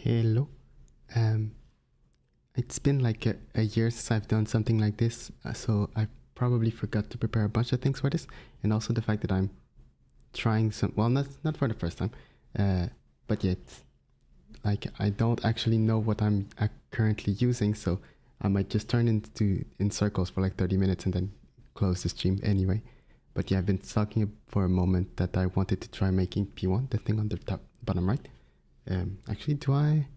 Hello. Um, it's been like a year since I've done something like this, so I probably forgot to prepare a bunch of things for this, and also the fact that I'm trying some. Well, not for the first time, but yet, like I don't actually know what I'm currently using, so I might just turn into in circles for like 30 minutes and then close the stream anyway. But yeah, I've been talking for a moment that I wanted to try making P1, the thing on the top bottom right. Actually, do I?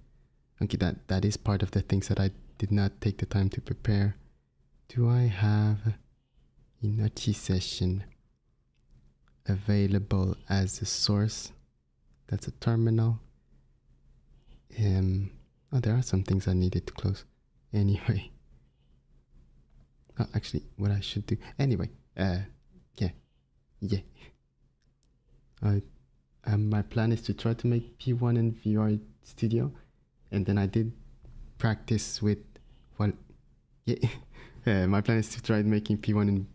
Okay, that is part of the things that I did not take the time to prepare. Do I have Inochi session available as a source? That's a terminal. Oh, there are some things I needed to close. Anyway. Oh, actually, what I should do. Anyway, yeah. My plan is to try to make P1 in VR Studio, and then I did practice with, well, yeah. My plan is to try making P1 in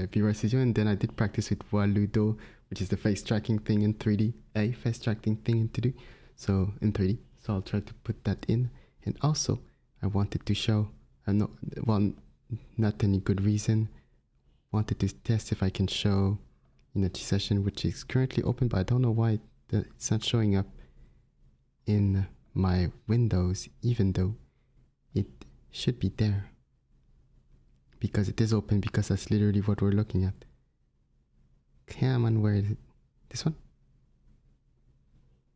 VR Studio, and then I did practice with Waludo, which is the face tracking thing in 3D, face tracking thing in 2D, so in 3D. So I'll try to put that in, and also I wanted to show, not any good reason, wanted to test if I can show Inochi session, which is currently open, but I don't know why it's not showing up in my windows, even though it should be there. Because it is open, because that's literally what we're looking at. Come on, where is it? This one?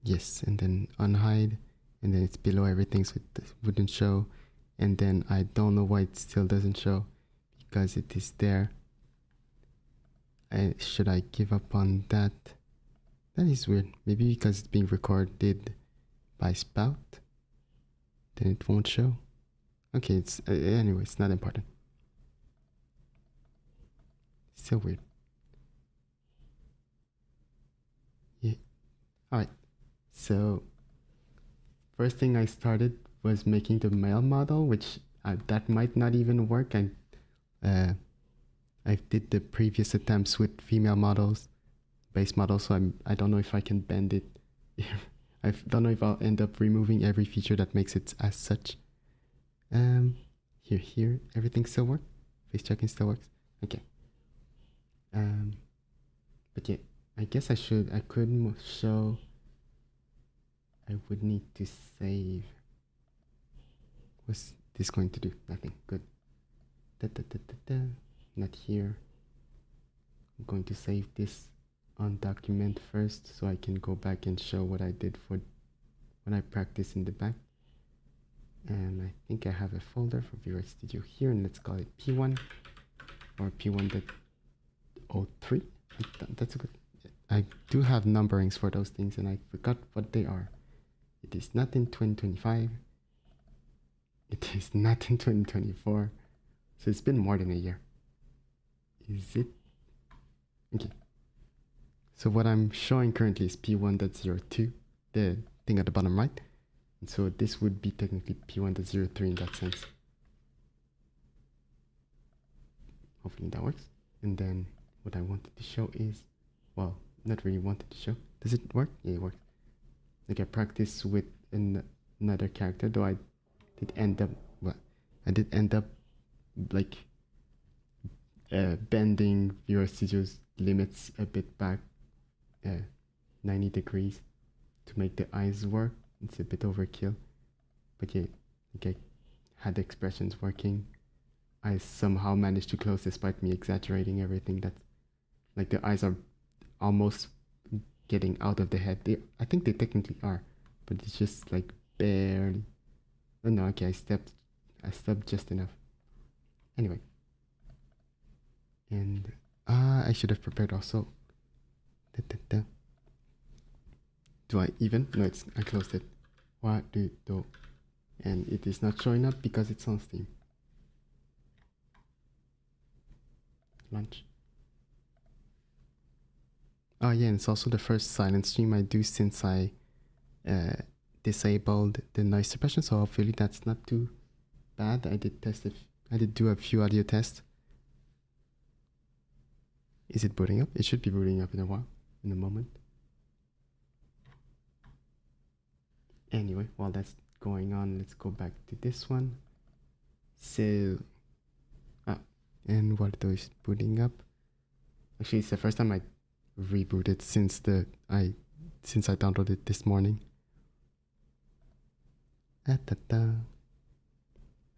Yes, and then unhide, and then it's below everything, so it wouldn't show. And then I don't know why it still doesn't show, because it is there. Should I give up on that? That is weird. Maybe because it's being recorded by Spout, then it won't show. Okay, it's anyway, it's not important. Still weird. Yeah. Alright. So first thing I started was making the male model, which that might not even work. I did the previous attempts with female models, base models, so I don't know if I can bend it. I don't know if I'll end up removing every feature that makes it as such. Here, everything still works. Face tracking still works. Okay. But yeah, I guess I could show. I would need to save. What's this going to do? Nothing. Good. Not here. I'm going to save this on document first so I can go back and show what I did for when I practice in the back. And I think I have a folder for Visual Studio here, and let's call it P1 or P1.03. That's a good. I do have numberings for those things, and I forgot what they are. It is not in 2025. It is not in 2024. So it's been more than a year. Is it? Okay. So what I'm showing currently is P1.02, the thing at the bottom right. And so this would be technically P1.03 in that sense. Hopefully that works. And then what I wanted to show is, well, not really wanted to show. Does it work? Yeah, it works. Like I practice with another character, though I did end up like bending Visual Studio's limits a bit back 90 degrees to make the eyes work. It's a bit overkill, but yeah, like I had the expressions working. I somehow managed to close despite me exaggerating everything. That's like the eyes are almost getting out of the head. I think they technically are, but it's just like barely. Oh no, okay, I stepped just enough. Anyway, and I should have prepared also. Do I even? No, I closed it. What do do? And it is not showing up because it's on Steam. Lunch. Oh yeah, and it's also the first silent stream I do since I disabled the noise suppression, so hopefully that's not too bad. I did do a few audio tests. Is it booting up? It should be booting up in a moment. Anyway, while that's going on. Let's go back to this one. So, and Walido is booting up. Actually, it's the first time I rebooted since I downloaded this morning.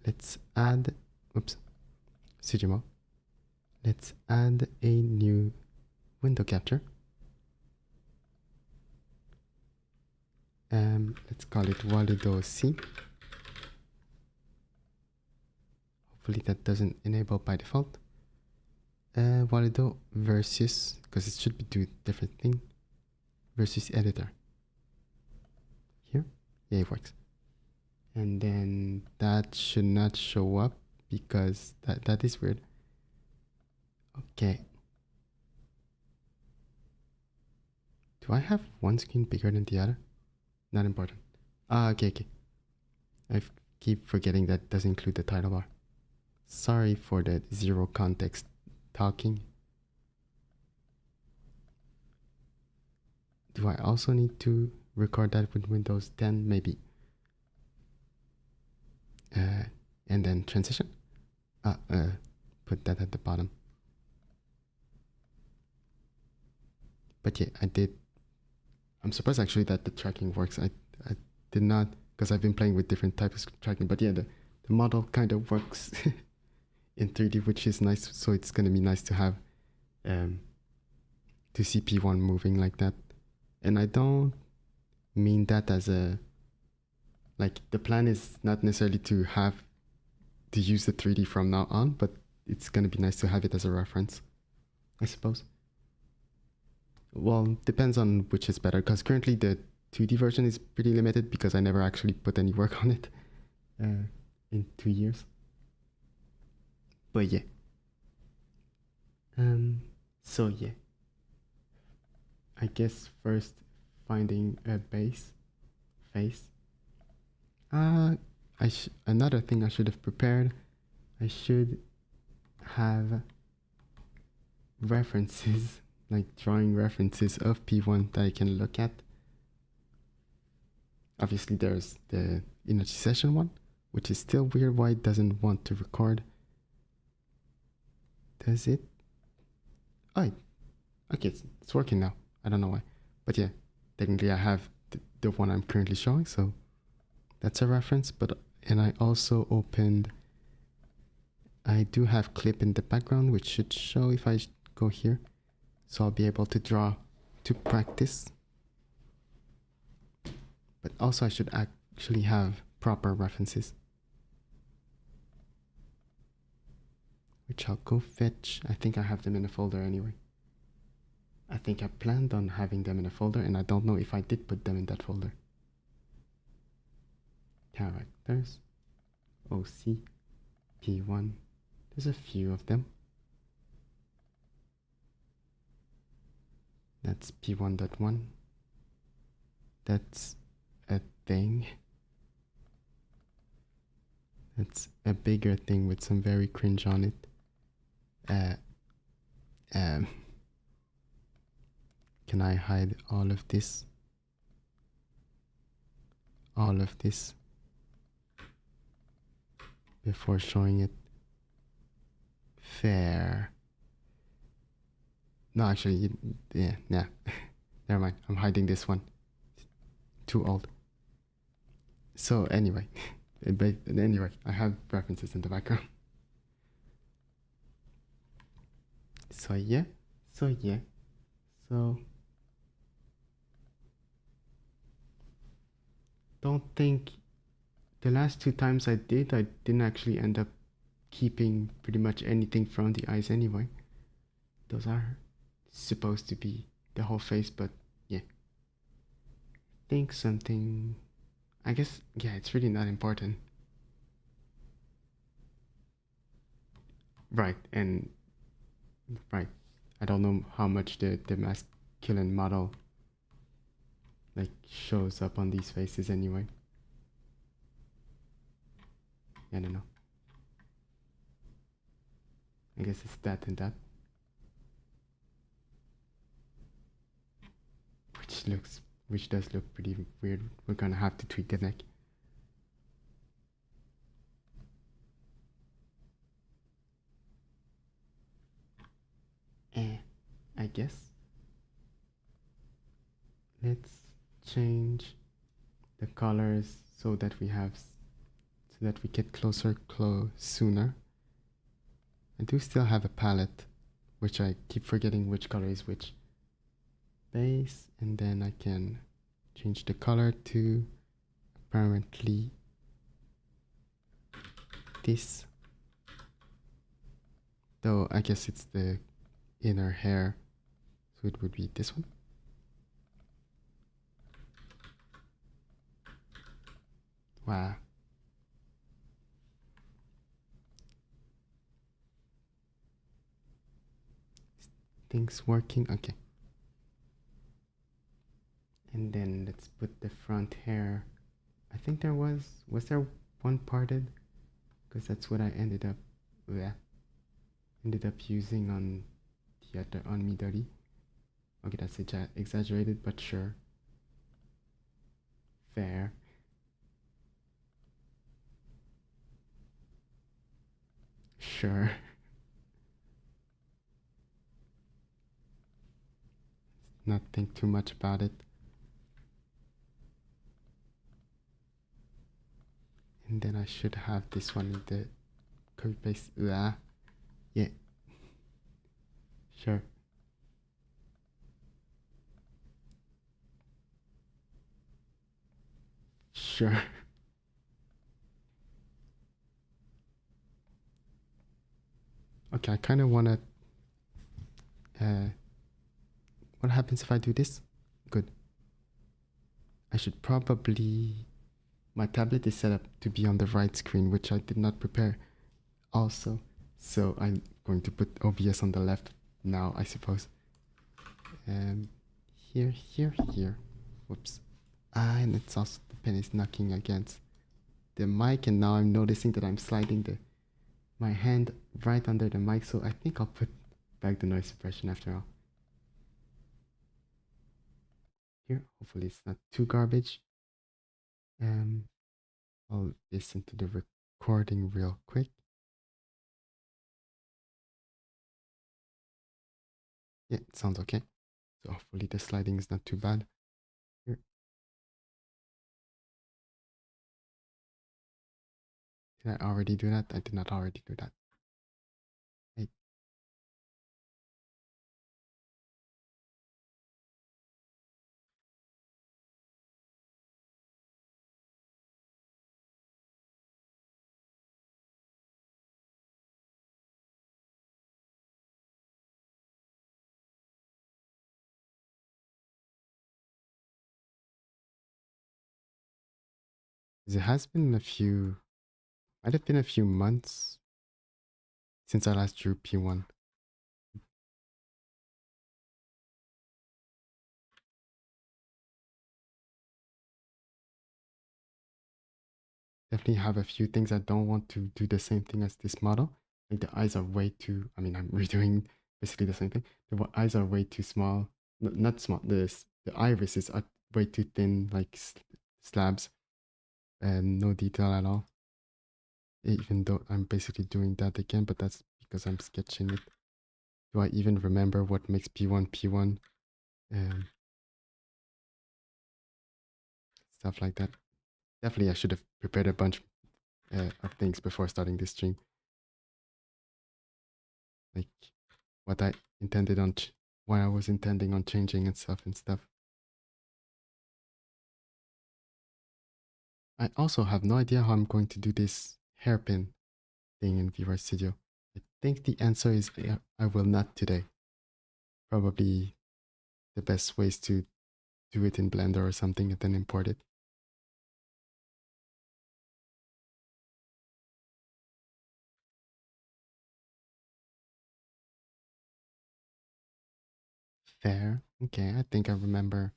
Let's add, Sujimo. Let's add a new window capture. Let's call it Walido C. Hopefully that doesn't enable by default. Walido versus, because it should be do different thing, versus editor. Here, yeah, it works. And then that should not show up because that is weird. Okay. Do I have one screen bigger than the other? Not important. Okay. I keep forgetting that does include the title bar. Sorry for the zero context talking. Do I also need to record that with Windows 10? Maybe. And then transition. Put that at the bottom. But yeah, I did. I'm surprised actually that the tracking works. I did not, because I've been playing with different types of tracking. But yeah, the model kind of works in 3D, which is nice. So it's gonna be nice to have to see P1 moving like that. And I don't mean that as a, like, the plan is not necessarily to use the 3D from now on, but it's gonna be nice to have it as a reference, I suppose. Well, depends on which is better, because currently the 2D version is pretty limited because I never actually put any work on it in 2 years. But yeah. So yeah. I guess first finding a base face. Another thing I should have prepared. I should have references, like drawing references of P1 that I can look at. Obviously, there's the energy session one, which is still weird why it doesn't want to record. Does it? Oh, okay, it's working now. I don't know why. But yeah, technically I have the one I'm currently showing, so that's a reference. And I also opened, I do have clip in the background, which should show if I go here. So I'll be able to draw to practice. But also I should actually have proper references, which I'll go fetch. I think I have them in a folder anyway. I think I planned on having them in a folder, and I don't know if I did put them in that folder. Characters, OC, P1. There's a few of them. That's P1.1. That's a thing. That's a bigger thing with some very cringe on it. Can I hide all of this? All of this before showing it? Fair. No, actually, yeah. Never mind. I'm hiding this one. Too old. So anyway, I have references in the background. So don't think the last 2 times I didn't actually end up keeping pretty much anything from the eyes anyway. Those are supposed to be the whole face, but yeah. Think something, I guess, yeah, it's really not important. Right. I don't know how much the masculine model like shows up on these faces anyway. I don't know. I guess it's that and that. Which does look pretty weird. We're gonna have to tweak the neck. I guess. Let's change the colors so that we get closer sooner. I do still have a palette, which I keep forgetting which color is which. Base, and then I can change the color to apparently this. Though I guess it's the inner hair, so it would be this one. Wow. Things working, okay. And then let's put the front hair. I think was there one parted? Because that's what I ended up using on the other, on Midori. Okay, that's exaggerated, but sure. Fair. Sure. Not think too much about it. And then I should have this one in the copy paste. Yeah. Sure. Sure. Okay, I kind of want to... what happens if I do this? Good. I should probably... My tablet is set up to be on the right screen, which I did not prepare also. So I'm going to put OBS on the left now, I suppose. Here, here, here. Whoops. And it's also, the pen is knocking against the mic, and now I'm noticing that I'm sliding my hand right under the mic, so I think I'll put back the noise suppression after all. Here, hopefully it's not too garbage. I'll listen to the recording real quick. Yeah, it sounds okay. So hopefully the sliding is not too bad. Here. Did I already do that? I did not already do that. Hey. It has been might have been a few months since I last drew P1. Definitely have a few things I don't want to do the same thing as this model. Like the eyes are way too, I mean, I'm redoing basically the same thing. The eyes are way too small. Not small, the irises are way too thin, like slabs, and no detail at all. Even though I'm basically doing that again, but that's because I'm sketching it. Do I even remember what makes P1 P1? Stuff like that. Definitely, I should have prepared a bunch of things before starting this stream. Like what I intended on, what I was intending on changing and stuff. I also have no idea how I'm going to do this hairpin thing in Visual Studio. I think the answer is I will not today. Probably the best ways to do it in Blender or something and then import it. Fair. Okay, I think I remember.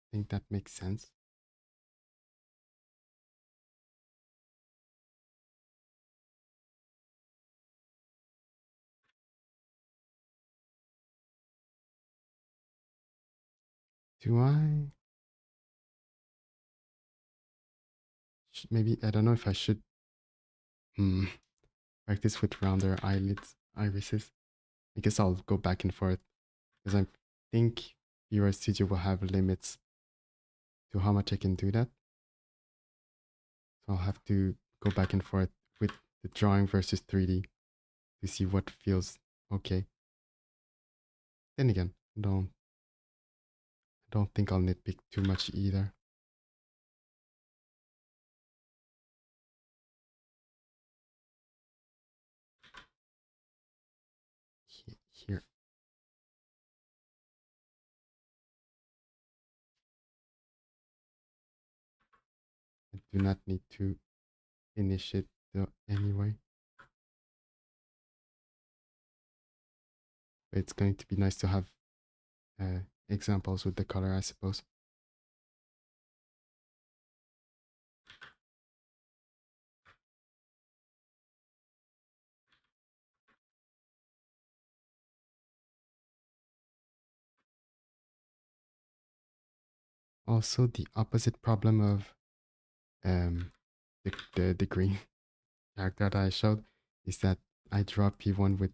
I think that makes sense. Do I? Maybe, I don't know if I should practice with rounder irises. I guess I'll go back and forth because I think VR Studio will have limits to how much I can do that. So I'll have to go back and forth with the drawing versus 3D to see what feels okay. Then again, I don't think I'll nitpick too much either. Here, I do not need to finish it though anyway. But it's going to be nice to have examples with the color, I suppose. Also, the opposite problem of um, the green character that I showed is that I draw P1 with,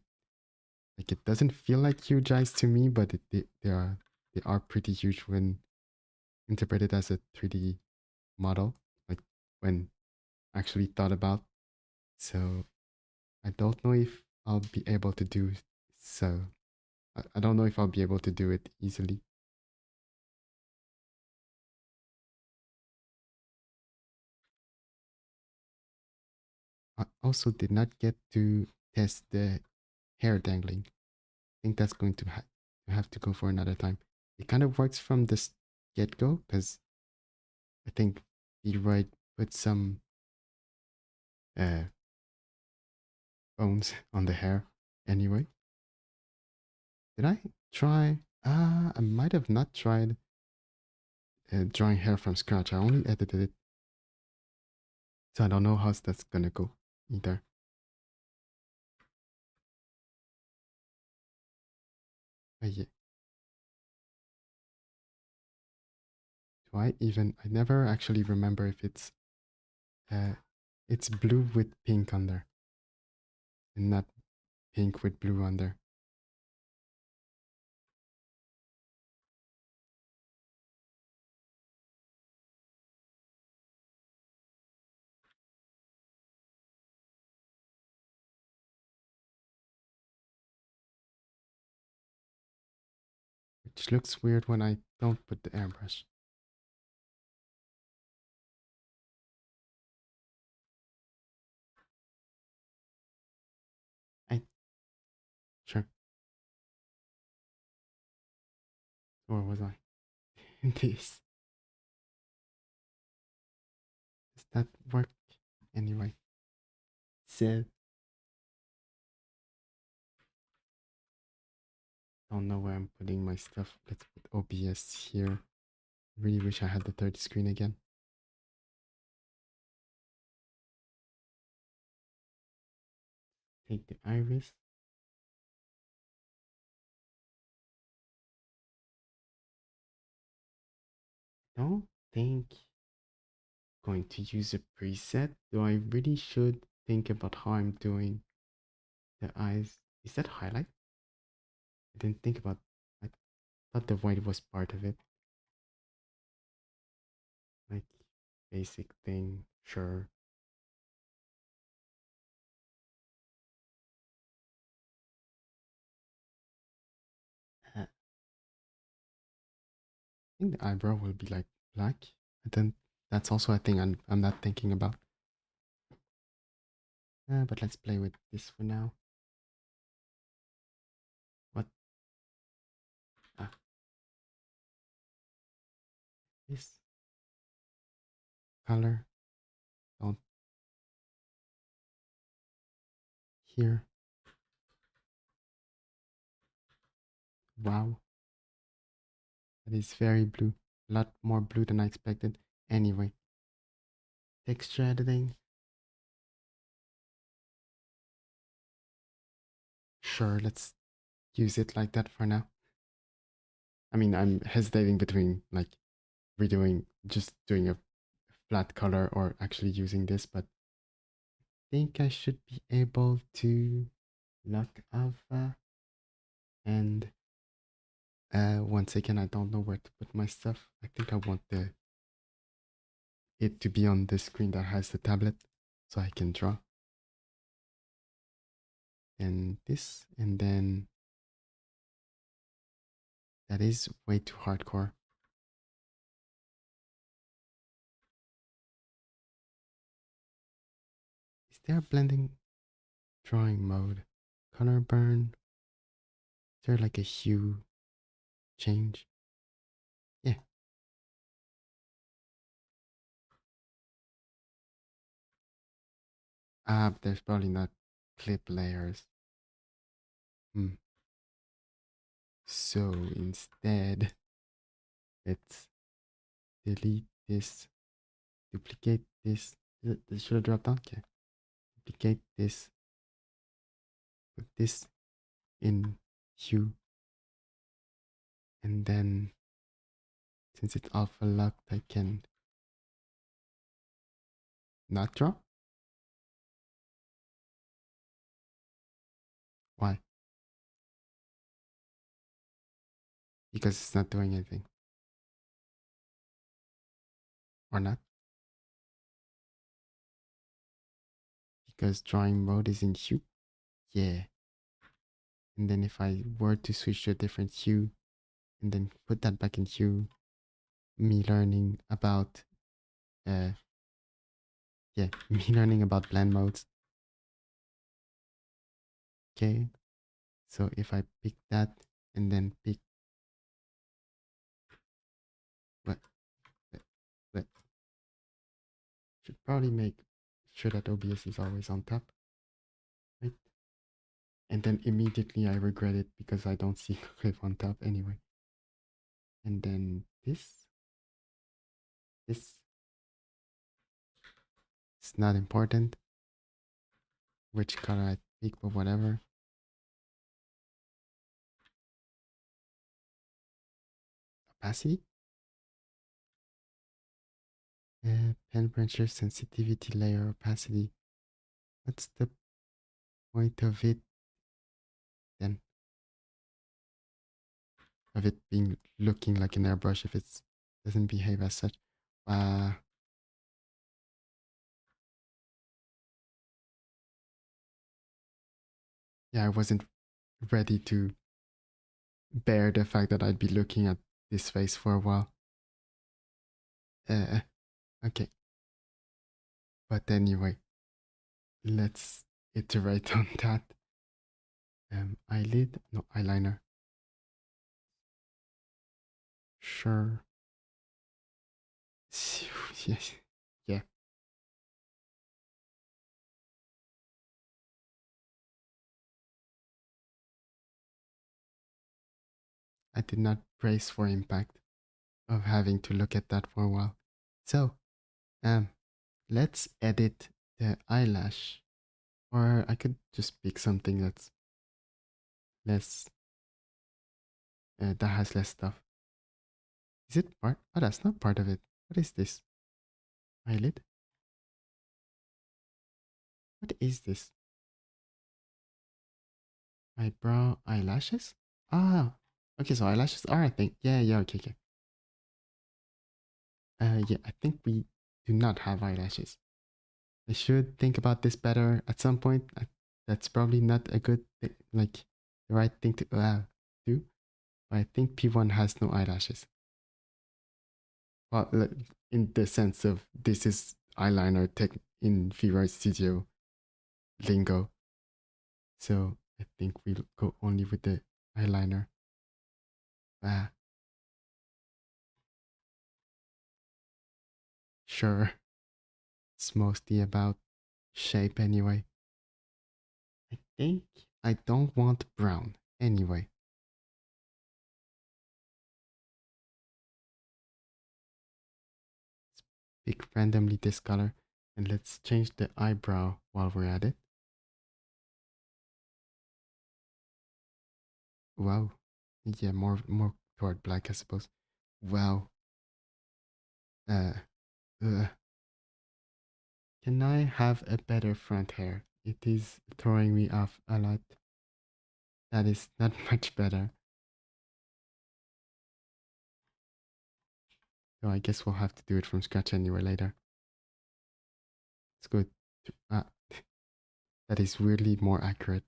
like, it doesn't feel like huge eyes to me, but they are pretty huge when interpreted as a 3D model, like when actually thought about. So I don't know if I'll be able to do so. I don't know if I'll be able to do it easily. I also did not get to test the hair dangling. I think that's going to have to go for another time. It kind of works from the get go because I think Leroy put some uh, bones on the hair anyway. Did I try? I might have not tried drawing hair from scratch. I only edited it. So I don't know how that's gonna go either. But yeah. I never actually remember if it's blue with pink under and not pink with blue under. Which looks weird when I don't put the airbrush. I Sure. Or was I? This. Does that work? Anyway. So don't know where I'm putting my stuff. Let's put OBS here. Really wish I had the third screen again. Take the iris. Don't think going to use a preset. Though I really should think about how I'm doing the eyes. Is that highlight? I didn't think about. I thought the white was part of it. Like basic thing, sure. I think the eyebrow will be like black. And then that's also a thing I'm not thinking about. But let's play with this for now. What? Ah, this color. Don't here. Wow, that is very blue. A lot more blue than I expected. Anyway, texture editing. Sure, let's use it like that for now. I mean, I'm hesitating between like redoing, just doing a flat color or actually using this, but I think I should be able to lock Alpha. And once again, I don't know where to put my stuff. I think I want it to be on the screen that has the tablet so I can draw. And this, and then that is way too hardcore. Is there a blending drawing mode? Color burn? Is there like a hue change? Yeah. There's probably not clip layers. Hmm. So instead, let's delete this, duplicate this. This should have dropped down. Okay. Duplicate this, put this in hue, and then since it's alpha locked, I can not draw. Why? Because it's not doing anything. Or not? Because drawing mode is in hue? Yeah. And then if I were to switch to a different hue and then put that back in hue, me learning about uh yeah, me learning about blend modes. Okay. So if I pick that and then pick what what should probably make sure that OBS is always on top. Right? And then immediately I regret it because I don't see clip on top anyway. And then this it's not important which color I pick, but whatever. Opacity, pen pressure, sensitivity, layer, opacity. What's the point of it then? Of it being looking like an airbrush if it doesn't behave as such. Uh, yeah, I wasn't ready to bear the fact that I'd be looking at this face for a while. Uh, okay. But anyway, let's iterate on that. Eyelid, no, eyeliner. Sure. Yes. Yeah. I did not brace for impact of having to look at that for a while. So, um, let's edit the eyelash. Or I could just pick something that's less, that has less stuff. Is it part? Oh, that's not part of it. What is this? Eyelid? What is this? Eyebrow, eyelashes? Ah, okay, so eyelashes are a thing. Yeah, yeah, okay, okay. Yeah, I think we do not have eyelashes. I should think about this better at some point. That's probably not a good, like, the right thing to do. But I think P1 has no eyelashes. Well, in the sense of this is eyeliner tech in V-Rise Studio lingo. So I think we'll go only with the eyeliner. Ah, sure. It's mostly about shape anyway. I think I don't want brown anyway. Pick randomly this color and let's change the eyebrow while we're at it. Wow. Yeah, more toward black, I suppose. Wow. Uh, uh, can I have a better front hair? It is throwing me off a lot. That is not much better. So I guess we'll have to do it from scratch anyway later. Let's go to, that is weirdly more accurate.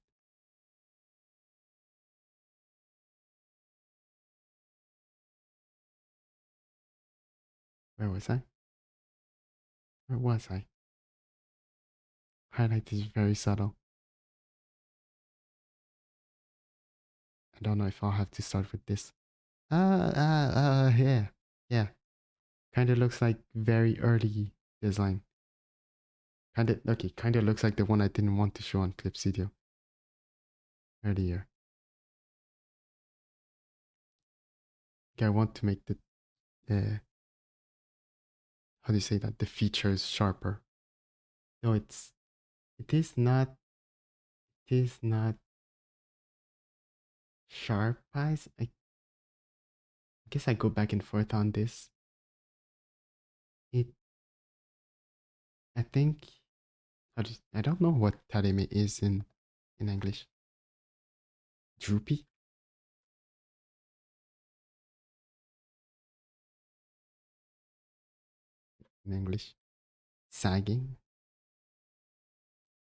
Where was I? Where was I? Highlight is very subtle. I don't know if I'll have to start with this. Yeah. Yeah. Kind of looks like very early design. Kind of looks like the one I didn't want to show on Clip Studio earlier. Okay, I want to make the, how do you say that? The features sharper. No, it is not sharp eyes. I guess I go back and forth on this. It, I think, I don't know what tareme is in English. Droopy in English. Sagging,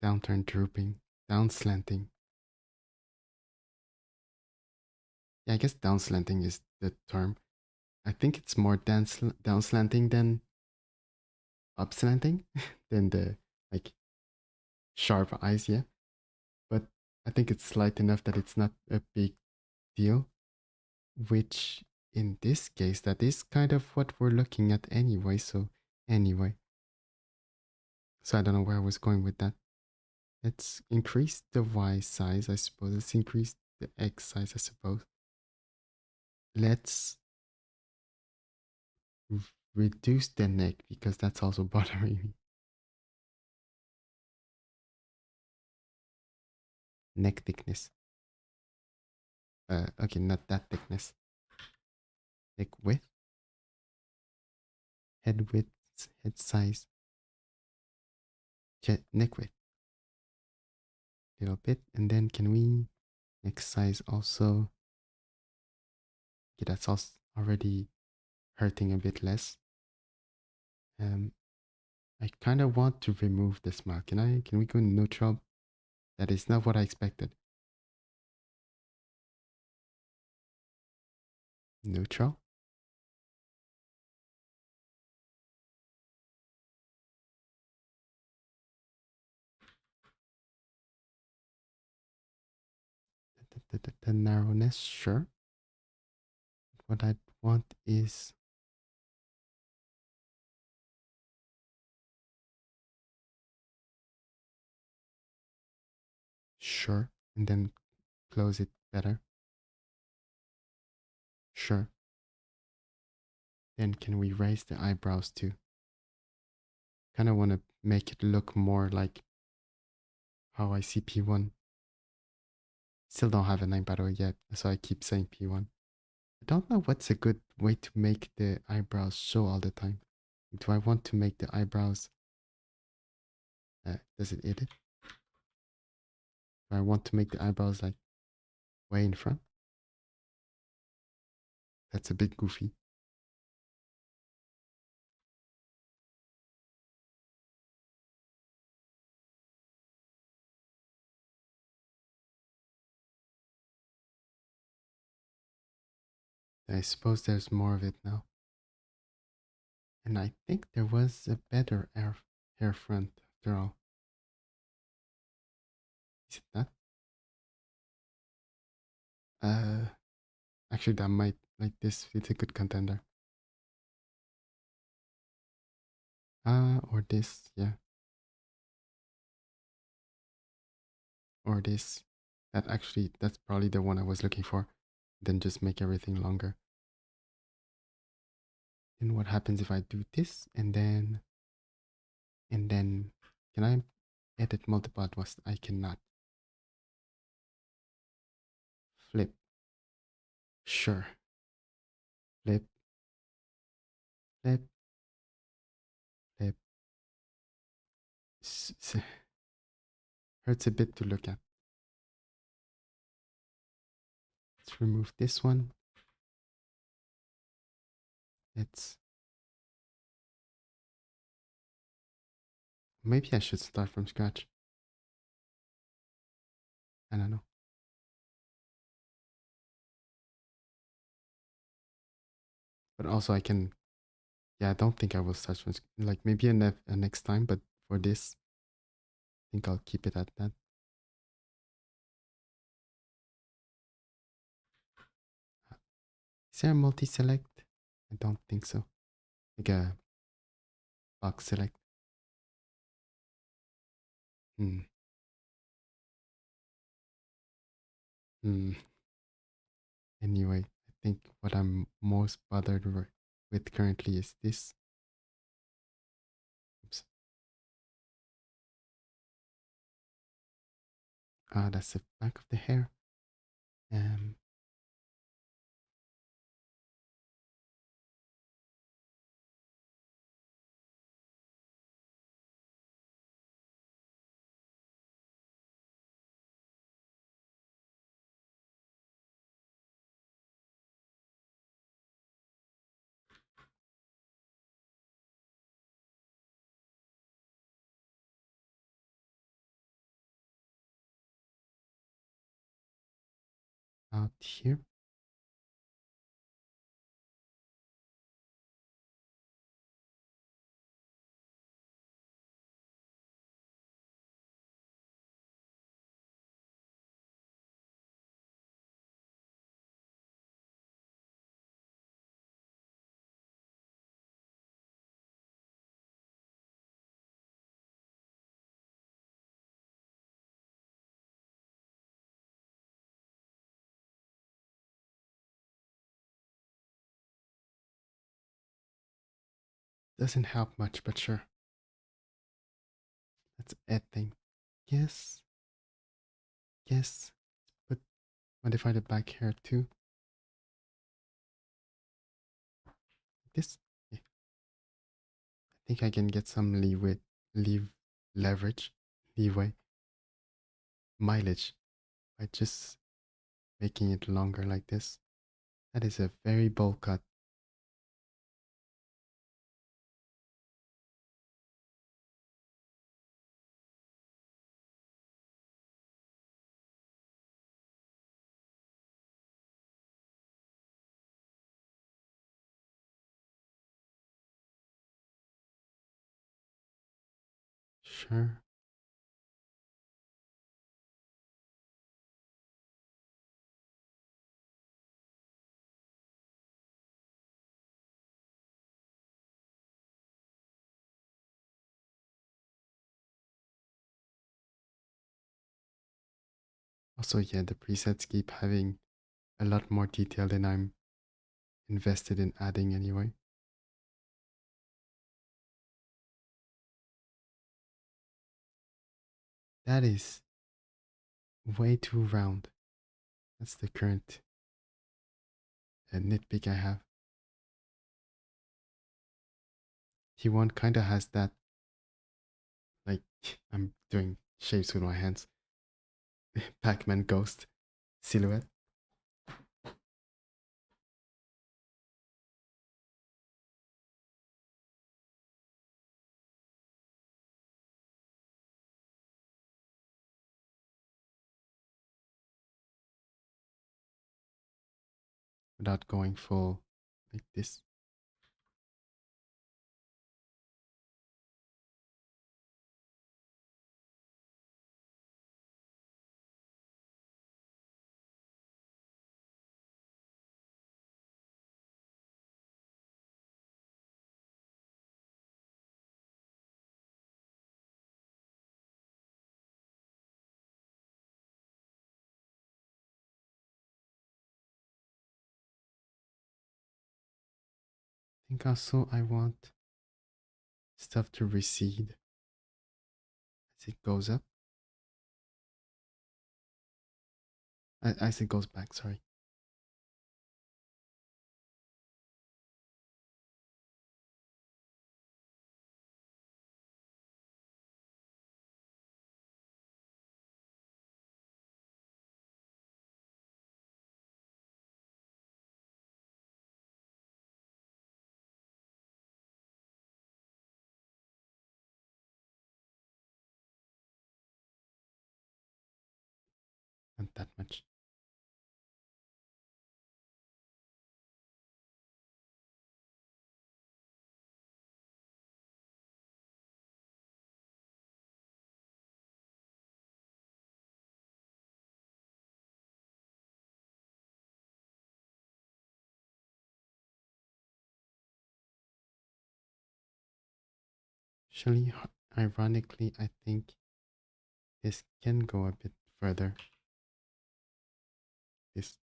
downturn, drooping, down slanting. Yeah, I guess down slanting is the term. I think it's more down slanting than up slanting than the like sharp eyes, yeah. But I think it's slight enough that it's not a big deal, which in this case, that is kind of what we're looking at anyway. So, anyway, so I don't know where I was going with that. Let's increase the Y size, I suppose. Let's increase the X size, I suppose. Let's reduce the neck because that's also bothering me. Neck thickness. Okay, not that thickness. Neck width, head width, head size, neck width, little bit, and then can we neck size also? Okay, that's also already hurting a bit less. I kind of want to remove the smile. Can we go neutral? That is not what I expected. Neutral. The narrowness, sure. What I want is sure, and then close it better. Sure. Then can we raise the eyebrows too? Kind of want to make it look more like how I see P1. Still don't have a name battle yet, so I keep saying P1. I don't know what's a good way to make the eyebrows show all the time. Do I want to make the eyebrows, does it edit? Do I want to make the eyebrows like way in front? That's a bit goofy. I suppose there's more of it now. And I think there was a better hair front after all. Is it that? Uh, Actually, that might, like this, it's a good contender. Or this, yeah. Or this. That's probably the one I was looking for. Then just make everything longer. Then what happens if I do this and then, can I edit multiple at once? I cannot. Flip. Sure. Flip, flip, flip. Hurts a bit to look at. Let's remove this one. Let's... Maybe I should start from scratch. I don't know. But also I can... Yeah, I don't think I will start from... Like, maybe a next time, but for this, I think I'll keep it at that. Is there a multi-select? I don't think so. Like a box select. Hmm. Hmm. Anyway, I think what I'm most bothered with currently is this. Oops. Ah, that's the back of the hair. Um, out here. Doesn't help much, but sure. That's a thing. Yes. Yes. But modify the back hair too. This. Yeah. I think I can get some leverage, leeway, mileage by just making it longer like this. That is a very bowl cut. Sure. Also, yeah, the presets keep having a lot more detail than I'm invested in adding anyway. That is way too round. That's the current nitpick I have. T1 kinda has that, like, I'm doing shapes with my hands. Pac-Man ghost silhouette. Without going full like this. I think also I want stuff to recede as it goes up. As it goes back, sorry. that much. Actually, ironically, I think this can go a bit further. This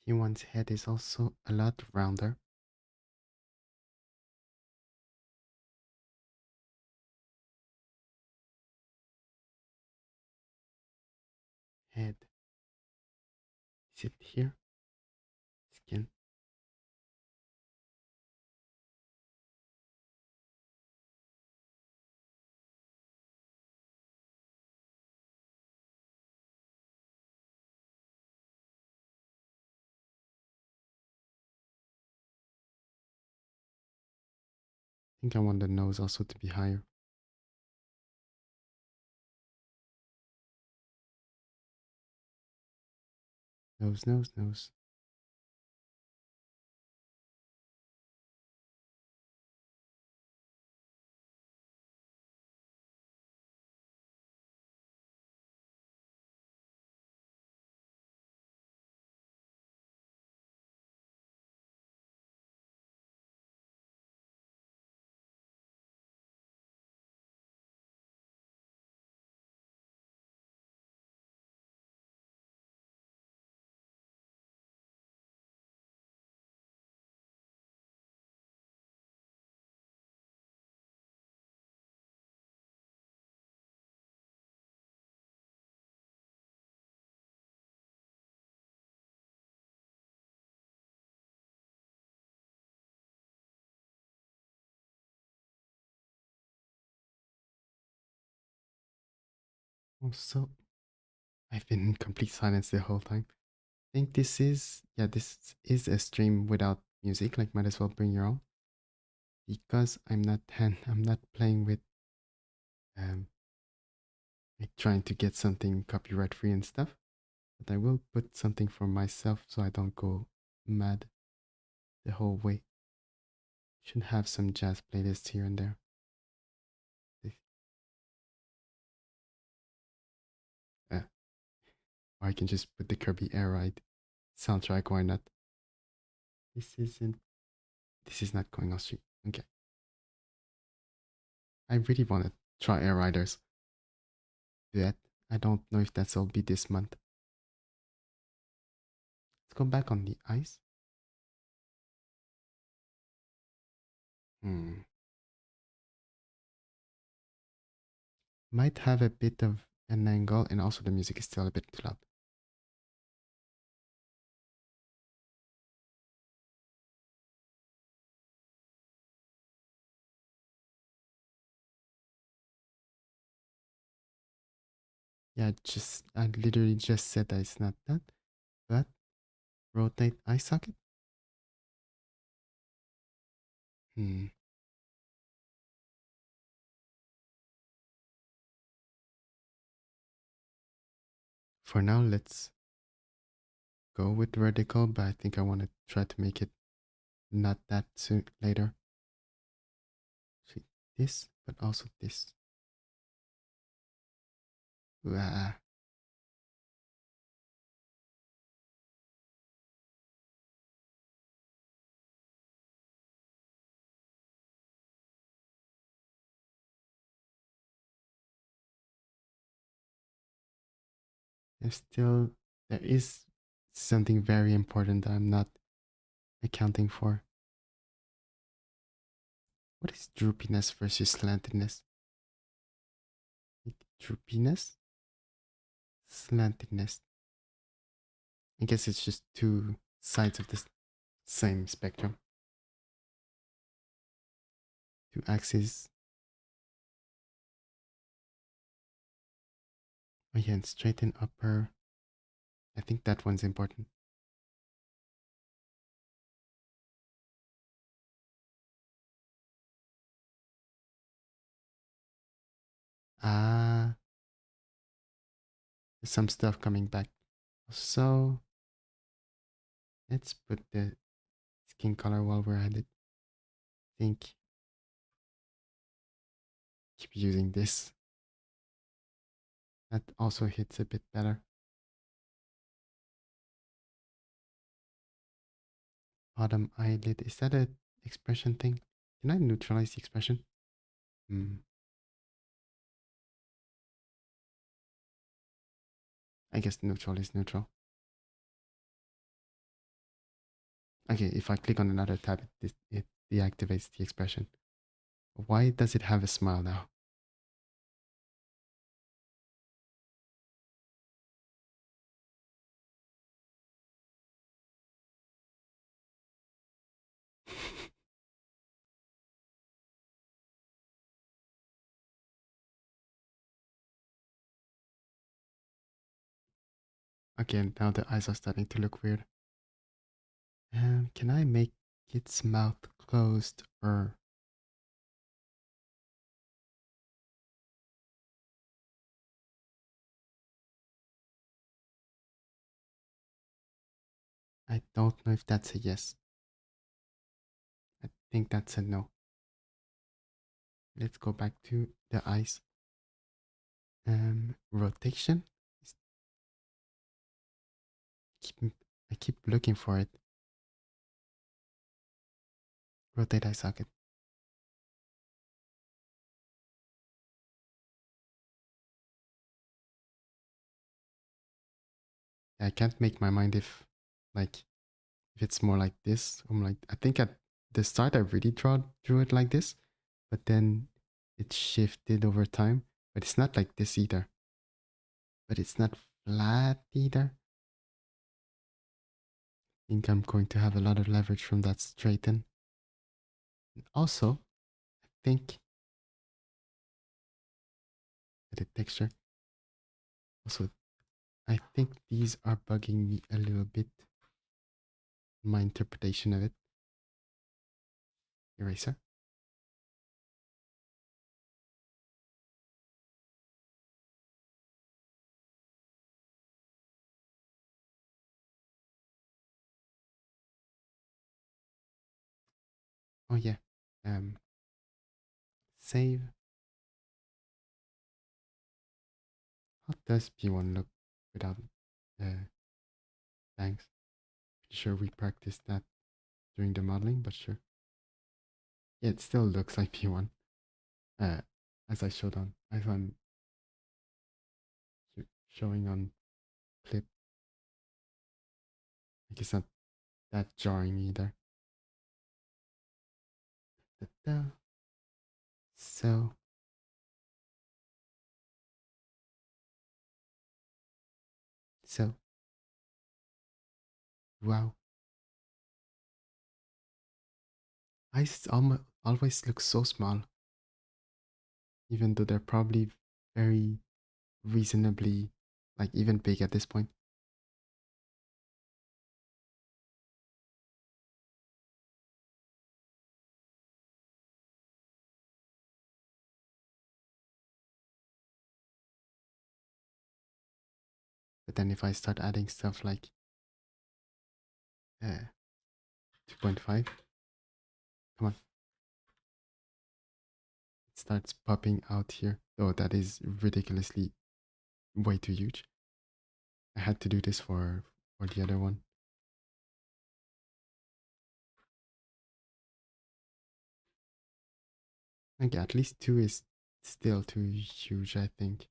Human's head is also a lot rounder. Head. Is it here? Skin. I think I want the nose also to be higher. Nose, nose, nose. Also, I've been in complete silence the whole time. I think this is a stream without music, like might as well bring your own. Because I'm not playing with um like trying to get something copyright free and stuff. But I will put something for myself so I don't go mad the whole way. Should have some jazz playlists here and there. Uh, or I can just put the Kirby Air Ride soundtrack, why not? This isn't this is not going on stream. Okay. I really want to try Air Riders. That I don't know if that's all be this month. Let's go back on the ice. Hmm. Might have a bit of an angle, and also the music is still a bit too loud. Yeah, I literally just said that it's not that, but rotate eye socket. Hmm. For now, let's go with vertical, but I think I want to try to make it not that soon later. See this, but also this. Ah, There's still, there is something very important that I'm not accounting for. What is droopiness versus slantedness? Droopiness? Slantedness. I guess it's just two sides of the same spectrum. Two axes. Oh yeah, and straighten upper. I think that one's important. Ah, there's some stuff coming back. So let's put the skin color while we're at it. I think keep using this. That also hits a bit better. Bottom eyelid. Is that a expression thing? Can I neutralize the expression? Hmm. I guess neutral is neutral. Okay, if I click on another tab, it deactivates the expression. Why does it have a smile now? Again, now the eyes are starting to look weird. Can I make its mouth closed or I don't know if that's a yes. I think that's a no. Let's go back to the eyes. Rotation. I keep looking for it. Rotate eye socket. I can't make my mind like, if it's more like this. I'm like, I think at the start I really drew it like this, but then it shifted over time. But it's not like this either. But it's not flat either. I think I'm going to have a lot of leverage from that straighten. Also, I think the texture. Also, I think these are bugging me a little bit. My interpretation of it. Eraser. Oh yeah. Um, Save. How does P1 look without bangs? Pretty sure we practiced that during the modeling, but sure. Yeah, it still looks like P1. Uh, as I showed on, as I'm showing on clip. Like it's not that jarring either. Da-da. So, so, wow. Eyes always look so small, even though they're probably very reasonably, like even big at this point. But then if I start adding stuff like 2.5, come on, it starts popping out here. Oh, that is ridiculously way too huge. I had to do this for the other one. Okay, at least 2 is still too huge, I think.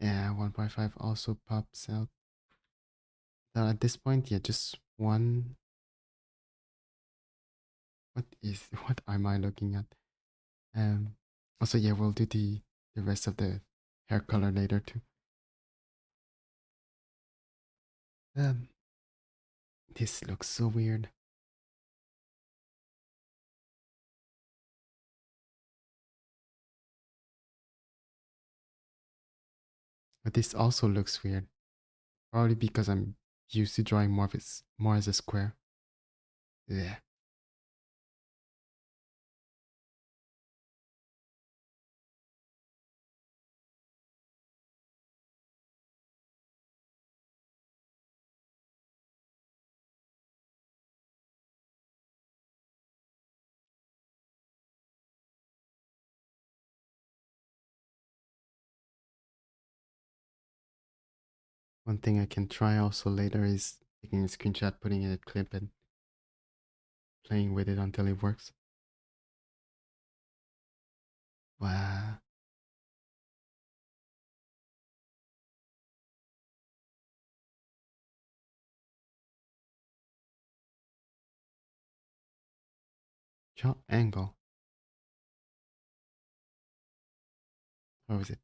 Yeah, 1.5 also pops out. At this point, yeah, just one. What am I looking at? Also, yeah, we'll do the rest of the hair color later too. Um, this looks so weird. But this also looks weird. Probably because I'm used to drawing more as a square. Yeah. One thing I can try also later is taking a screenshot, putting in a clip, and playing with it until it works. Wow. Jaw angle. What was it?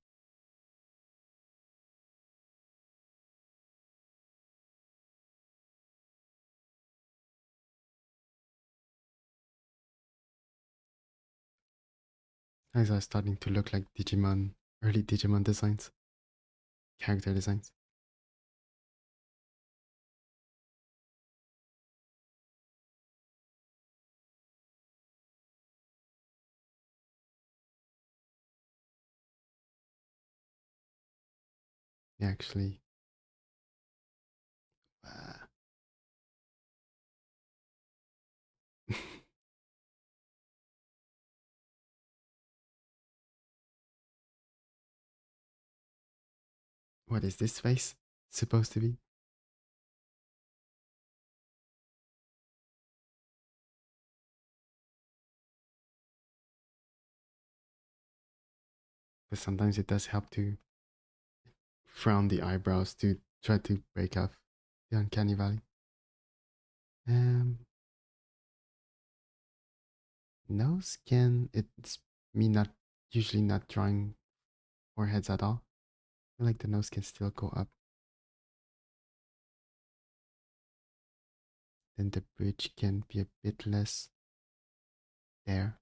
Eyes are starting to look like Digimon, early Digimon designs, character designs. Yeah, actually. Uh, what is this face supposed to be? But sometimes it does help to frown the eyebrows to try to break off the uncanny valley. Um, Nose can it's me not usually not drawing foreheads at all. I feel like the nose can still go up. Then the bridge can be a bit less there.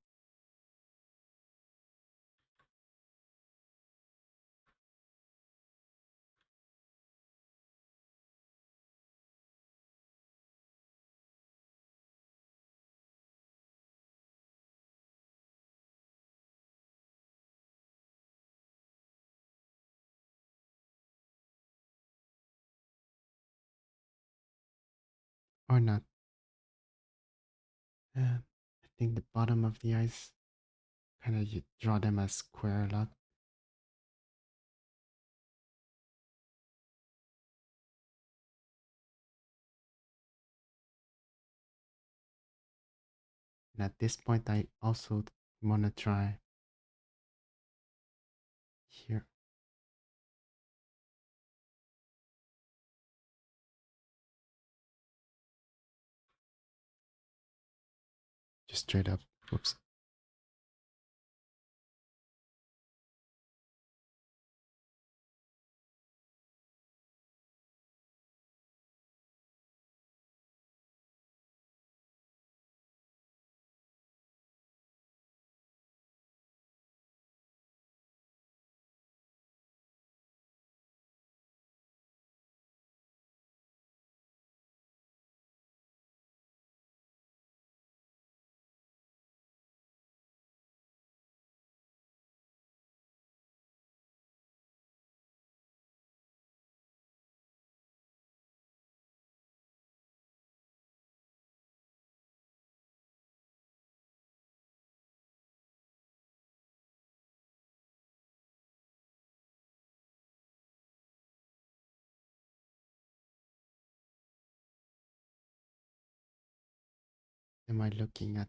Or not. I think the bottom of the eyes, kind of you draw them as square a lot. And at this point, I also want to try here. Just straight up. Whoops. Am I looking at?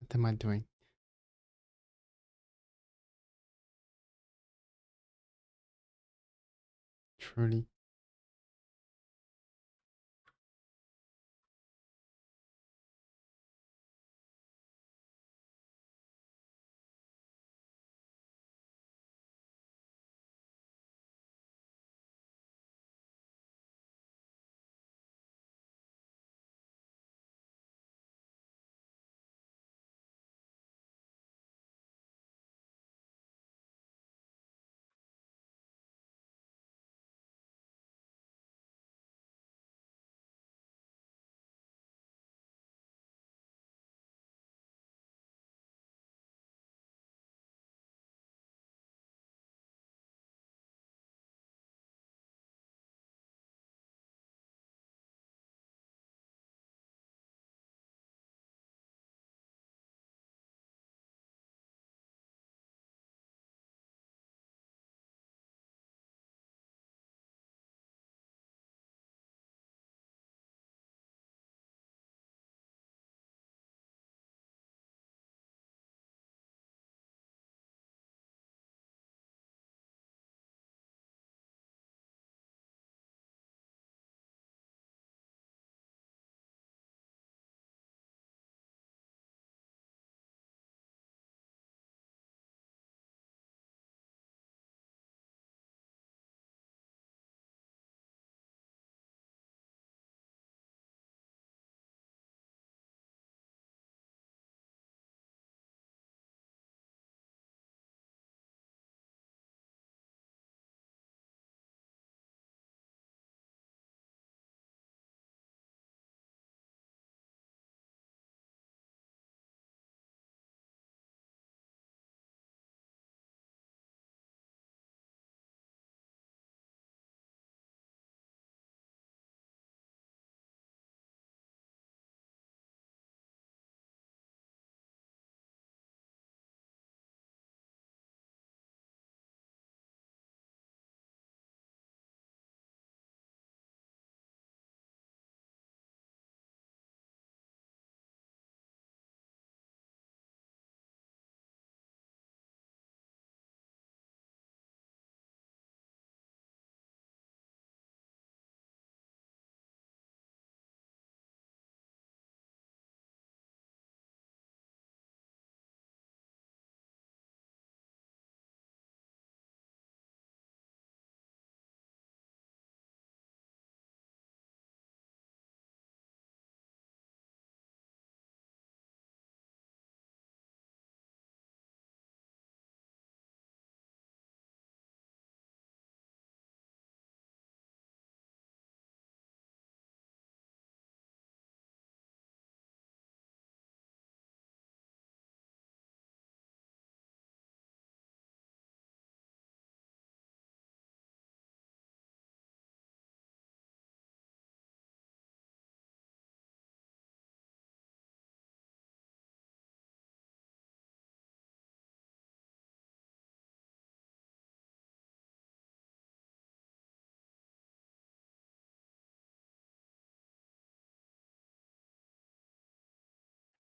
What am I doing? Truly.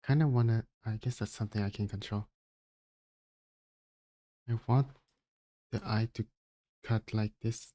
Kind of want to, I guess that's something I can control. I want the eye to cut like this.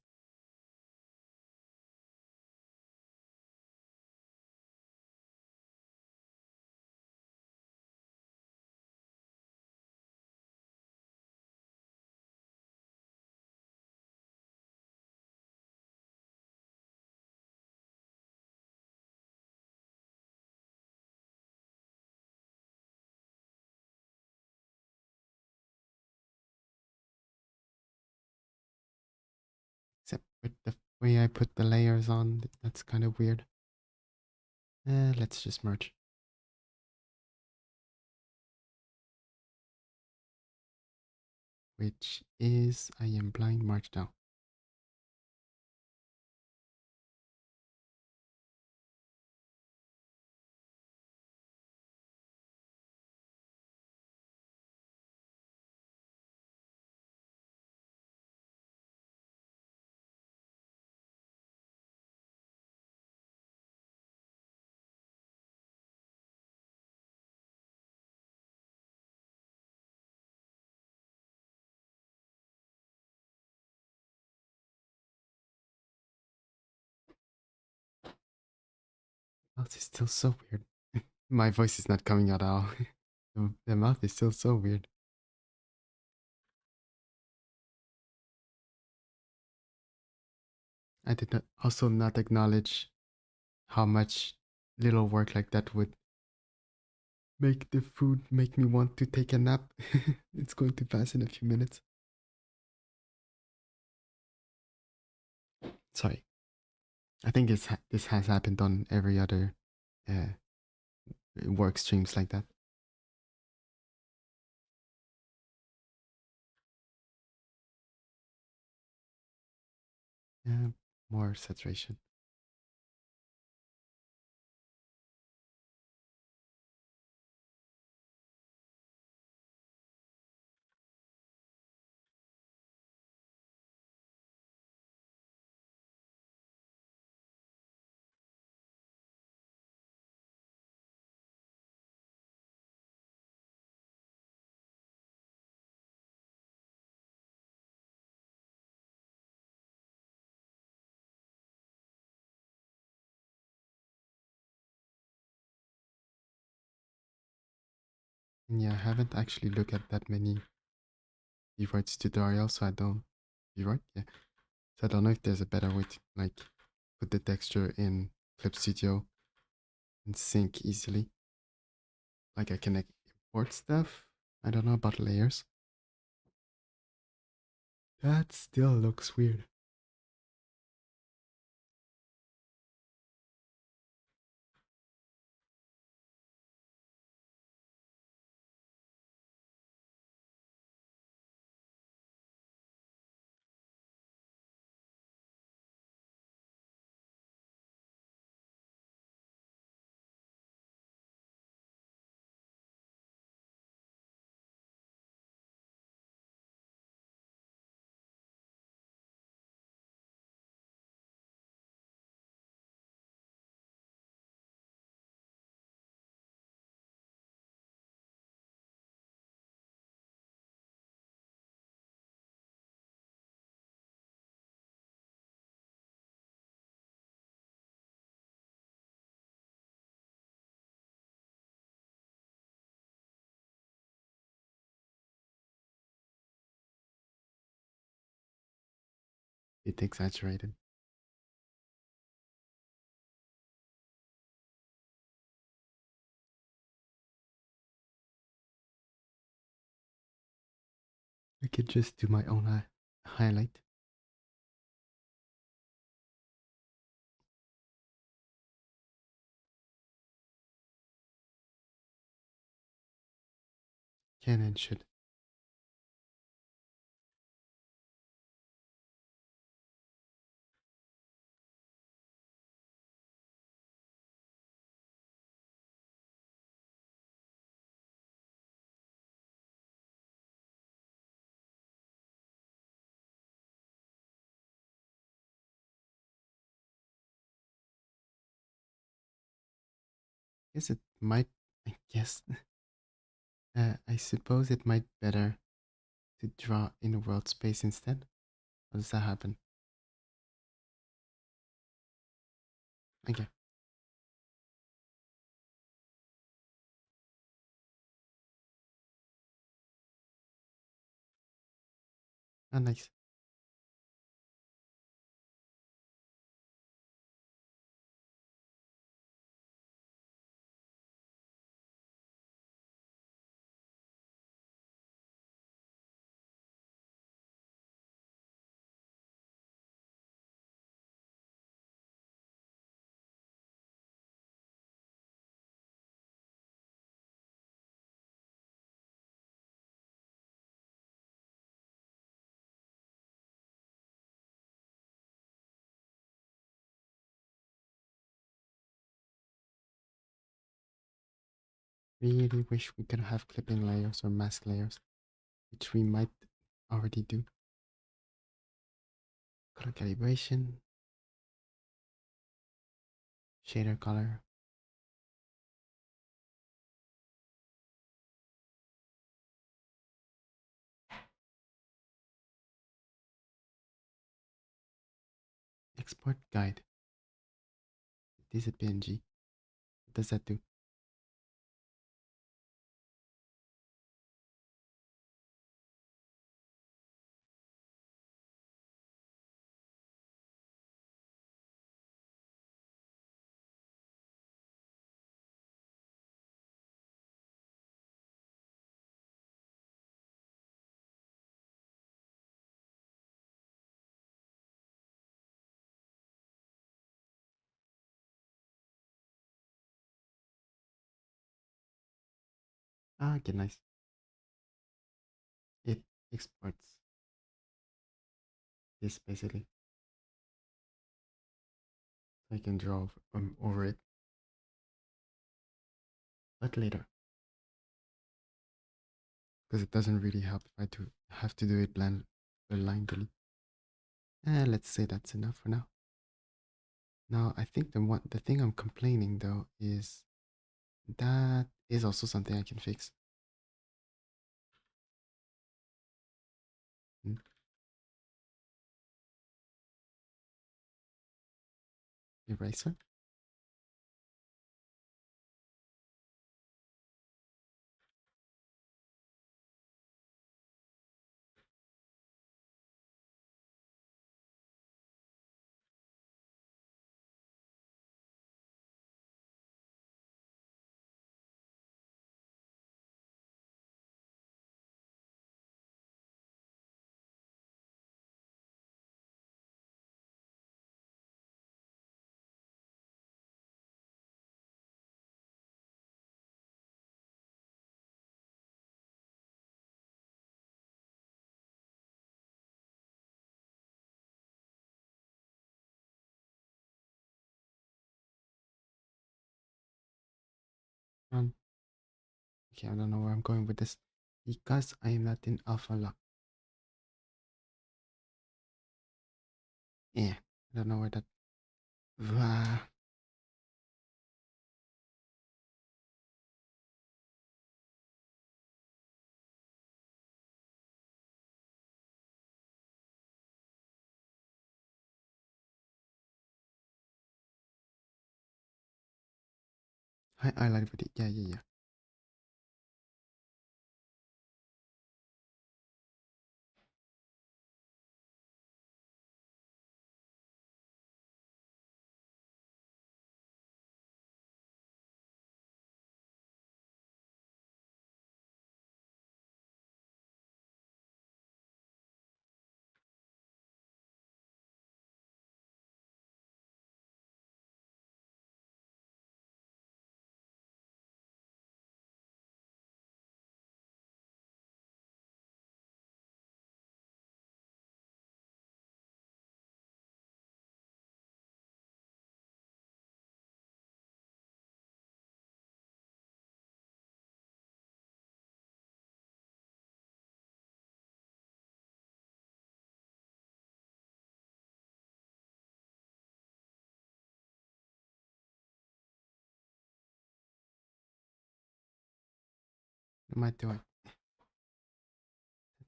Except with the way I put the layers on, that's kind of weird. Let's just merge. Which is, I am blind merge now. Mouth is still so weird. My voice is not coming out at all. The mouth is still so weird. I did not also not acknowledge how much little work like that would make the food make me want to take a nap. It's going to pass in a few minutes. Sorry. I think this has happened on every other uh, work streams like that. Yeah, more saturation. And yeah, I haven't actually looked at that many Bevoids tutorials, so I don't. Bevoid? Yeah. So I don't know if there's a better way to like put the texture in Clip Studio and sync easily. Like I can import stuff. I don't know about layers. That still looks weird. It's exaggerated. I could just do my own highlight. Can and should. Guess it might. I guess. I suppose it might better to draw in a world space instead. How does that happen? Okay. Oh, nice. Really wish we could have clipping layers or mask layers, which we might already do. Color calibration, shader color, export guide. This is a PNG. What does that do? Ah, okay, nice. It exports this basically. So I can draw over it, but later. Because it doesn't really help if I have to do it blindly. Let's say that's enough for now. Now I think the thing I'm complaining though is that is also something I can fix. Hmm. Eraser. Run. Okay, I don't know where I'm going with this because I am not in alpha lock. Yeah, I don't know where that. Wah. I like with it. Yeah, yeah, yeah. I might do it.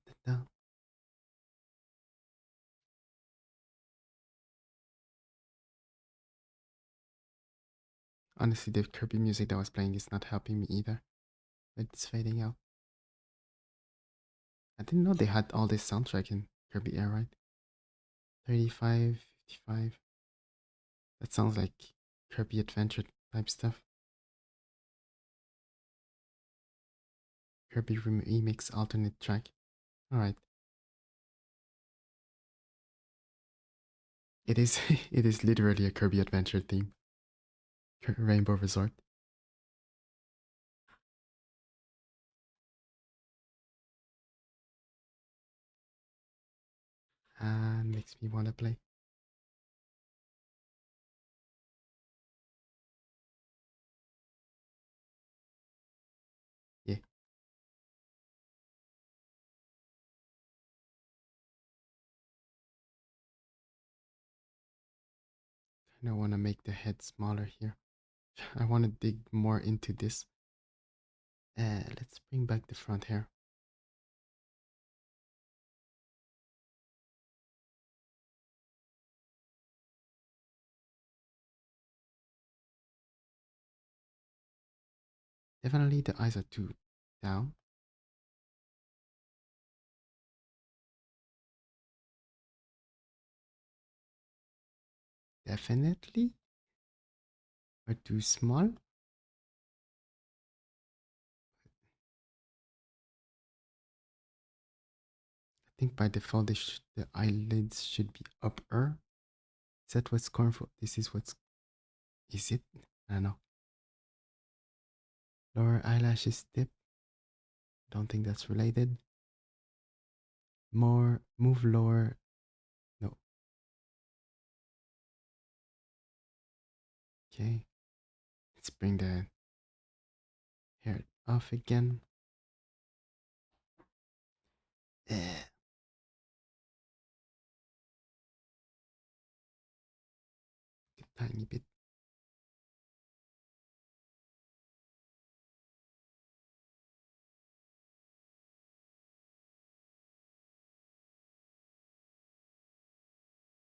Da-da-da. Honestly, the Kirby music that was playing is not helping me either. It's fading out. I didn't know they had all this soundtrack in Kirby Air Ride. 35, 55. That sounds like Kirby Adventure type stuff. Kirby Remix alternate track. Alright. It is it is literally a Kirby Adventure theme. Rainbow Resort. And makes me wanna play. Yeah. Kinda wanna make the head smaller here. I wanna dig more into this. Let's bring back the front hair. Definitely the eyes are too down. Definitely. Or too small. I think by default the eyelids should be upper. Is that what's cornful? This is what's. Is it? I don't know. Lower eyelashes tip. Don't think that's related. More. Move lower. No. Okay. Let's bring the hair off again. A tiny bit.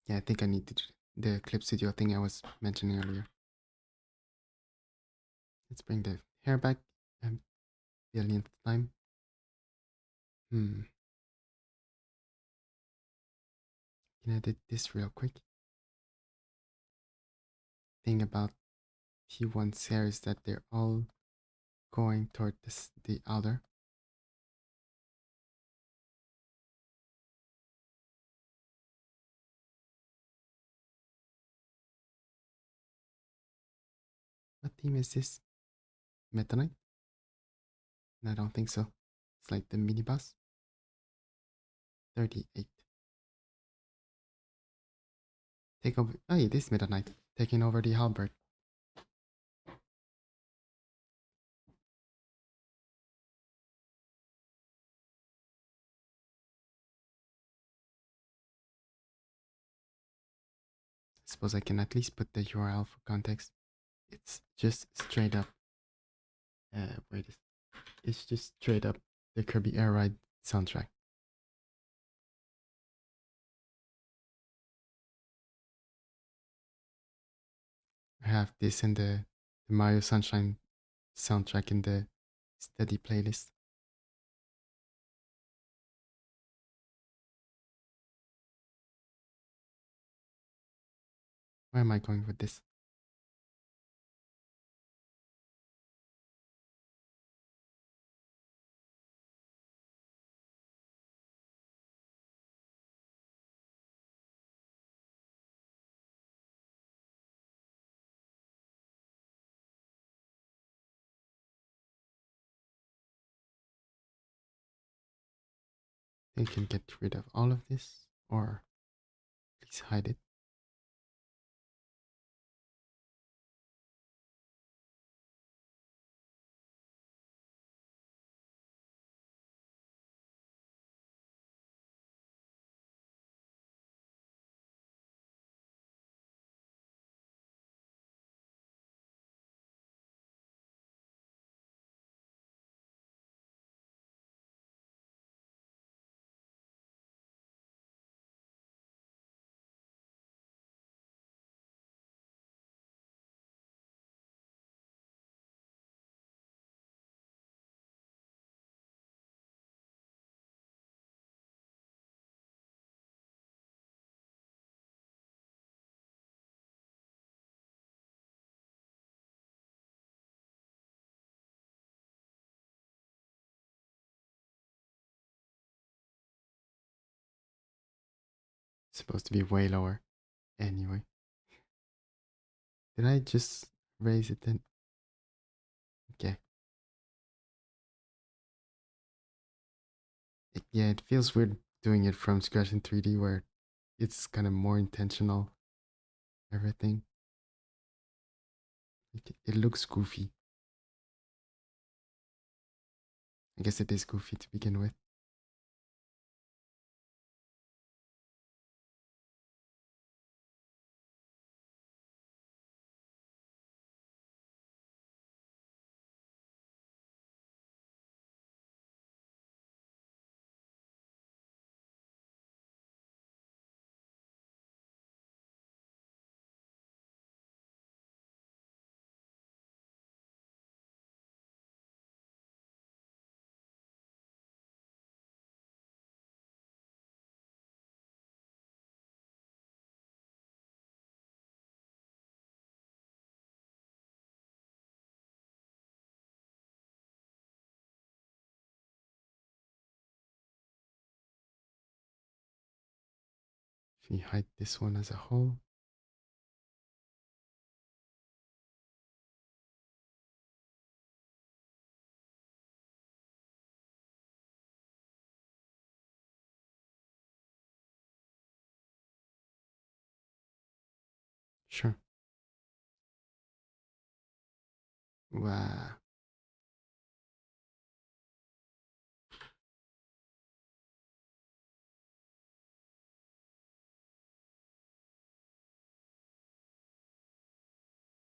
Yeah, I think I need to do the Clip Studio thing I was mentioning earlier. Let's bring the hair back a billionth time. Can I edit this real quick? Thing about T1's hair is that they're all going toward the outer. What theme is this? Meta Knight? No, I don't think so. It's like the mini boss. 38. Take over. Oh, it is Meta Knight. Taking over the halberd. I suppose I can at least put the URL for context. It's just straight up. Wait, it's just straight up the Kirby Air Ride soundtrack. I have this in the Mario Sunshine soundtrack in the steady playlist. Where am I going with this? I can get rid of all of this, or at least hide it. It's supposed to be way lower. Anyway. Did I just raise it then? Okay. Yeah, it feels weird doing it from scratch in 3D where it's kind of more intentional. Everything. It looks goofy. I guess it is goofy to begin with. If we hide this one as a whole, sure. Wow.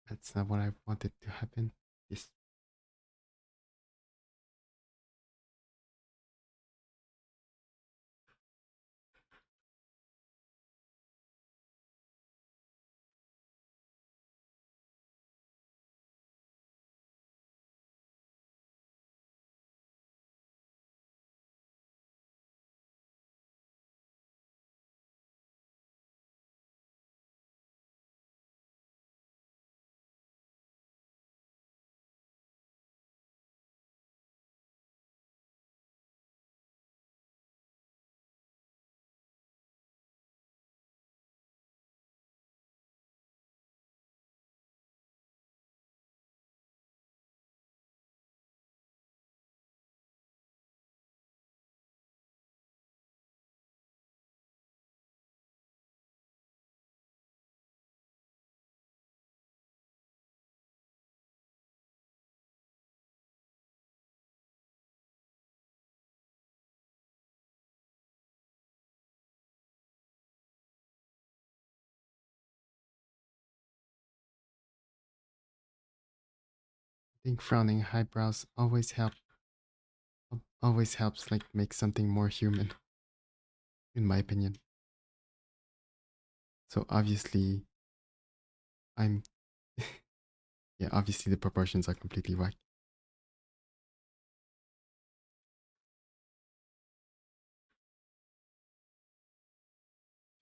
That's not what I wanted to happen. Yes. I think frowning eyebrows always helps like make something more human, in my opinion. So obviously I'm yeah, obviously the proportions are completely whack.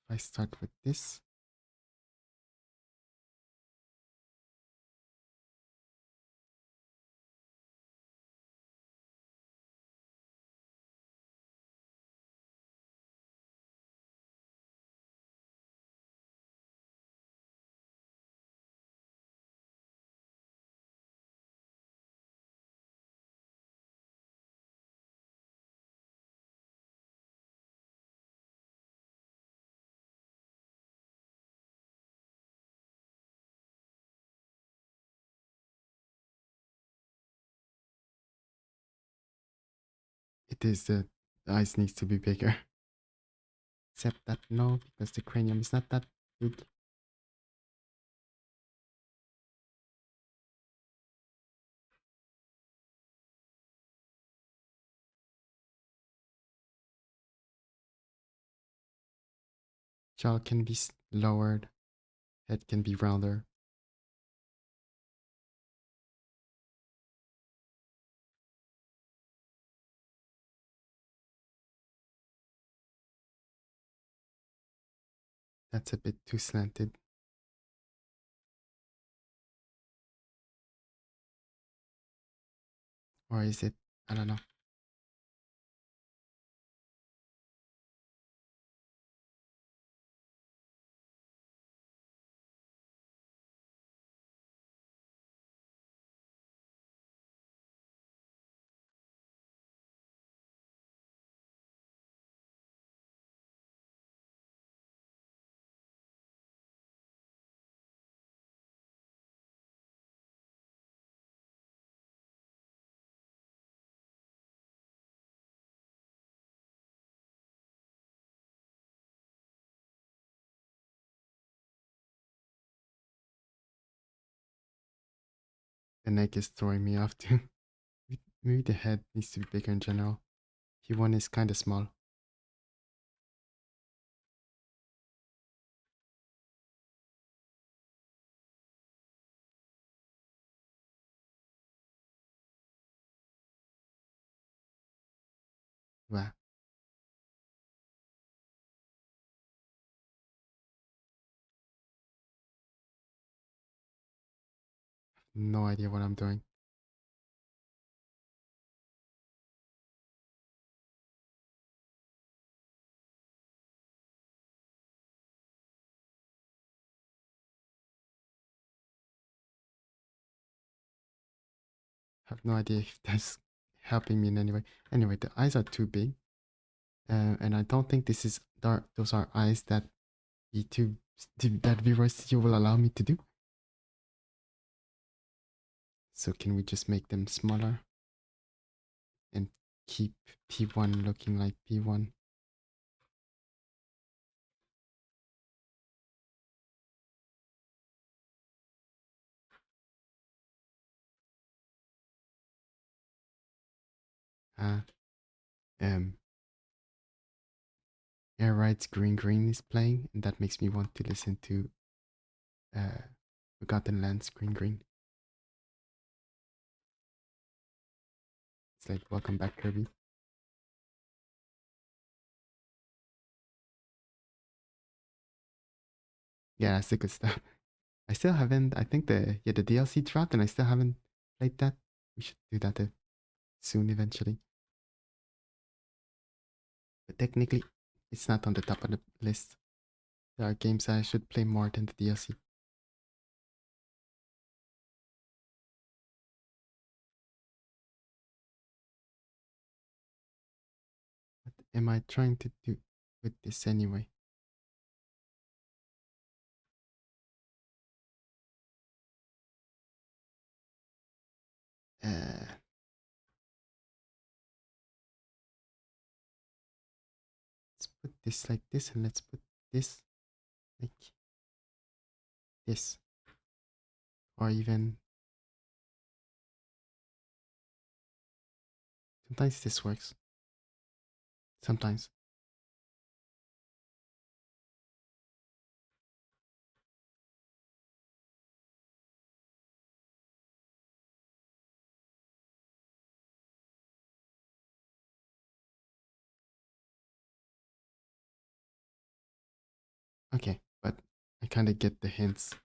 If I start with this, it is the eyes needs to be bigger. Except that no, because the cranium is not that big. Jaw can be lowered, head can be rounder. That's a bit too slanted. Or is it? I don't know. The neck is throwing me off too. Maybe the head needs to be bigger in general. P1 is kind of small. Wow. No idea what I'm doing. have no idea if that's helping me in any way. Anyway, the eyes are too big, and I don't think this is those are eyes that YouTube that viewers you will allow me to do. So can we just make them smaller and keep P1 looking like P1? Uh, um, Air Rides Green Green is playing, and that makes me want to listen to Forgotten Lands Green Green. It's like Welcome Back Kirby. Yeah, that's the good stuff. I still haven't. I think the DLC dropped, and I still haven't played that. We should do that soon, eventually. But technically, it's not on the top of the list. There are games I should play more than the DLC. What am I trying to do with this anyway? Let's put this like this, and let's put this like this, or even sometimes this works. Sometimes. Okay, but I kind of get the hints. I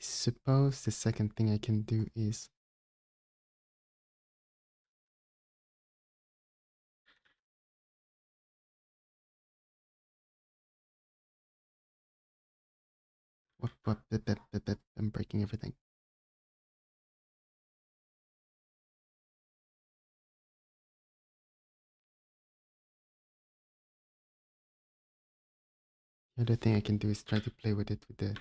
suppose the second thing I can do is I'm breaking everything. The other thing I can do is try to play with it with the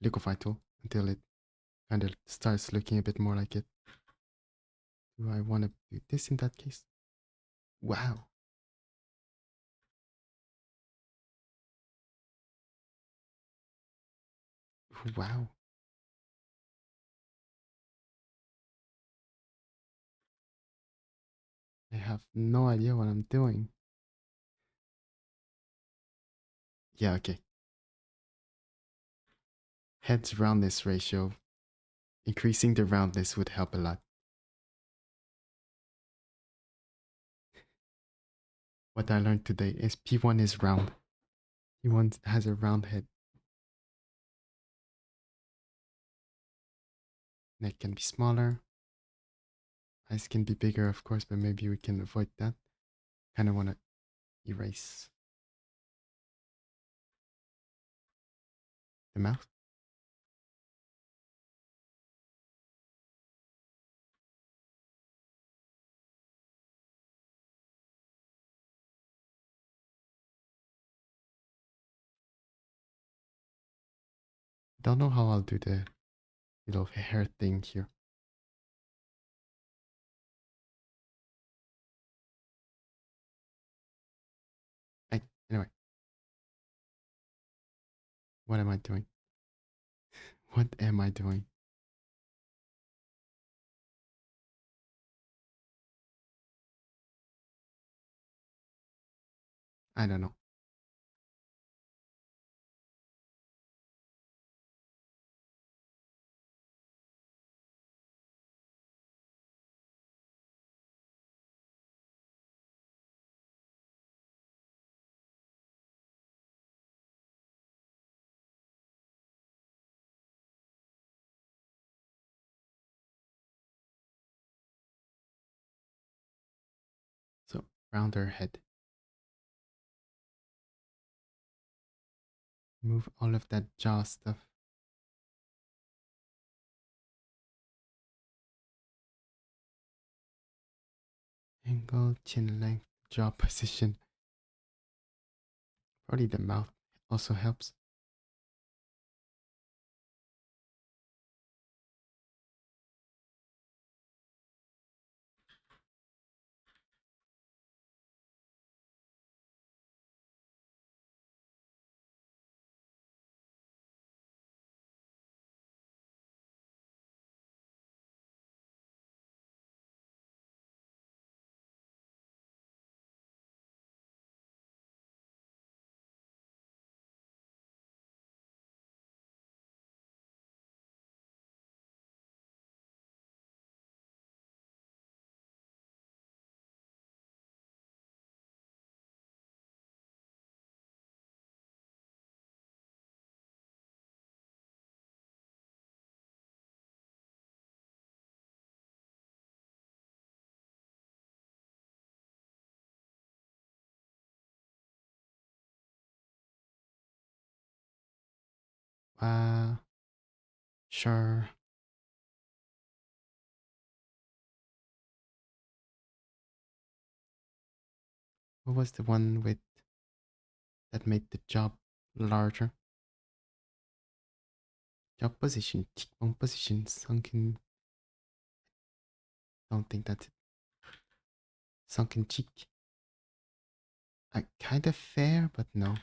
liquify tool until it kind of starts looking a bit more like it. Do I want to do this in that case? Wow. Wow. I have no idea what I'm doing. Yeah, okay. Heads roundness ratio. Increasing the roundness would help a lot. What I learned today is P1 is round. P1 has a round head. Neck can be smaller. Eyes can be bigger, of course, but maybe we can avoid that. Kind of want to erase the mouth. Don't know how I'll do the little hair thing here. Anyway, what am I doing? What am I doing? I don't know. So, rounder head. Move all of that jaw stuff. Angle, chin length, jaw position. Probably the mouth also helps. Sure. What was the one with that made the job larger? Job position, cheekbone position, sunken. Don't think that's it. Sunken cheek. Kind of fair, but no.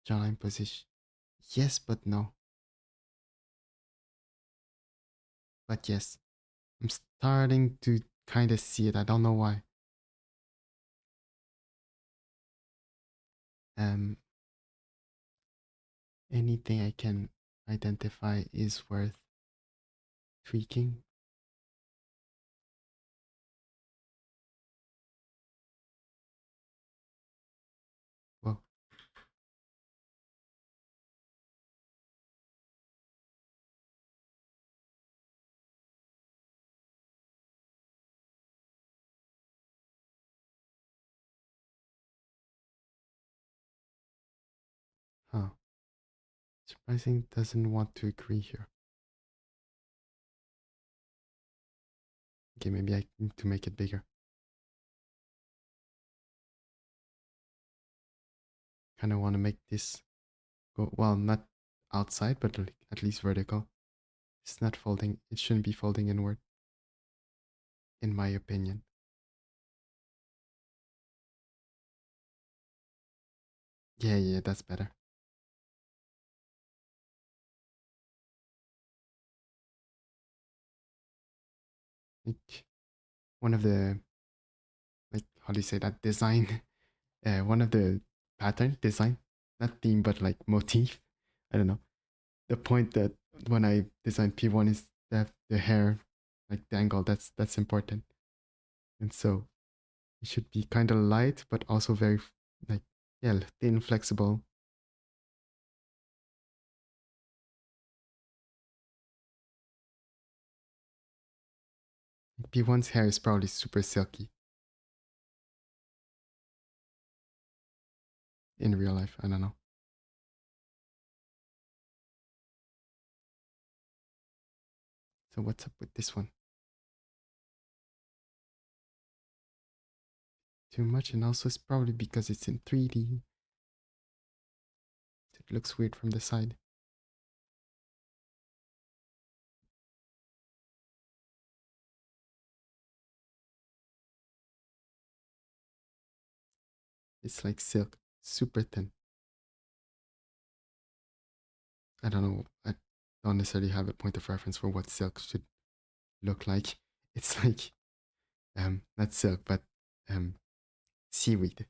Jawline position. Yes, but no. But yes. I'm starting to kind of see it. I don't know why. Um, Anything I can identify is worth tweaking. Well, huh. Surprising doesn't want to agree here. Okay, maybe I need to make it bigger. Kind of want to make this go, well, not outside, but like at least vertical. It's not folding. It shouldn't be folding inward, in my opinion. Yeah, that's better. Like one of the, like, how do you say that, design? One of the pattern design, not theme, but like motif. I don't know. The point that when I design P1 is that the hair like dangle. That's important, and so it should be kind of light, but also very like, yeah, thin, flexible. P1's hair is probably super silky in real life. I don't know. So what's up with this one? Too much, and also it's probably because it's in 3D. It looks weird from the side. It's like silk, super thin. I don't know. I don't necessarily have a point of reference for what silk should look like. It's like not silk, but seaweed.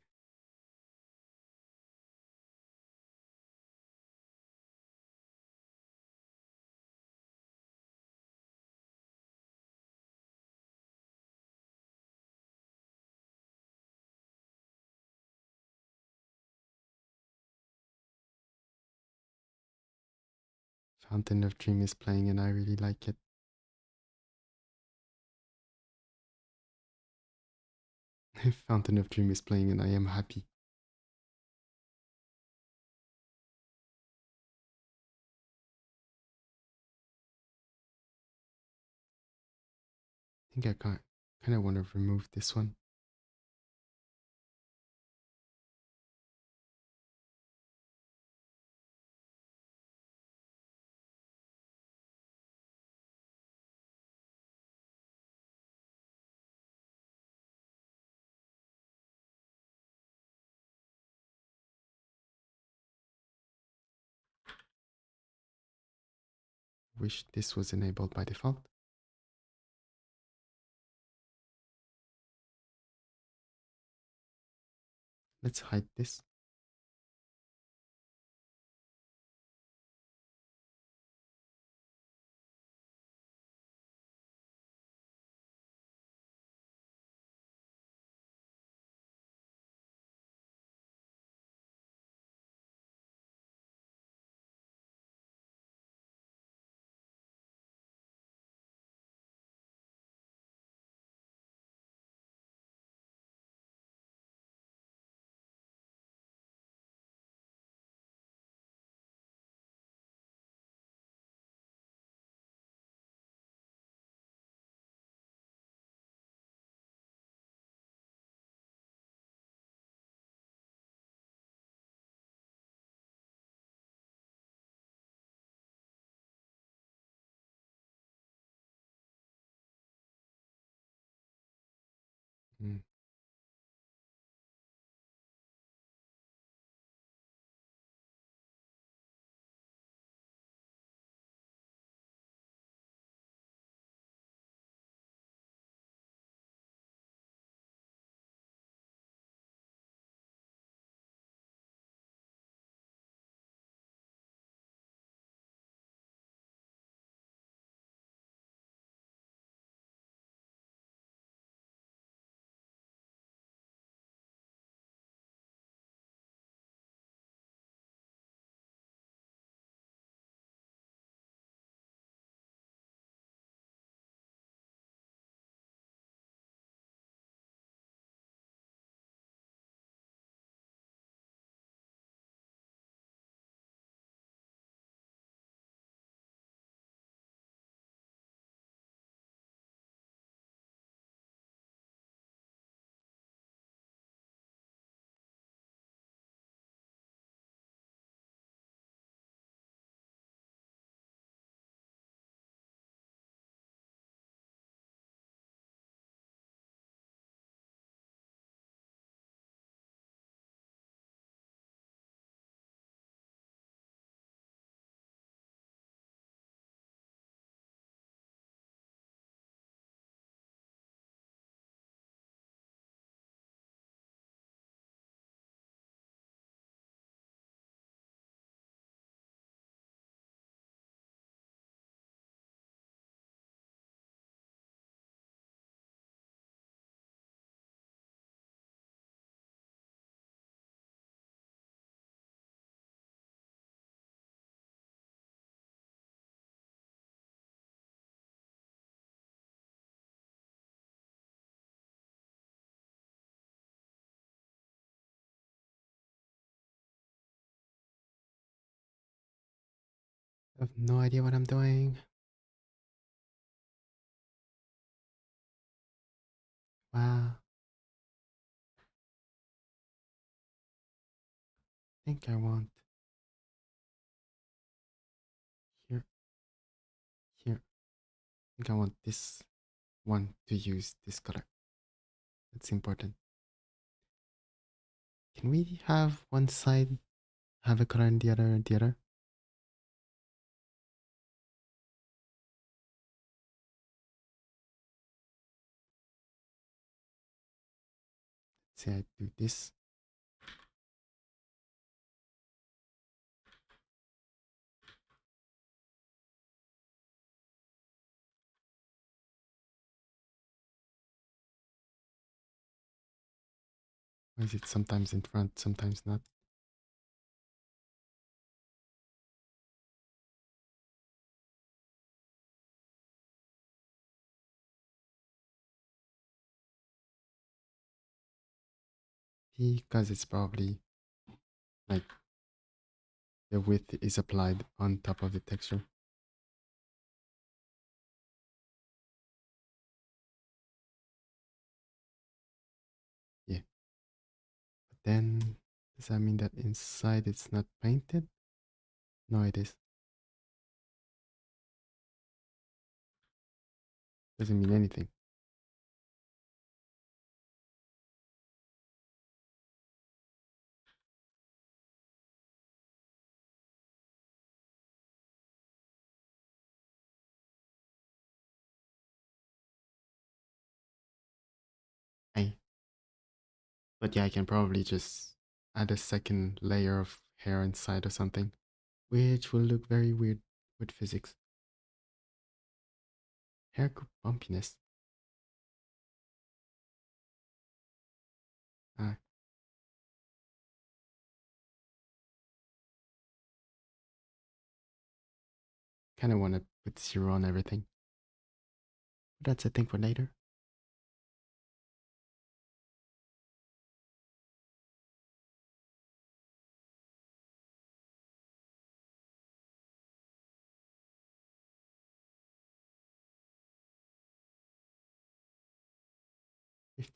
Fountain of Dream is playing and I really like it. Fountain of Dream is playing and I am happy. I think I Kind of want to remove this one. Wish this was enabled by default. Let's hide this. Mm. I have no idea what I'm doing. Wow. I think I want here, here. I think I want this one to use this color. That's important. Can we have one side have a color and the other? Let's say I do this. Or is it sometimes in front, sometimes not? Because it's probably like the width is applied on top of the texture. Then, does that mean that inside it's not painted? No, it is. Doesn't mean anything. Hey. But yeah, I can probably just add a second layer of hair inside or something, which will look very weird with physics. Hair bumpiness. I kind of want to put zero on everything. But that's a thing for later.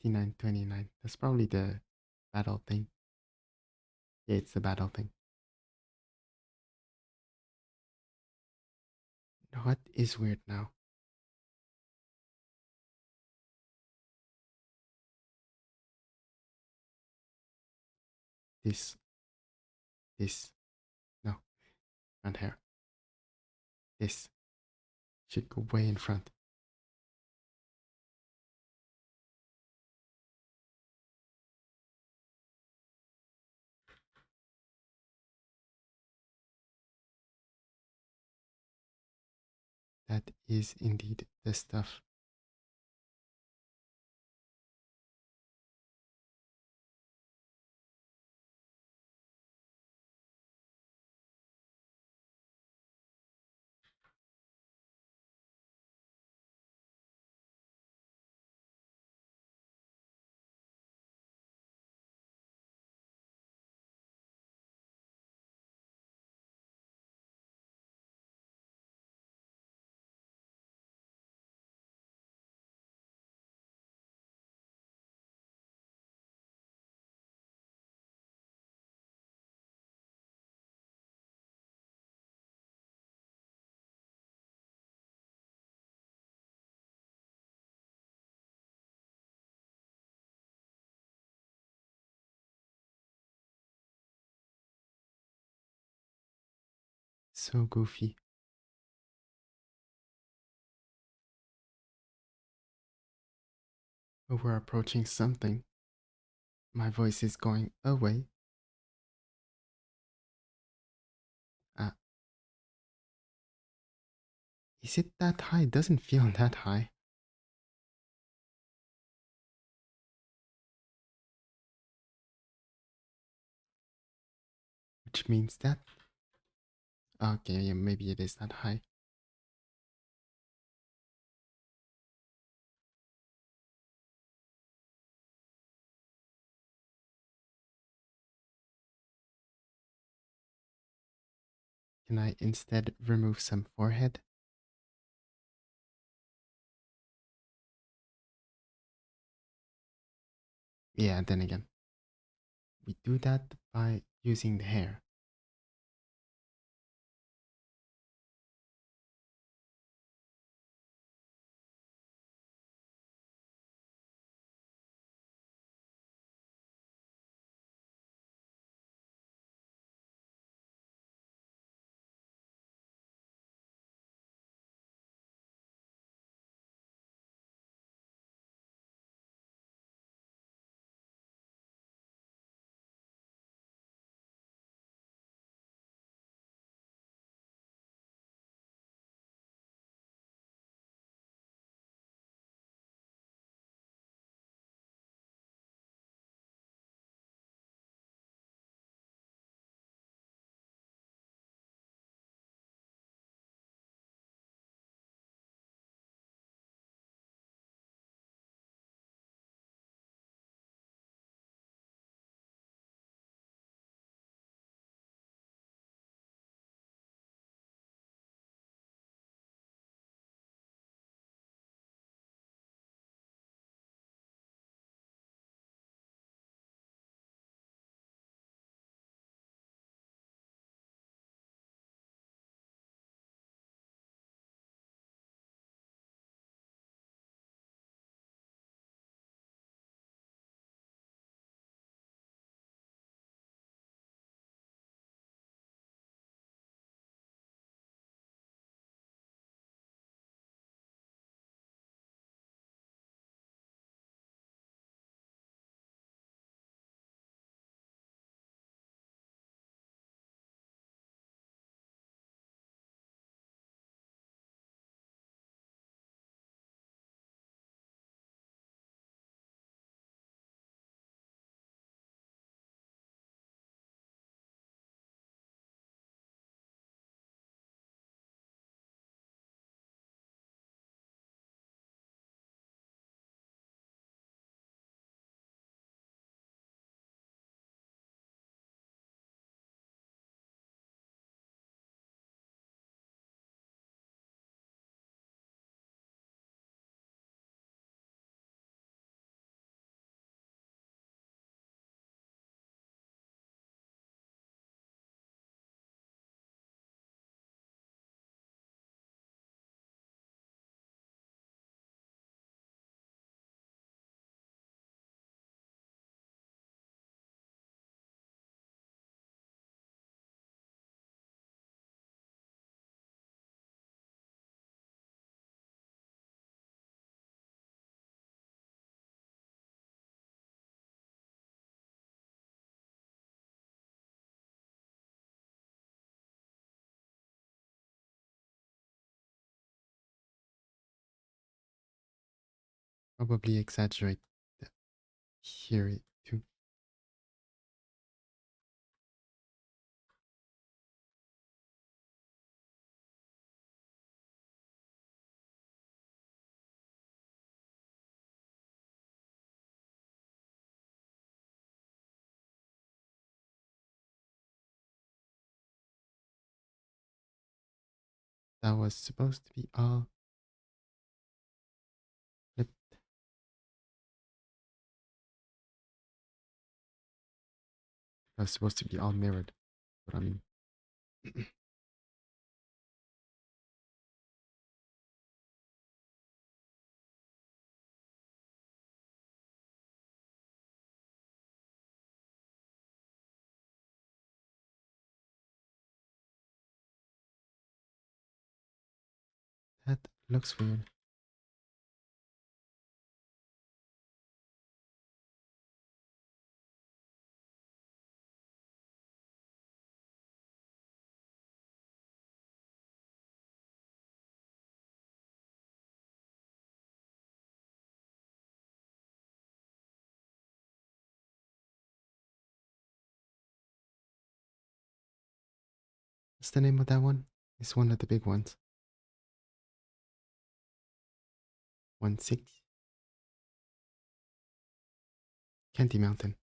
$59.29. That's probably the battle thing. Yeah, it's the battle thing. What is weird now? This, this, no, front hair. This should go way in front. That is indeed the stuff. So goofy. But we're approaching something. My voice is going away. Ah, is it that high? It doesn't feel that high. Which means that. Okay, yeah, maybe it is that high. Can I instead remove some forehead? Yeah, then again, we do that by using the hair. probably exaggerate here too. That was supposed to be all flipped. That was supposed to be all mirrored. What I mean. That looks weird. What's the name of that one? It's one of the big ones. 1/6. Candy Mountain.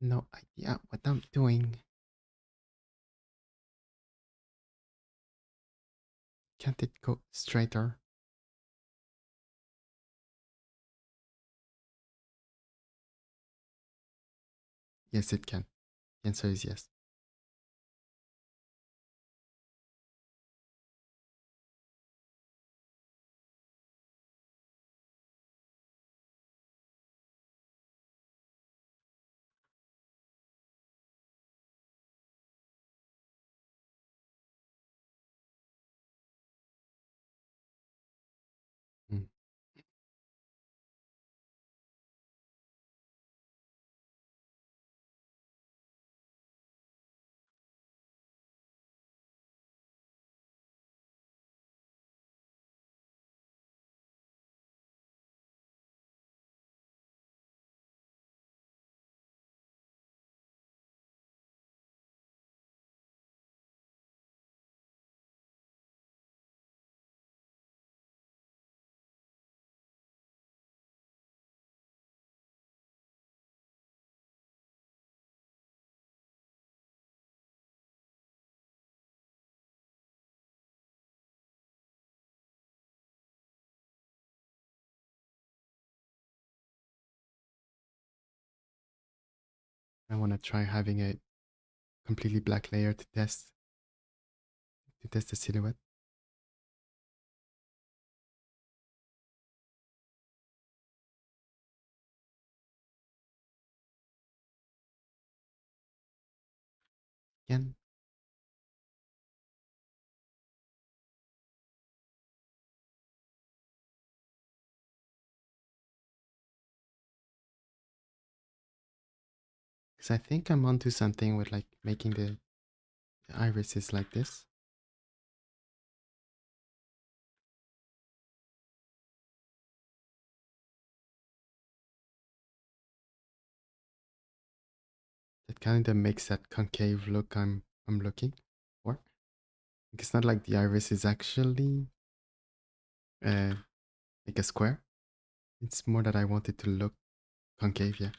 No idea what I'm doing. Can't it go straighter? Yes, it can. The answer is yes. Mm. I want to try having a completely black layer to test the silhouette. Again, because I think I'm onto something with like making the irises like this. That kind of makes that concave look I'm looking for. It's not like the iris is actually uh, like a square. It's more that I want it to look concave, yeah.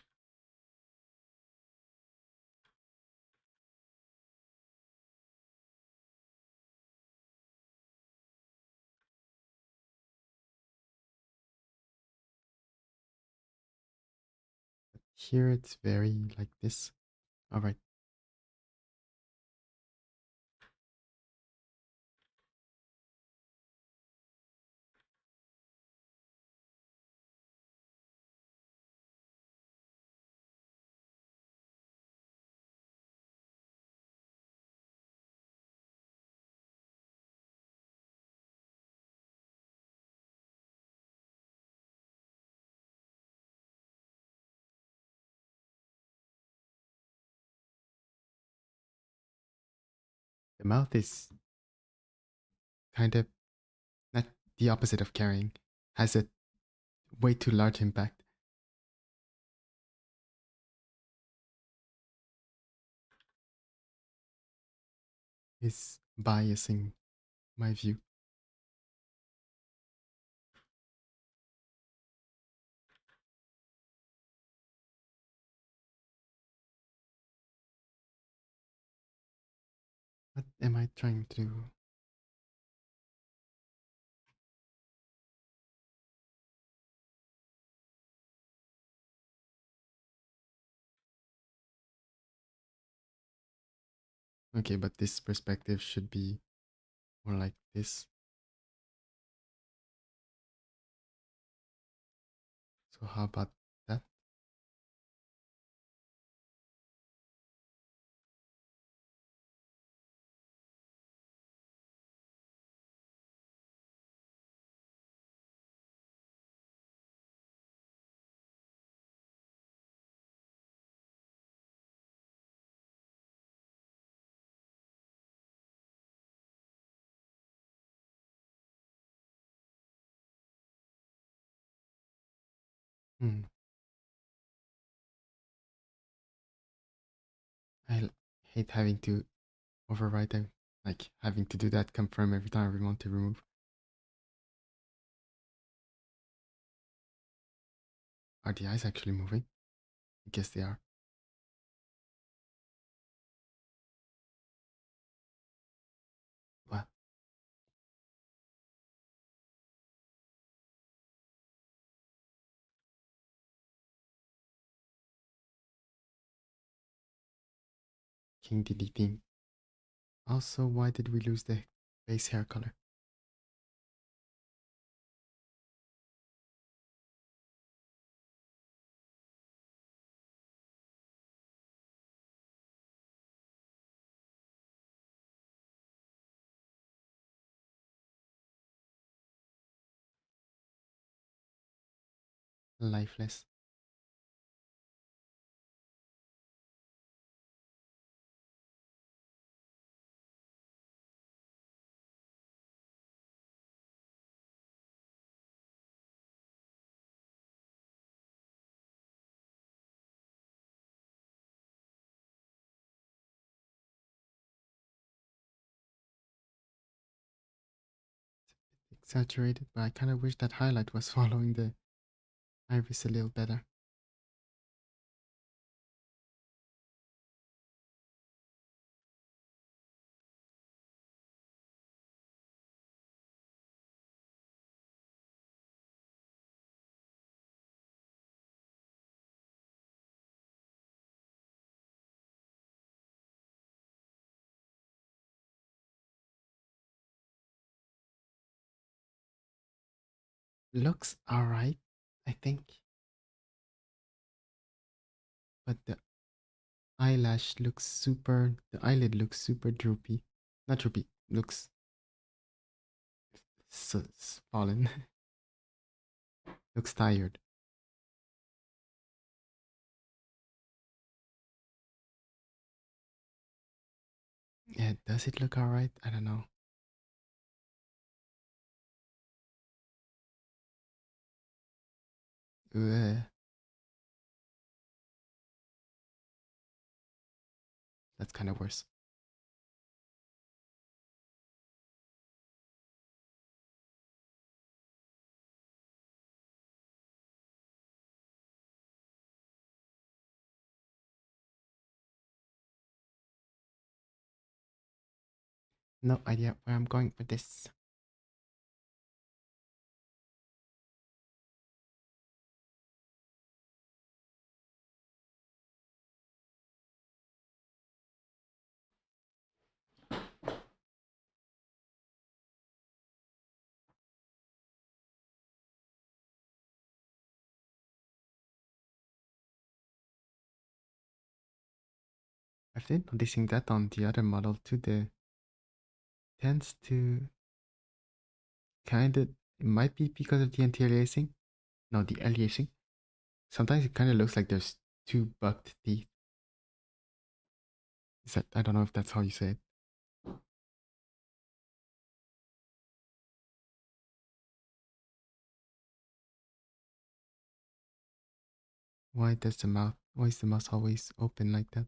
Here it's very like this. All right. The mouth is kind of not the opposite of carrying, has a way too large impact. Is biasing my view. What am I trying to do? Okay, but this perspective should be more like this. So how about that? Hmm. I hate having to overwrite them, like having to do that confirm every time we want to remove. Are the eyes actually moving? I guess they are. What? King deleting. Also, why did we lose the base hair color? Lifeless. Exaggerated, but I kind of wish that highlight was following the iris a little better. Looks alright, I think. But the the eyelid looks super droopy. Not droopy, looks fallen. Looks tired. Yeah, does it look alright? I don't know. Ugh, that's kind of worse. No idea where I'm going with this. I've been noticing that on the other model too. The tends to kind of, it might be because of the anti-aliasing. No, the aliasing. Sometimes it kind of looks like there's two bucked teeth. Is that, I don't know if that's how you say it. Why is the mouth always open like that?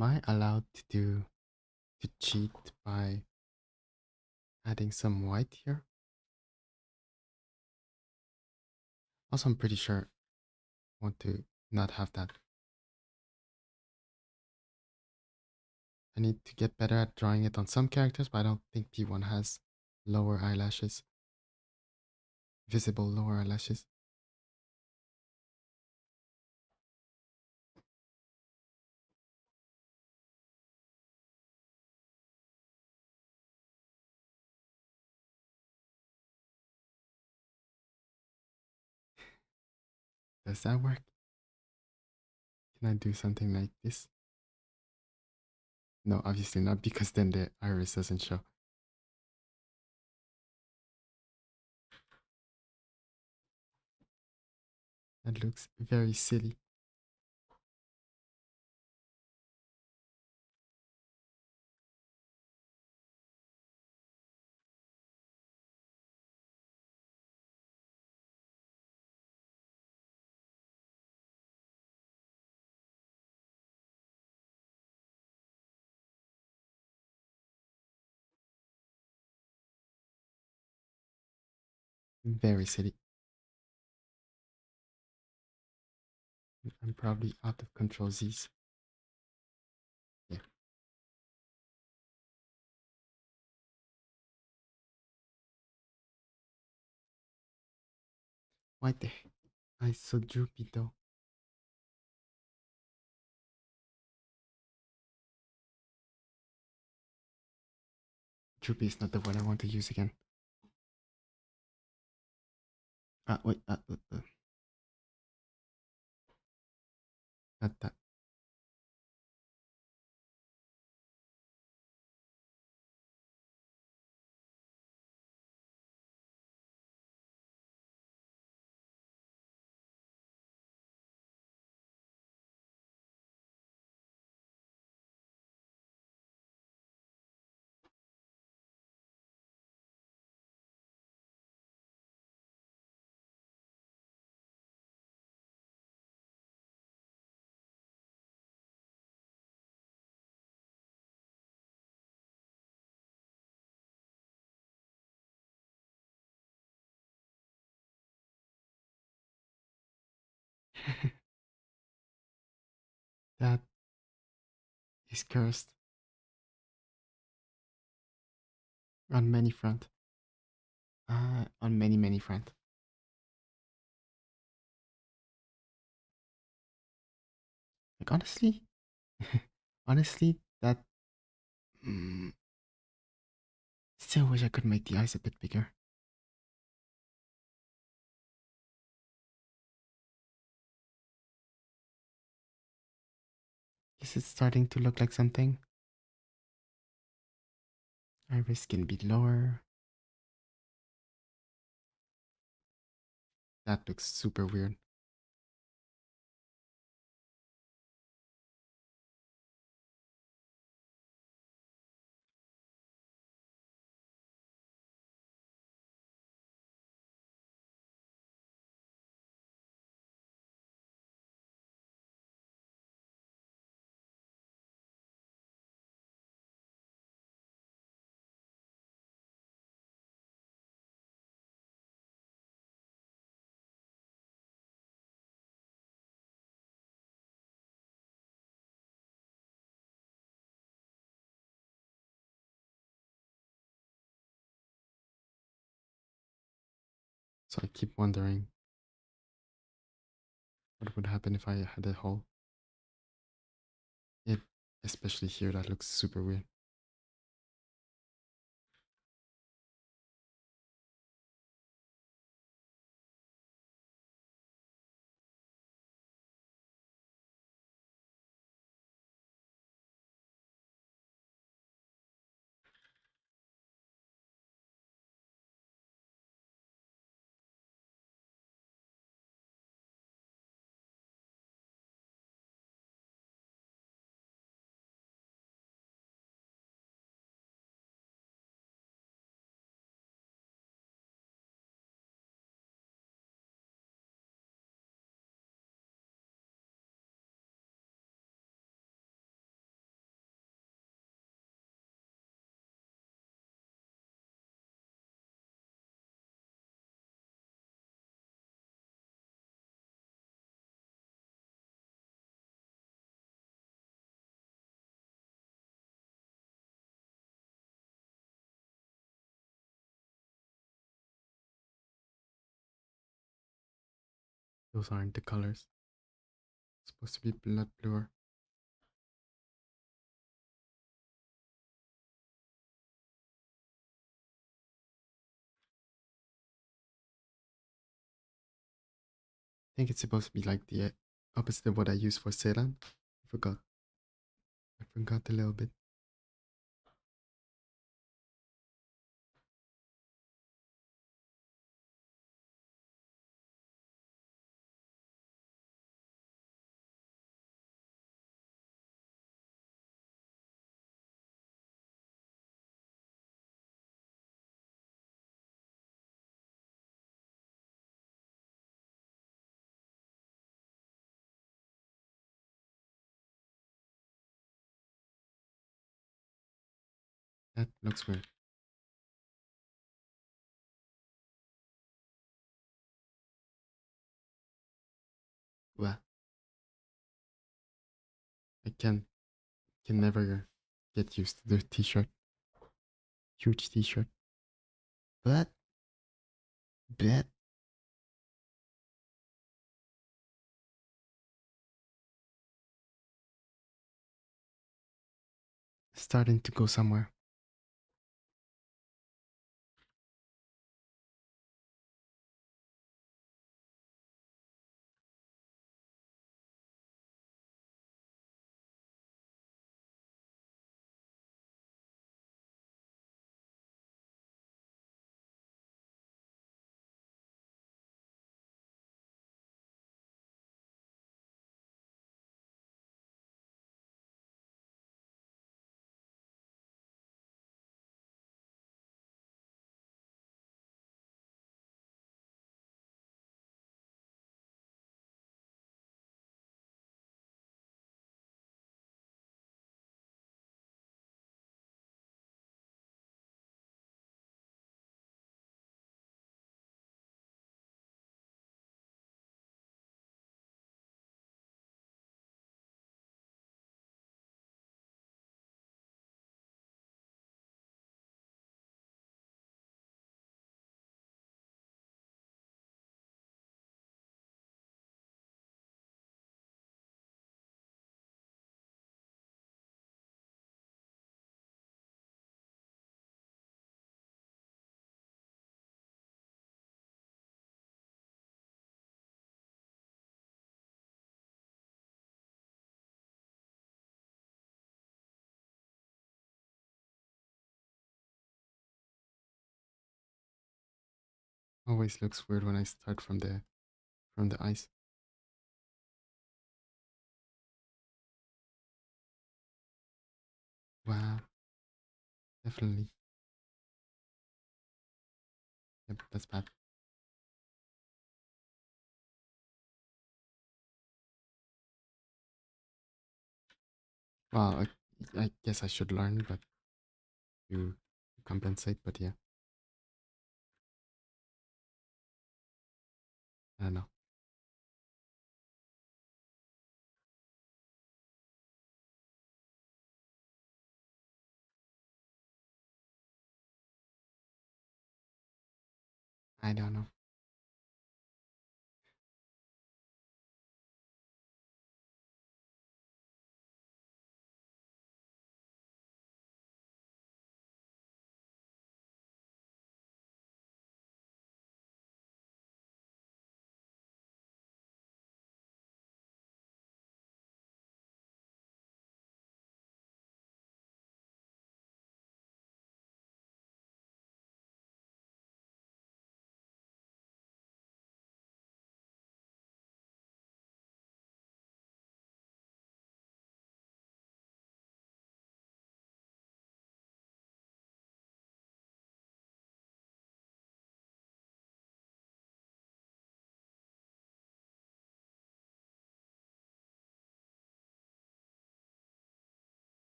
Am I allowed to cheat by adding some white here? Also, I'm pretty sure I want to not have that. I need to get better at drawing it on some characters, but I don't think P1 has lower eyelashes, visible lower eyelashes. Does that work? Can I do something like this? No, obviously not, because then the iris doesn't show. That looks very silly. Very silly. I'm probably out of control Z's. Yeah. Why the I so droopy though. Droopy is not the word I want to use again. Wait. Not that. That is cursed on many front. On many front. Like honestly, honestly, that mm, still wish I could make the eyes a bit bigger. Is it starting to look like something? Iris can be lower. That looks super weird. So I keep wondering what would happen if I had a hole. It, especially here, that looks super weird. Those aren't the colors. It's supposed to be blood bluer. I think it's supposed to be like the opposite of what I use for Ceylon. I forgot. I forgot a little bit. That looks weird. Well, I can never get used to the t-shirt. Huge t-shirt. But but starting to go somewhere. Always looks weird when I start from the ice. Wow, definitely. Yep, that's bad. Well, I guess I should learn, but to compensate. But yeah, I don't know. I don't know.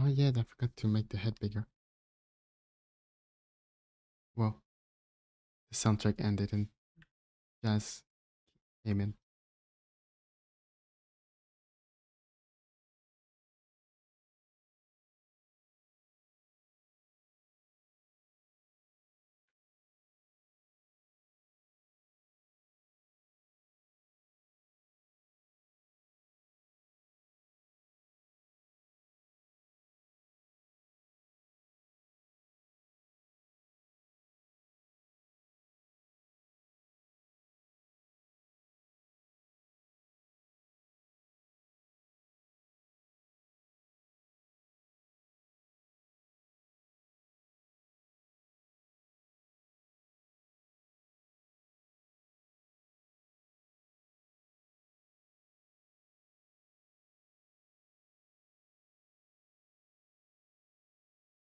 Oh yeah, I forgot to make the head bigger. Well, the soundtrack ended and jazz came in.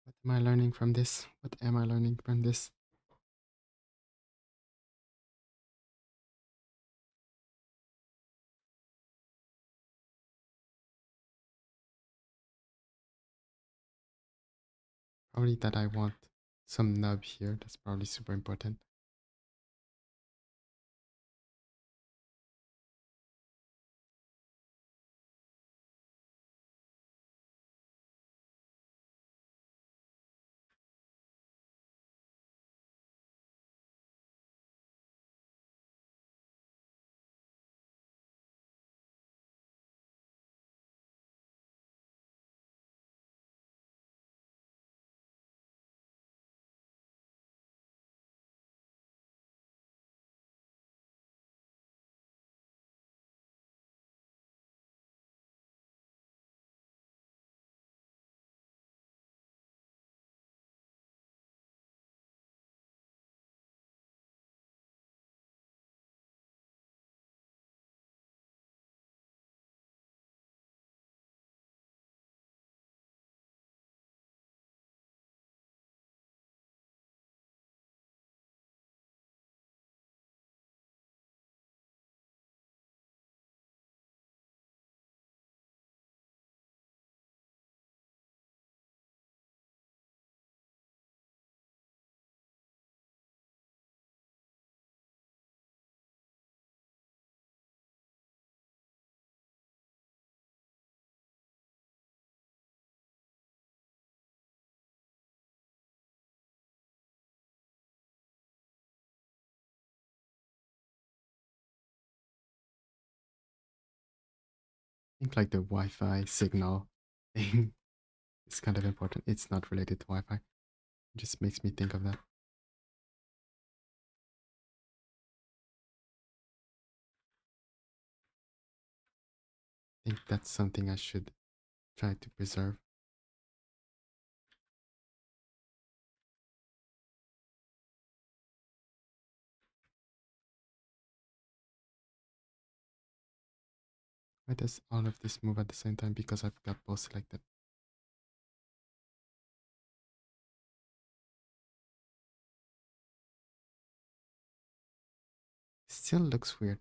What am I learning from this? What am I learning from this? Probably that I want some nub here. That's probably super important. I think like the Wi-Fi signal thing is kind of important. It's not related to Wi-Fi. It just makes me think of that. I think that's something I should try to preserve. Why does all of this move at the same time? Because I've got both selected. Still looks weird.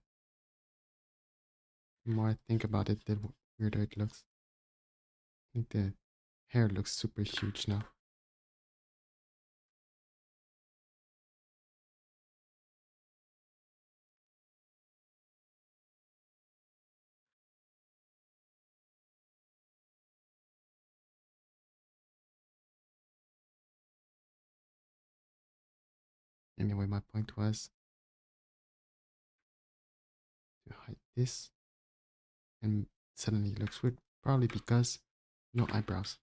The more I think about it, the weirder it looks. I think the hair looks super huge now. Anyway, my point was to hide this, and suddenly it looks weird. Probably because no eyebrows.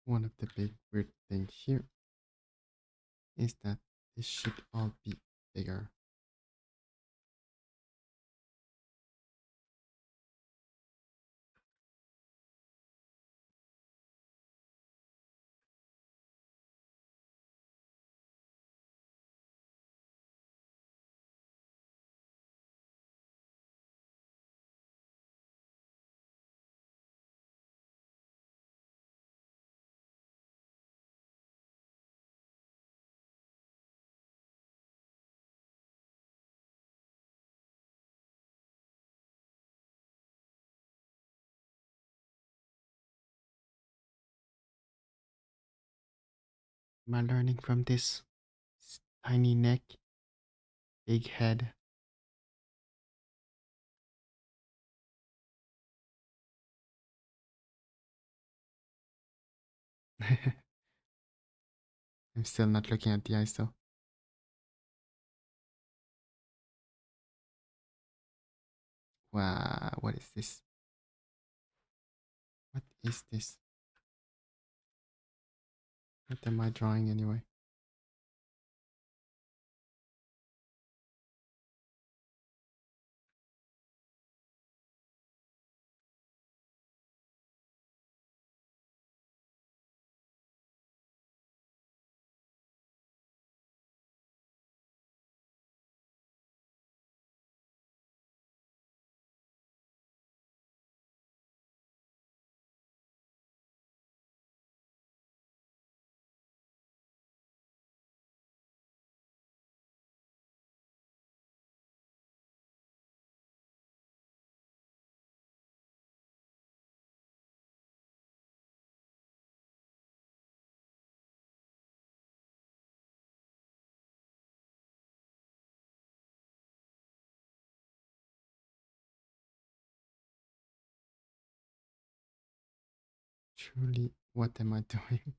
one of the big weird things here is that this should all be bigger. Am I learning from this? Tiny neck, big head. I'm still not looking at the eyes though. Wow, what is this? What is this? What am I drawing anyway? Truly, what am I doing?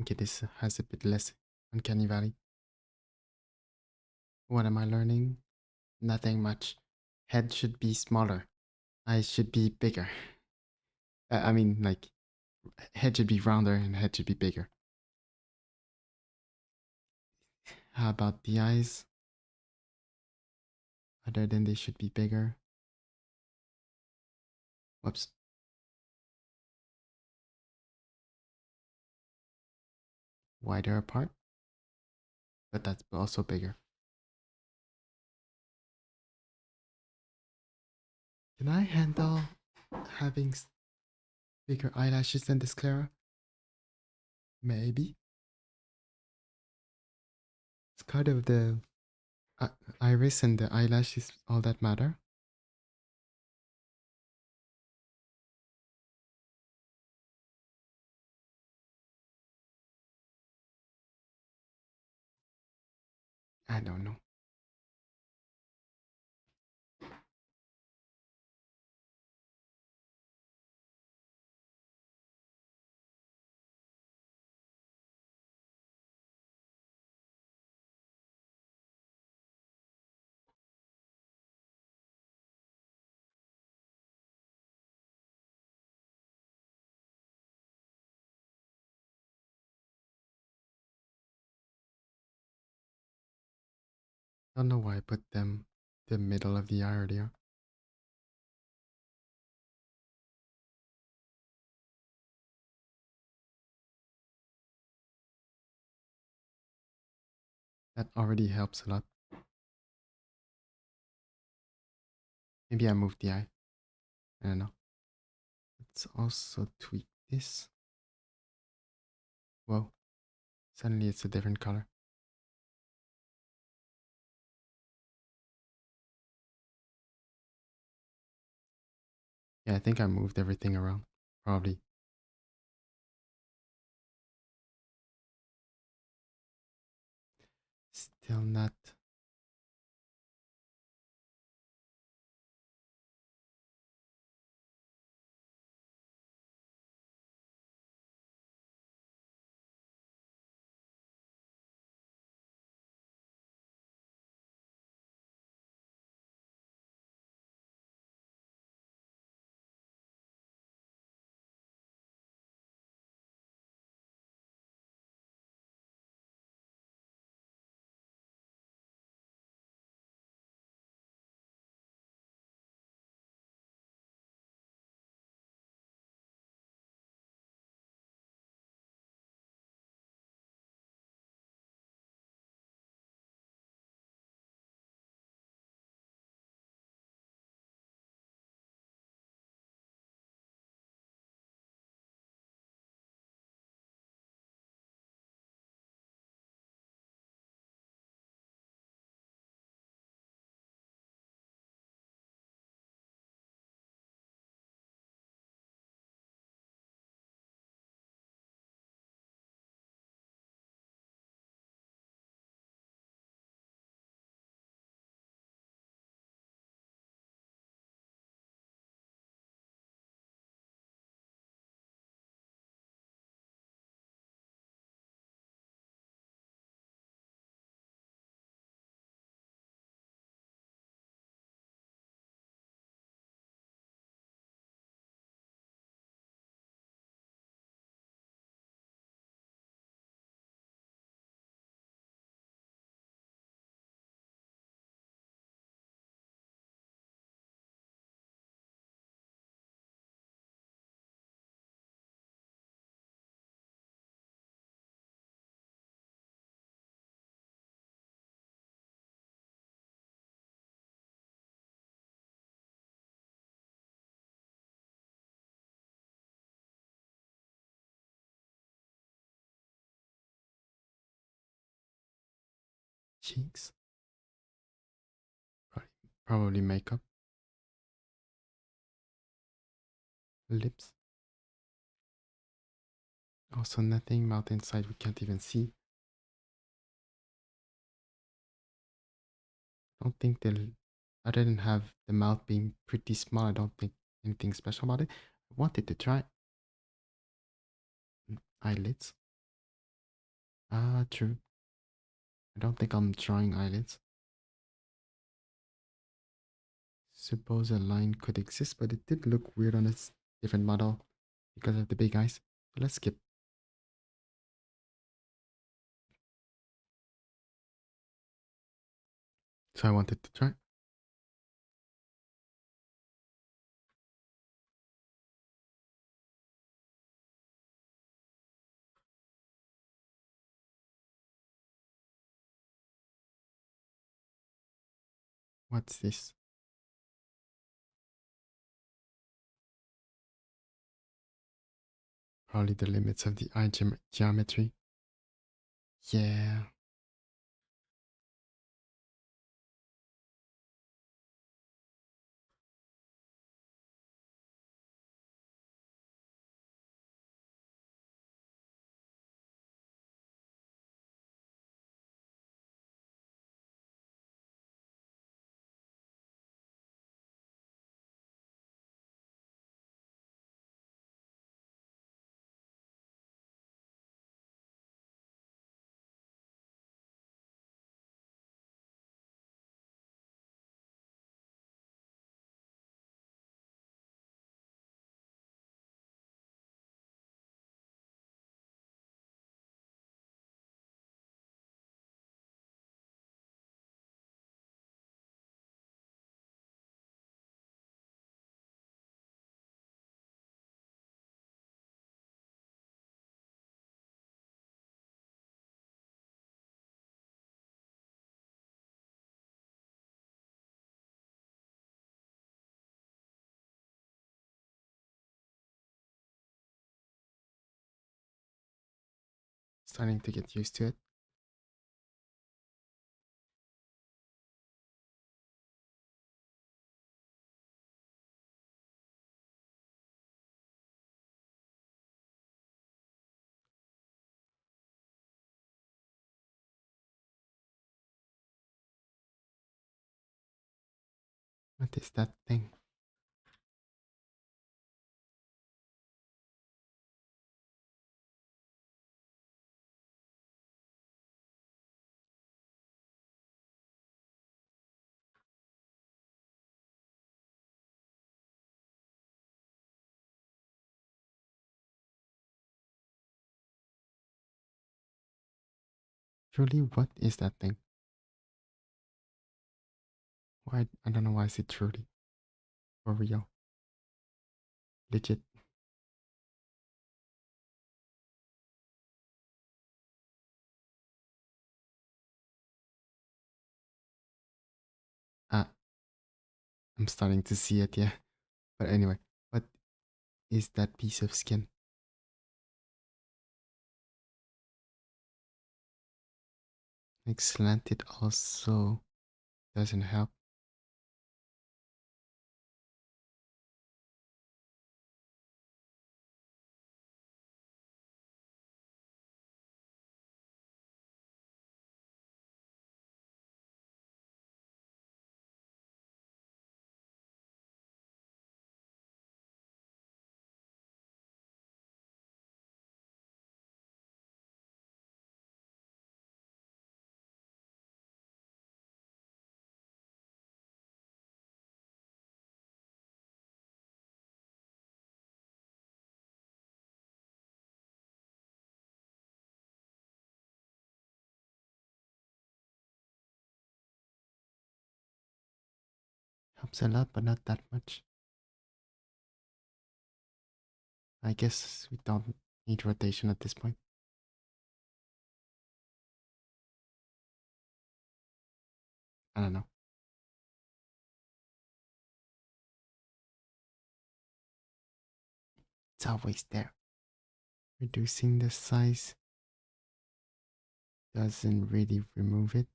Okay, this has a bit less uncanny valley. What am I learning? Nothing much. Head should be smaller. Eyes should be bigger. I mean, like, head should be rounder and head should be bigger. How about the eyes? Other than they should be bigger. Whoops. Wider apart. But that's also bigger. Can I handle having bigger eyelashes than this, Clara? Maybe. It's kind of the iris and the eyelashes all that matter. I don't know. Don't know why I put them the middle of the eye earlier. That already helps a lot. Maybe I moved the eye. I don't know. Let's also tweak this. Whoa. Suddenly it's a different color. Yeah, I think I moved everything around. Probably. Still not. Cheeks. Probably makeup. Lips. Also nothing. Mouth inside we can't even see. I don't think they'll. Other than have the mouth being pretty small, I don't think anything special about it. I wanted to try eyelids. Ah, true. I don't think I'm drawing eyelids. Suppose a line could exist, but it did look weird on a different model because of the big eyes. So let's skip. So I wanted to try. What's this? Probably the limits of the eye geometry. Yeah. Starting to get used to it. What is that thing? Truly, what is that thing? Why? I don't know why I said truly. For real. Legit. Ah, I'm starting to see it, yeah. But anyway, what is that piece of skin? Like slanted also doesn't help. Helps a lot, but not that much. I guess we don't need rotation at this point. I don't know. It's always there. Reducing the size doesn't really remove it.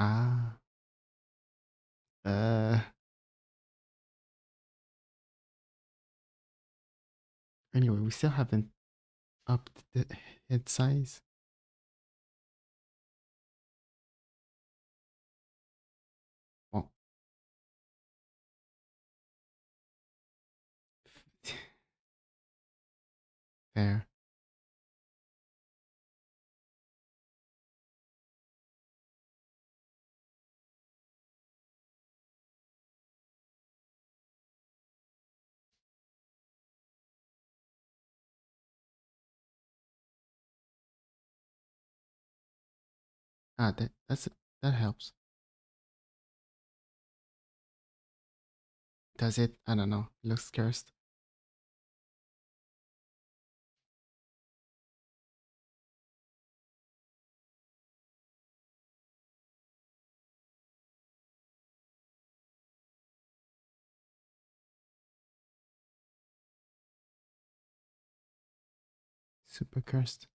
Ah. Uh. Anyway, we still haven't upped the head size. Oh. There. Ah, that helps. Does it? I don't know. It looks cursed. Super cursed.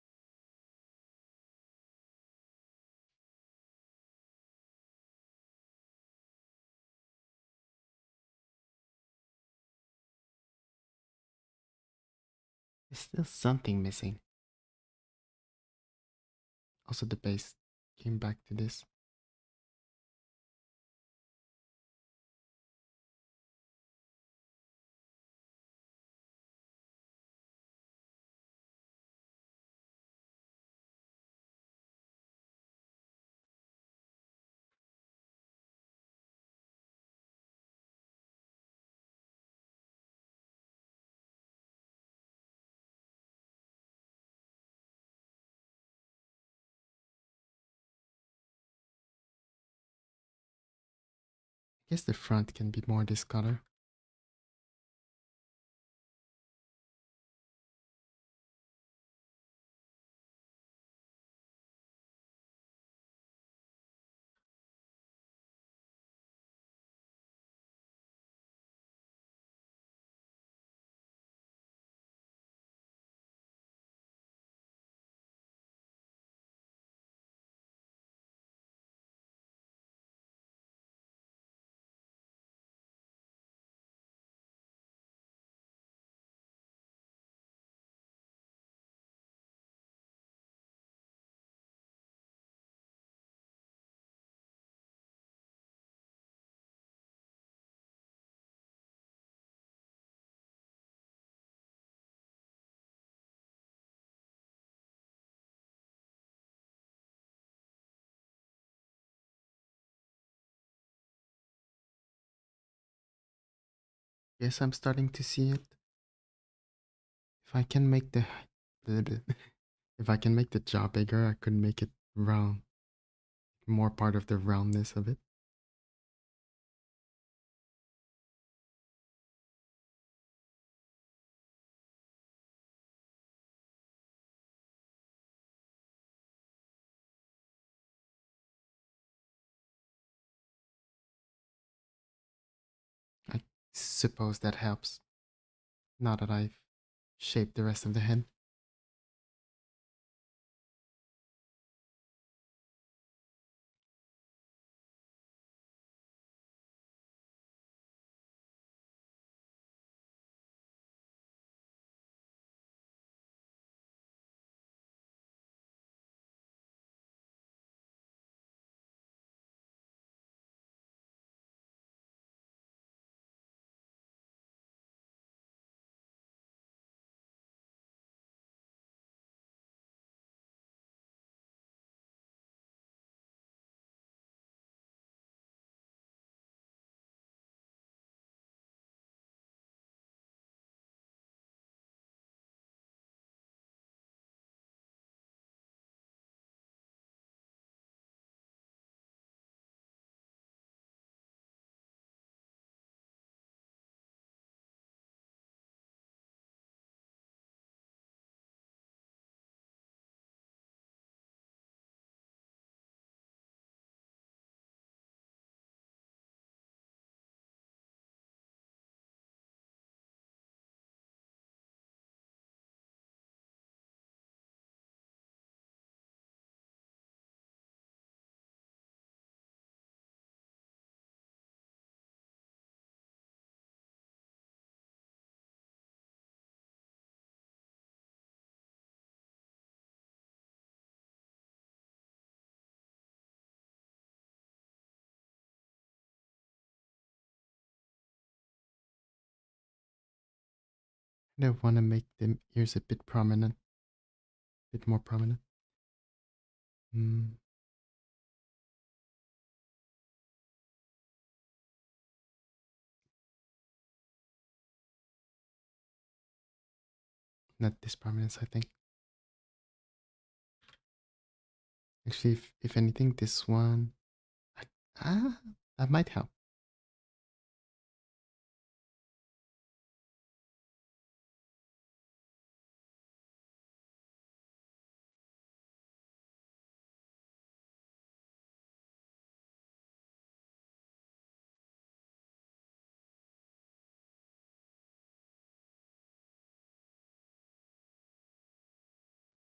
There's still something missing. Also, the base came back to this. I guess the front can be more this color. Yes, I'm starting to see it. If I can make the if I can make the jaw bigger, I could make it round, more part of the roundness of it. I suppose that helps. Now that I've shaped the rest of the head. And I want to make the ears a bit prominent, a bit more prominent. Mm, not this prominence, I think. Actually, if anything, this one, I, that might help.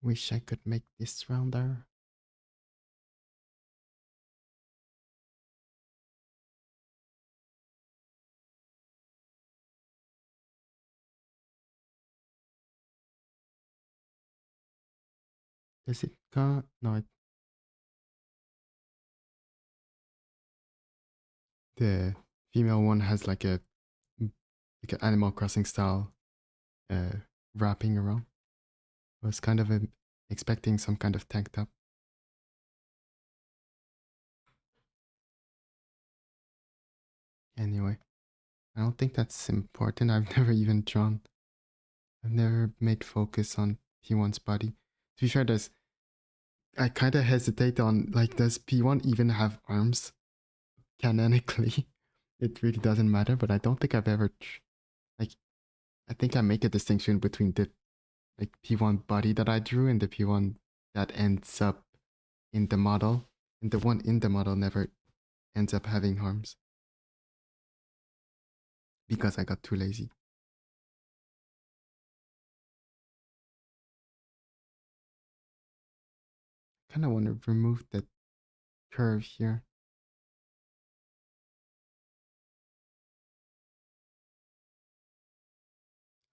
Wish I could make this rounder. Does it go? No, the female one has like an Animal Crossing style uh, wrapping around. I was kind of expecting some kind of tank top. Anyway, I don't think that's important. I've never even drawn. I've never made focus on P1's body. To be fair, I kind of hesitate on like, does P1 even have arms canonically? It really doesn't matter, but I don't think I've ever like. I think I make a distinction between the like P1 body that I drew and the P1 that ends up in the model, and the one in the model never ends up having arms because I got too lazy. Kind of want to remove that curve here.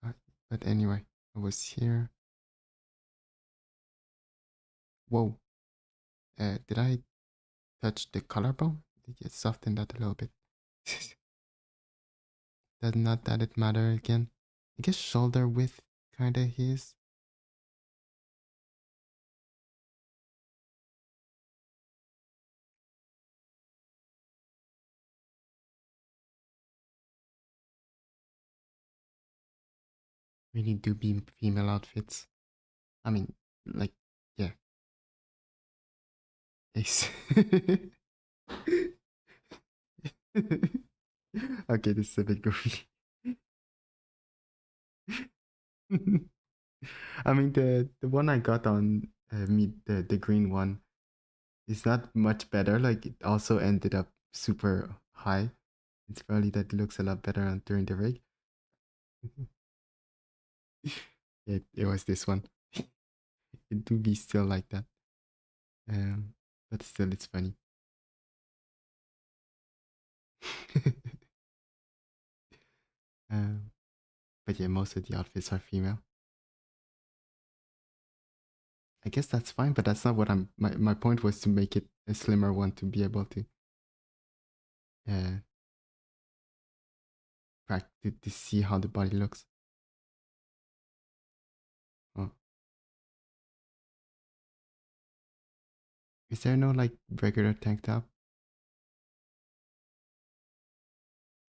Uh, but anyway, I was here. Whoa. Did I touch the collarbone? Did you soften that a little bit? Does not that it matter again? I guess shoulder width kinda is. really do be female outfits. I mean, like, yeah. Ace. Okay, this is a bit goofy. I mean, the one I got on the green one is not much better. Like, it also ended up super high. It's probably that looks a lot better on during the rig. It was this one. It do be still like that. But still, it's funny. um, but yeah, most of the outfits are female. I guess that's fine, but that's not what my point was to make it a slimmer one to be able to uh to see how the body looks. Oh. Is there no like regular tank top?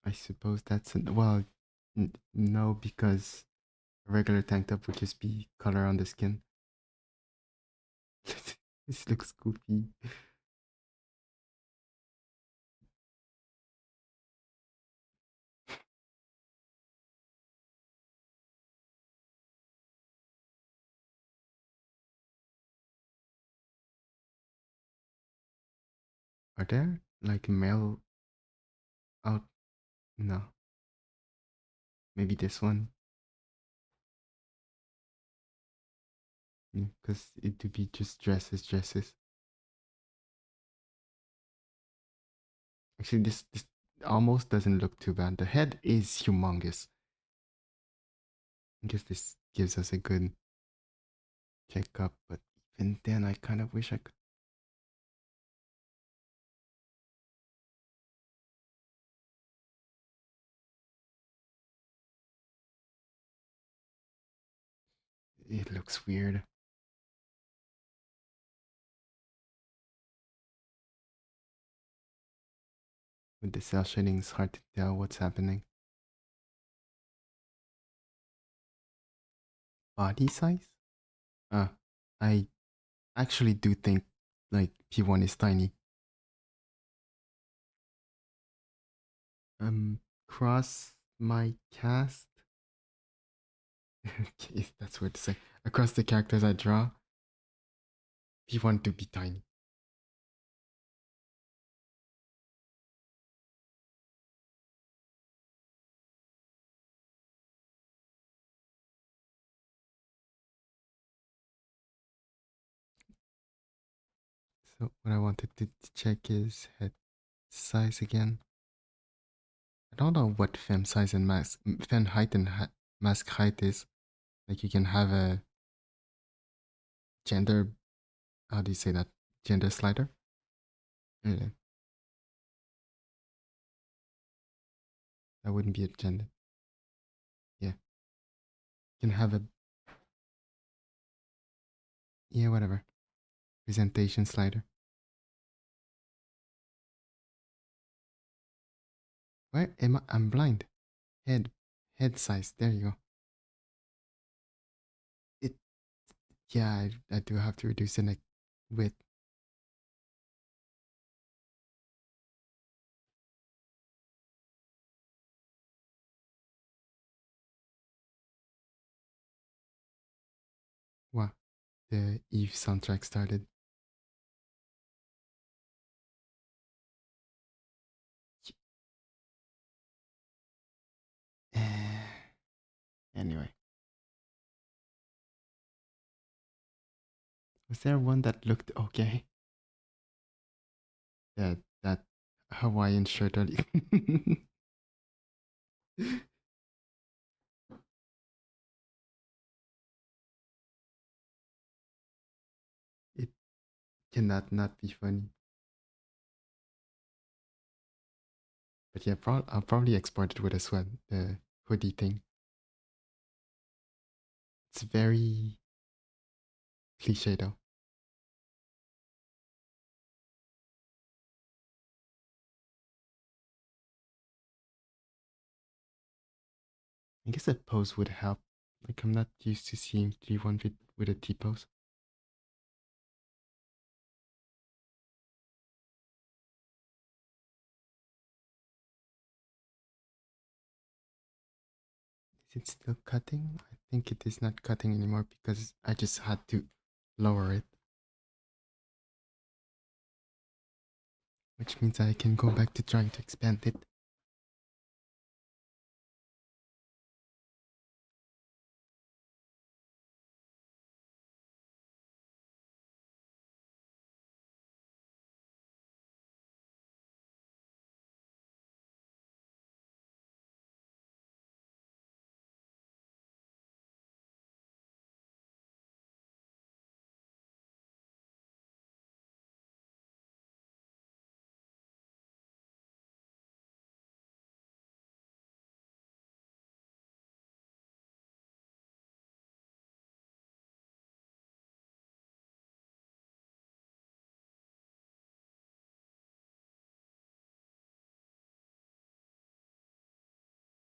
I suppose that's well, no, because a regular tank top would just be color on the skin. This looks goofy. Are there like male out? No, maybe this one. Because it would be just dresses. Actually, this almost doesn't look too bad. The head is humongous. I guess this gives us a good checkup, but even then, I kind of wish I could. It looks weird. With the cell shading, it's hard to tell what's happening. Body size? Uh, I actually do think like P1 is tiny. Across my cast, okay, that's weird to say. Across the characters I draw, P1 do be tiny. So what I wanted to check is head size again. I don't know what fem size and mask, fem height and mask height is. Like you can have a gender, how do you say that? Gender slider? Yeah, that wouldn't be a gender. Yeah. You can have a, yeah, whatever. Presentation slider. Where am I? I'm blind. Head size. There you go. It, yeah, I do have to reduce the neck width. Wow. The Eve soundtrack started. Anyway. Was there one that looked okay? That Hawaiian shirt earlier. It cannot not be funny. But yeah, I'll probably export it with a sweat, the hoodie thing. It's very cliche though. I guess that pose would help. Like I'm not used to seeing g1 with a T-pose. Is it still cutting? I think it is not cutting anymore because I just had to lower it. Which means I can go back to trying to expand it.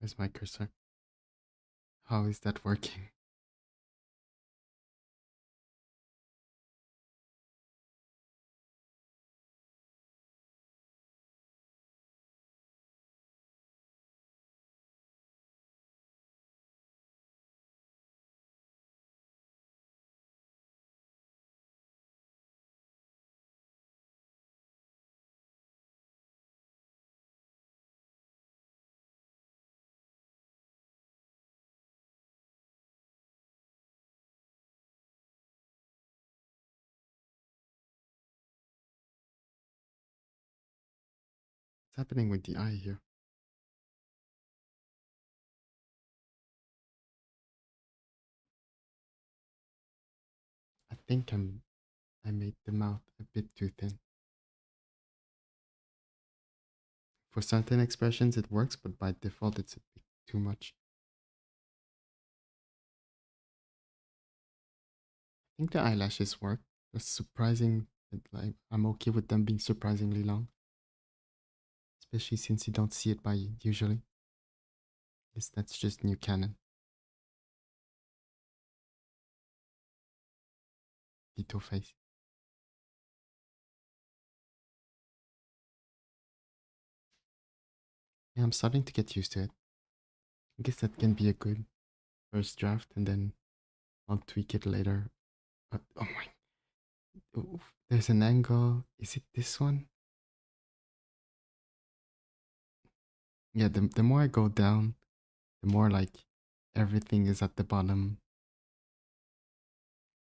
Where's my cursor? How is that working? What's happening with the eye here? I think I made the mouth a bit too thin. For certain expressions it works, but by default it's a bit too much. I think the eyelashes work. It's surprising that, like, I'm okay with them being surprisingly long. Especially since you don't see it by usually. I guess that's just new canon. Ditto face. Yeah, I'm starting to get used to it. I guess that can be a good first draft, and then I'll tweak it later. But oh my, oof, there's an angle. Is it this one? Yeah, the more I go down, the more like everything is at the bottom.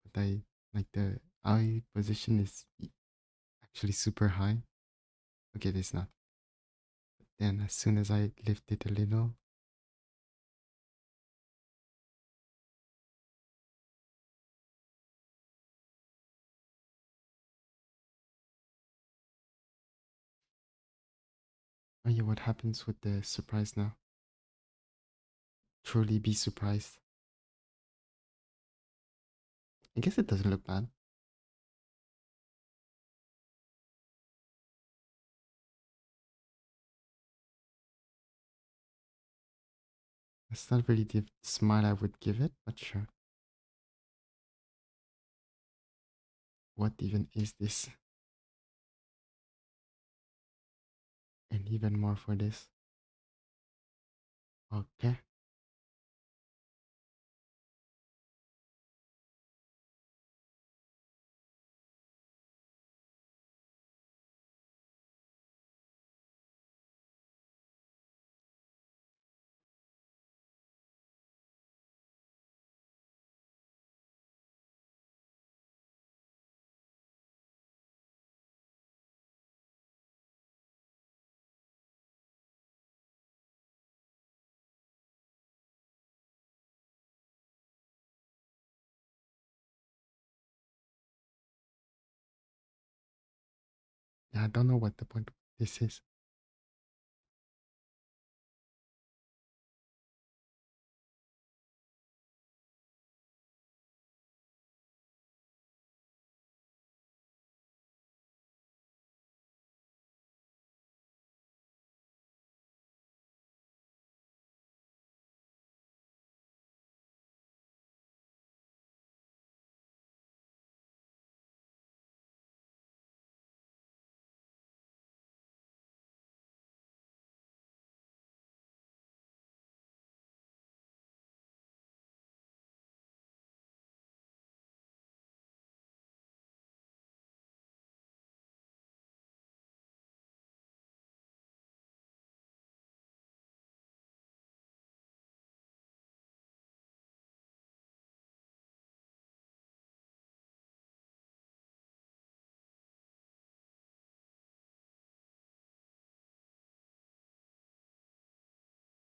But I like the eye position is actually super high. Okay, this not. But then as soon as I lift it a little, oh yeah, what happens with the surprise now? Truly be surprised. I guess it doesn't look bad. That's not really the smile I would give it, but sure. What even is this? And even more for this. Okay. Yeah, I don't know what the point of this is.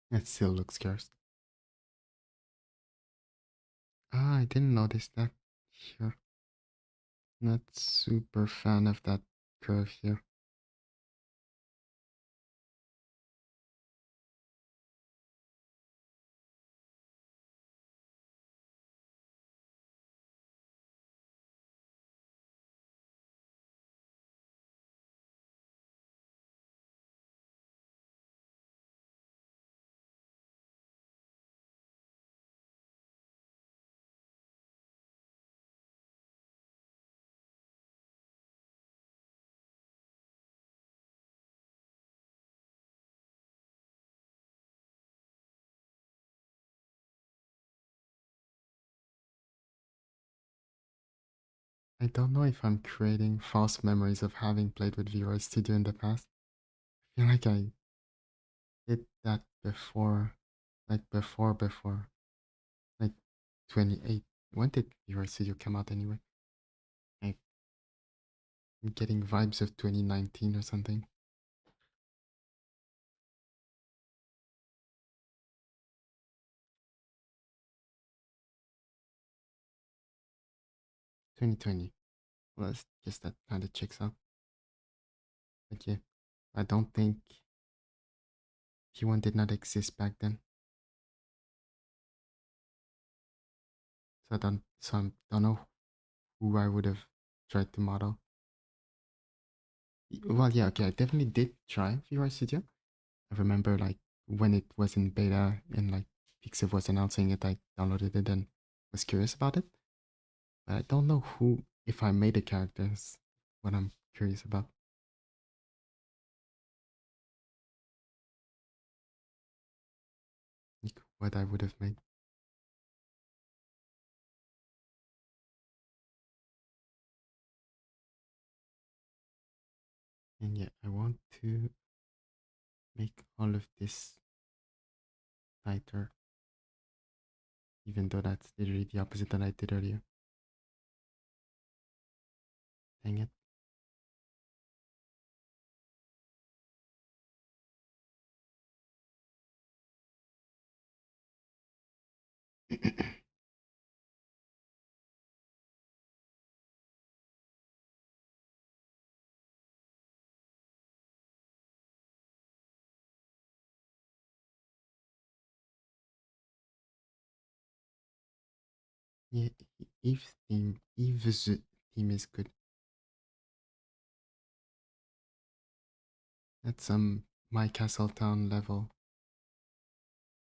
It still looks cursed. Ah, I didn't notice that here. Not super fan of that curve here. I don't know if I'm creating false memories of having played with Visual Studio in the past. I feel like I did that before, before, like 28. When did Visual Studio come out anyway? I'm getting vibes of 2019 or something. 2020. Well, I guess that kind of checks out. Like, yeah, I don't think P1 did not exist back then. Don't know who I would have tried to model. Well, yeah, okay, I definitely did try VR Studio. I remember like when it was in beta and like Pixiv was announcing it, I downloaded it and was curious about it. But I don't know who, if I made a character, is what I'm curious about. Like what I would have made. And yeah, I want to make all of this tighter, even though that's literally the opposite that I did earlier. Dang it. Yeah, Eve's theme is good. At some My Castle Town level,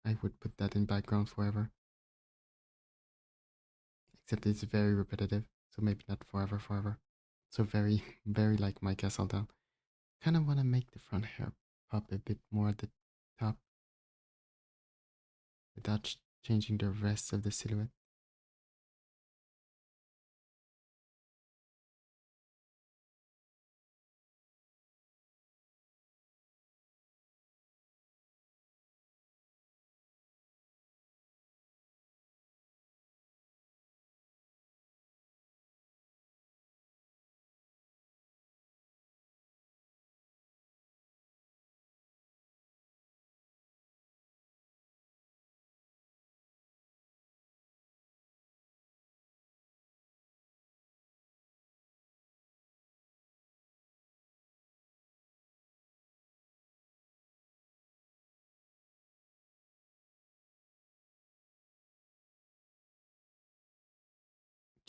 I would put that in background forever. Except it's very repetitive, so maybe not forever, forever. So very, very like My Castle Town. Kind of want to make the front hair pop a bit more at the top without changing the rest of the silhouette.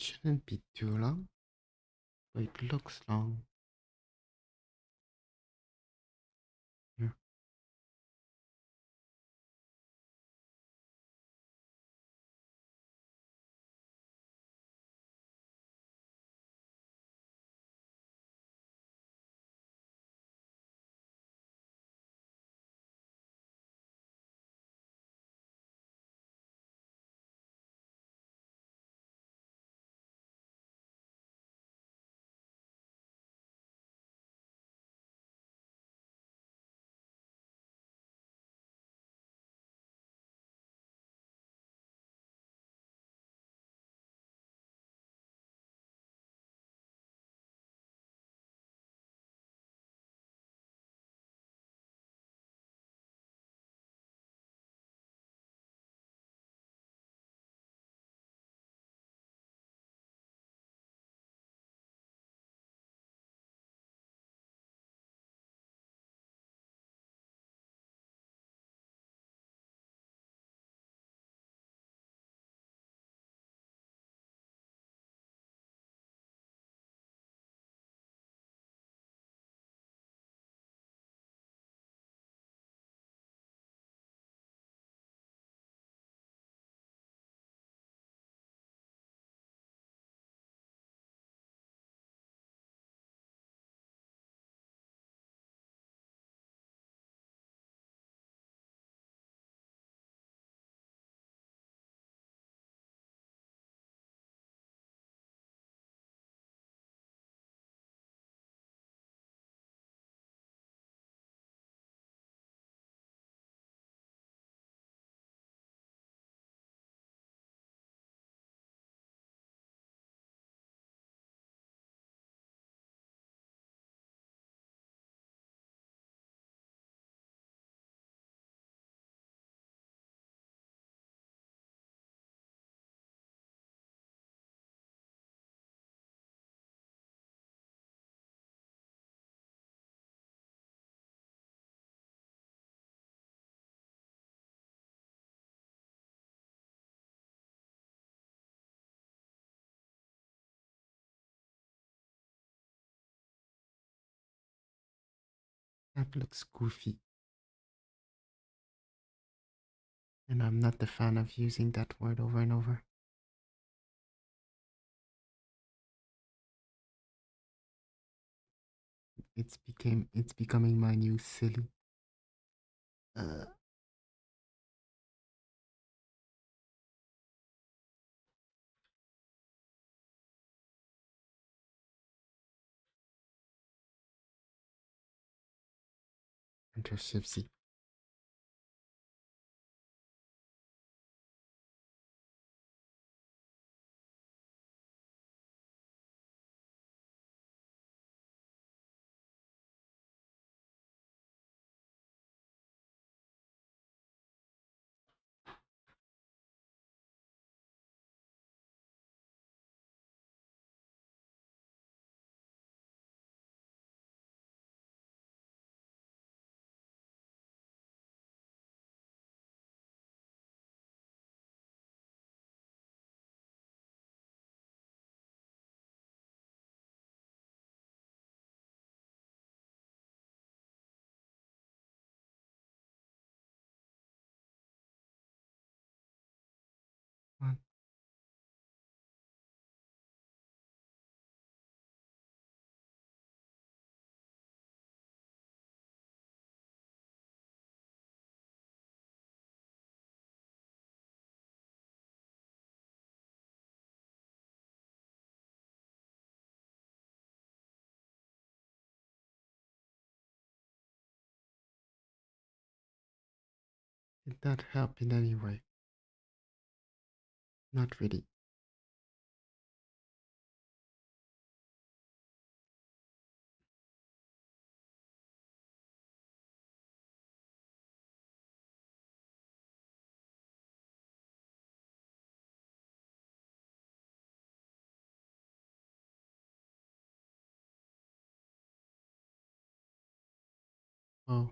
It shouldn't be too long, but it looks long. Here. That looks goofy. And I'm not the fan of using that word over and over. It's becoming my new silly. Uh, Enter Shift Z. What? Did that help in any way? Not really. Oh,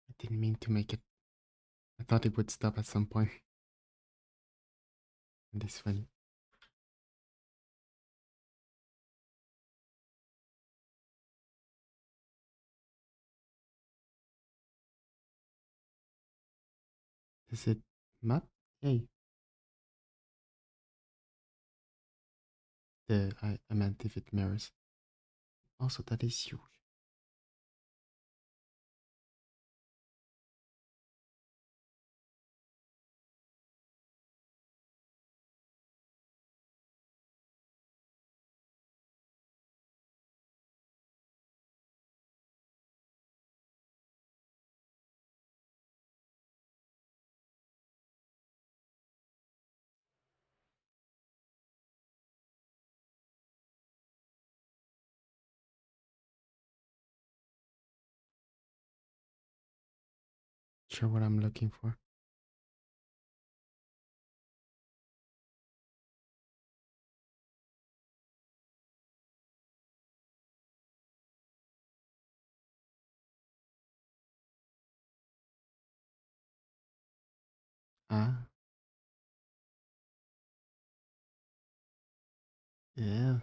I didn't mean to make it. I thought it would stop at some point. And it's funny. Is it map? Yay. I meant if it mirrors. Also, that is huge. Sure what I'm looking for. Ah, yeah.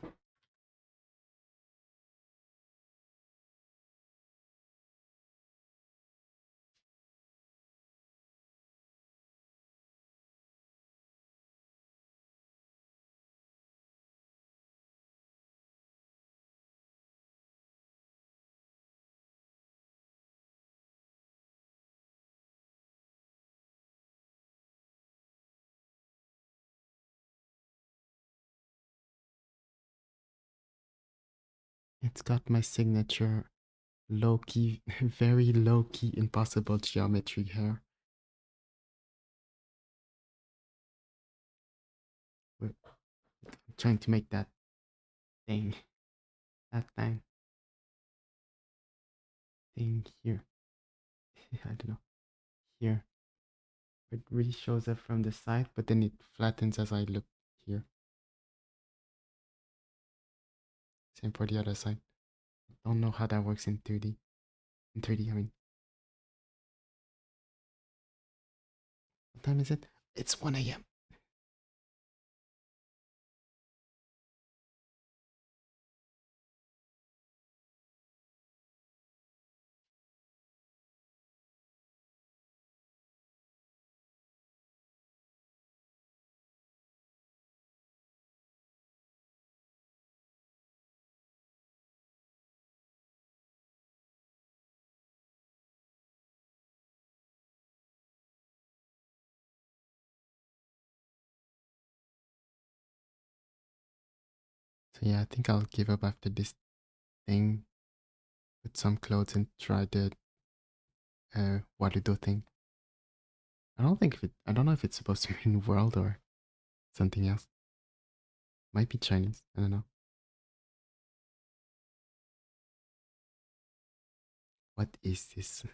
It's got my signature low key, very low key, impossible geometry hair. I'm trying to make that thing, that thing here. I don't know, here. It really shows up from the side, but then it flattens as I look here. Same for the other side. Don't know how that works in 2D. In 3D, I mean. What time is it? It's 1 a.m. So yeah, I think I'll give up after this thing, put some clothes and try the Waludo thing. I don't know if it's supposed to mean world or something else. Might be Chinese, I don't know. What is this?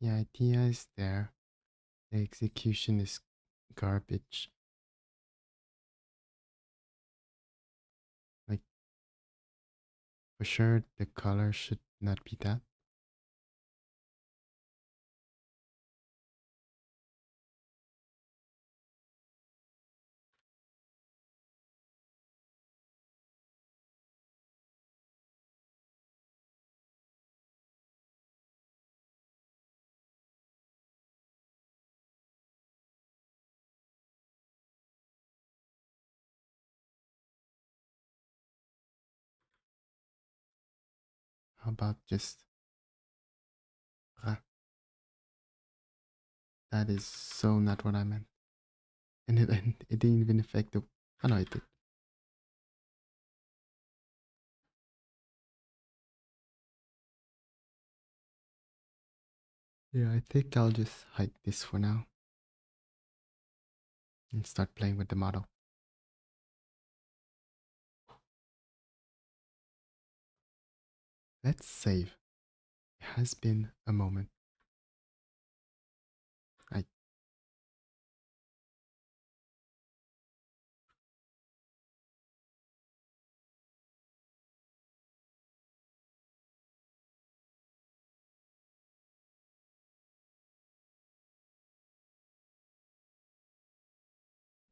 The idea is there. The execution is garbage. Like, for sure, the color should not be that. How about just. Ah, that is so not what I meant. And it didn't even affect the. Oh no, it did. Yeah, I think I'll just hide this for now and start playing with the model. Let's save. It has been a moment. I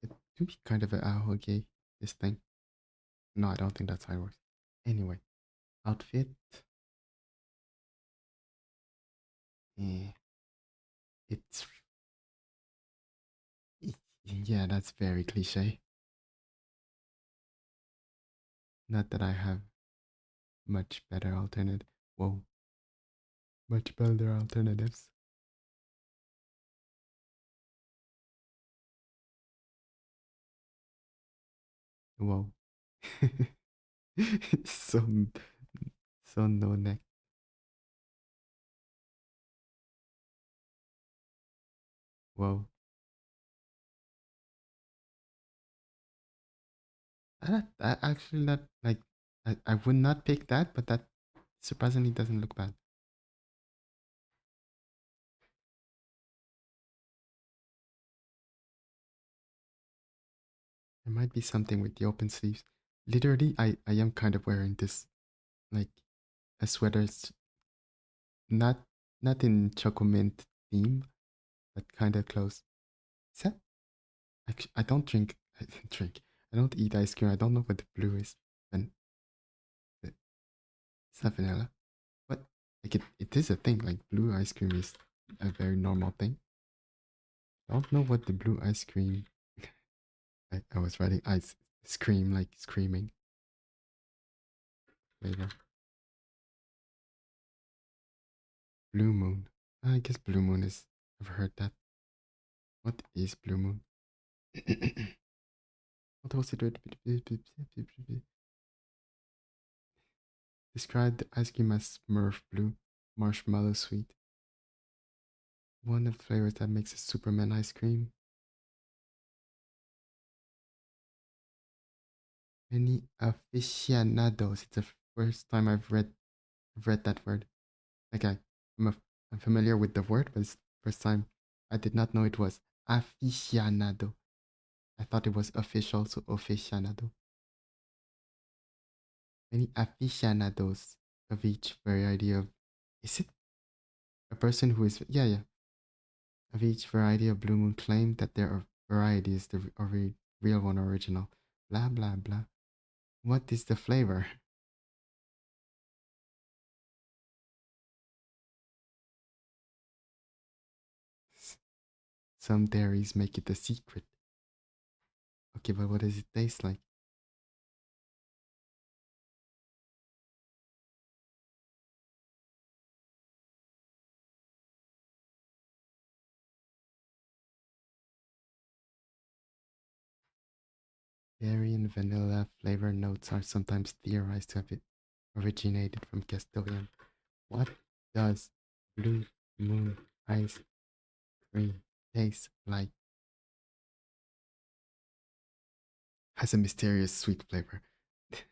It could be kind of a ahoge, this thing. No, I don't think that's how it works. Anyway, outfit. Eh, it's yeah, that's very cliche. Not that I have much better alternative. Whoa, much better alternatives. Whoa. so so no neck. Whoa. That actually not like I would not pick that, but that surprisingly doesn't look bad. There might be something with the open sleeves. Literally, I am kind of wearing this like a sweater. It's not not in choco mint theme, but kind of close. Is that actually? I don't drink. I don't drink. I don't eat ice cream. I don't know what the blue is. And it's not vanilla. But like it is a thing. Like blue ice cream is a very normal thing. I don't know what the blue ice cream. I was writing ice scream like screaming later. Blue moon. I guess blue moon is. I've heard that. What is blue moon? What was it? Describe the ice cream as Smurf blue, marshmallow sweet. One of the flavors that makes a Superman ice cream. Many aficionados. It's the first time I've read that word. Like I'm familiar with the word, but it's the first time I did not know it was aficionado. I thought it was official, so aficionado. Many aficionados of each variety of. Is it a person who is. Yeah, yeah. Of each variety of Blue Moon claim that their variety is the real one original. Blah, blah, blah. What is the flavor? Some dairies make it a secret. Okay, but what does it taste like? Dairy and vanilla flavor notes are sometimes theorized to have it originated from Castilian. What does Blue Moon ice cream taste like? Has a mysterious sweet flavor. What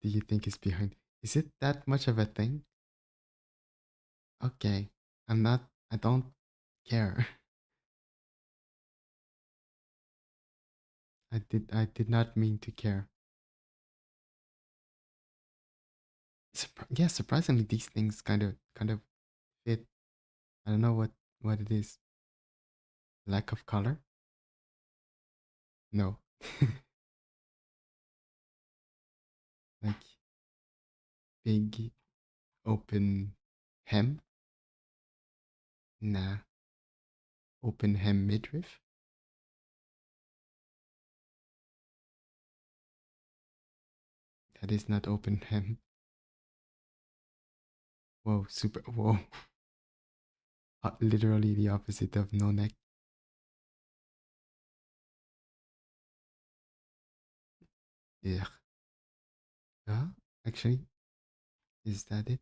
do you think is behind? Is it that much of a thing? Okay, I'm not. I don't care. I did not mean to care. Yeah, surprisingly, these things kind of fit. I don't know what it is. Lack of color? No. Like big open hem? Nah. Open hem midriff? That is not open hem. Whoa, super. Whoa. Literally the opposite of no neck. Yeah. Yeah. Actually, is that it?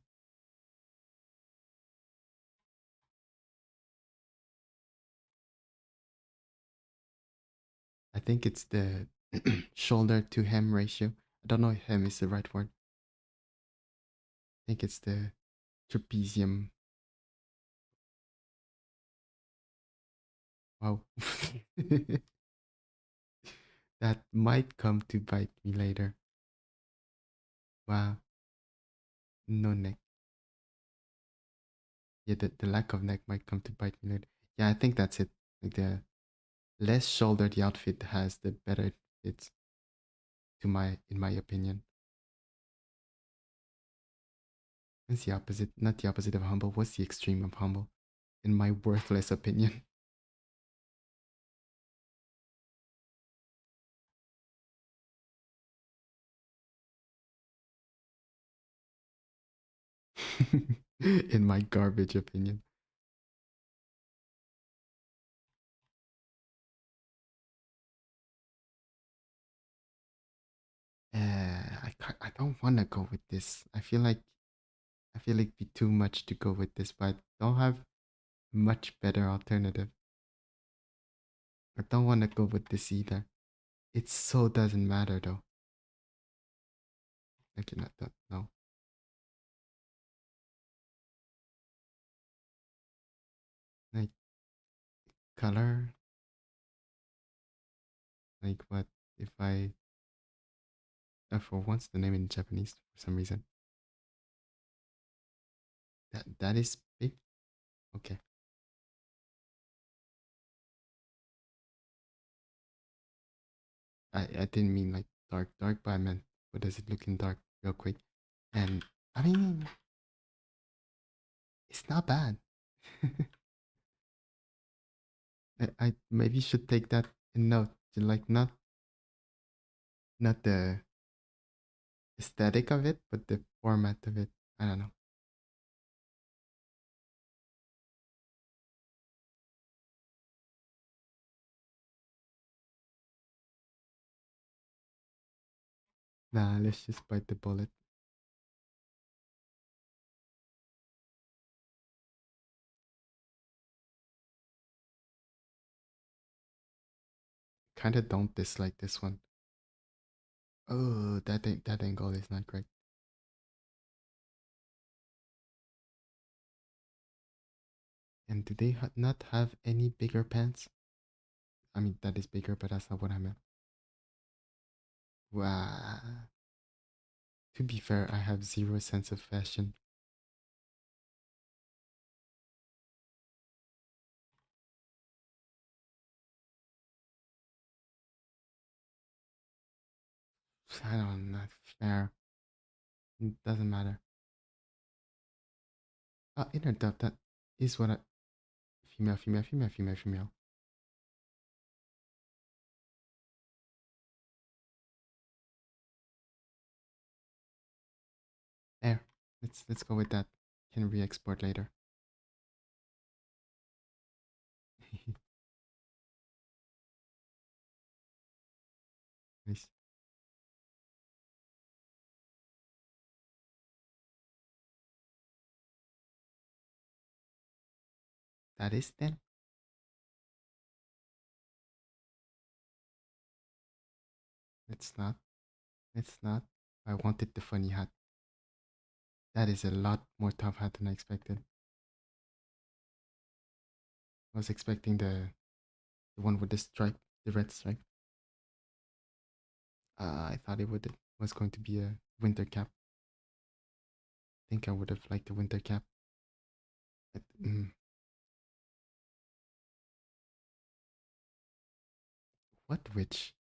I think it's the shoulder to hem ratio. I don't know if hem is the right word. I think it's the trapezium. Wow. That might come to bite me later. Wow. No neck. Yeah, the lack of neck might come to bite me later. Yeah, I think that's it. Like the less shoulder the outfit has, the better it fits in my opinion. It's the opposite, not the opposite of humble. What's the extreme of humble? In my worthless opinion. In my garbage opinion. I don't want to go with this. I feel like it'd be too much to go with this, but I don't have much better alternative. I don't want to go with this either. It so doesn't matter though. I cannot no. Like color. Like what if for once the name in Japanese for some reason. That is big. Okay. I didn't mean like dark, but I meant what does it look in dark real quick. And I mean it's not bad. I maybe should take that in note. Like not the aesthetic of it, but the format of it. I don't know. Nah, let's just bite the bullet. Kinda don't dislike this one. Oh, that angle is not great. And do they not have any bigger pants? I mean, that is bigger, but that's not what I meant. Wow. To be fair, I have zero sense of fashion. I don't know. Fair. It doesn't matter. Inner depth. That is what I. Female. There. Let's go with that. Can re-export later. Nice. That is then. It's not. It's not. I wanted the funny hat. That is a lot more tough hat than I expected. I was expecting the one with the stripe, the red stripe. I thought it was going to be a winter cap. I think I would have liked a winter cap. But, what witch?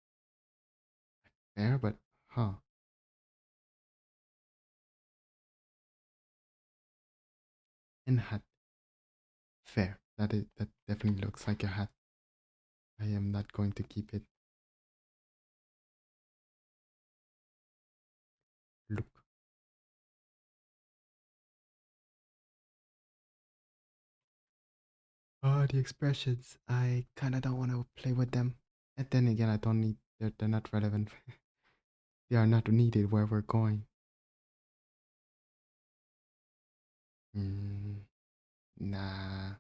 Fair, but huh? And hat. Fair. That definitely looks like a hat. I am not going to keep it. Look. Oh, the expressions. I kind of don't want to play with them. And then again, I don't need. They're not relevant. They are not needed where we're going. Mm, nah.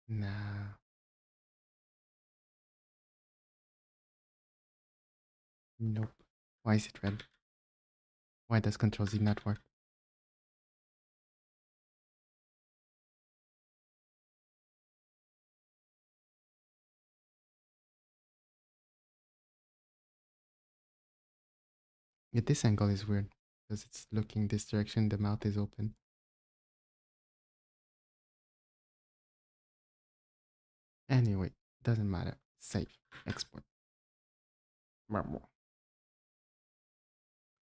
Nah. Nope. Why is it red? Why does Control Z not work? Yeah, this angle is weird because it's looking this direction. The mouth is open. Anyway, doesn't matter. Save. Export.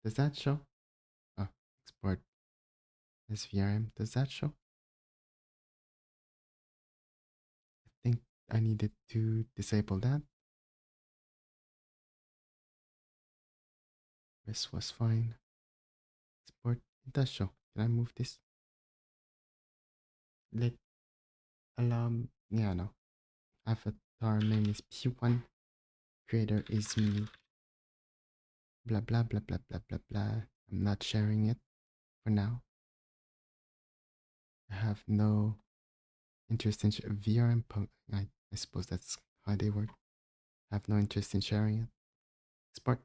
Does that show? Oh, export SVRM. Does that show? I think I needed to disable that. This was fine. Export. It does show. Can I move this? Let Yeah, no. Avatar name is P1. Creator is me. Blah blah blah blah blah blah blah. I'm not sharing it for now. I have no interest in VR and I suppose that's how they work. I have no interest in sharing it. Export.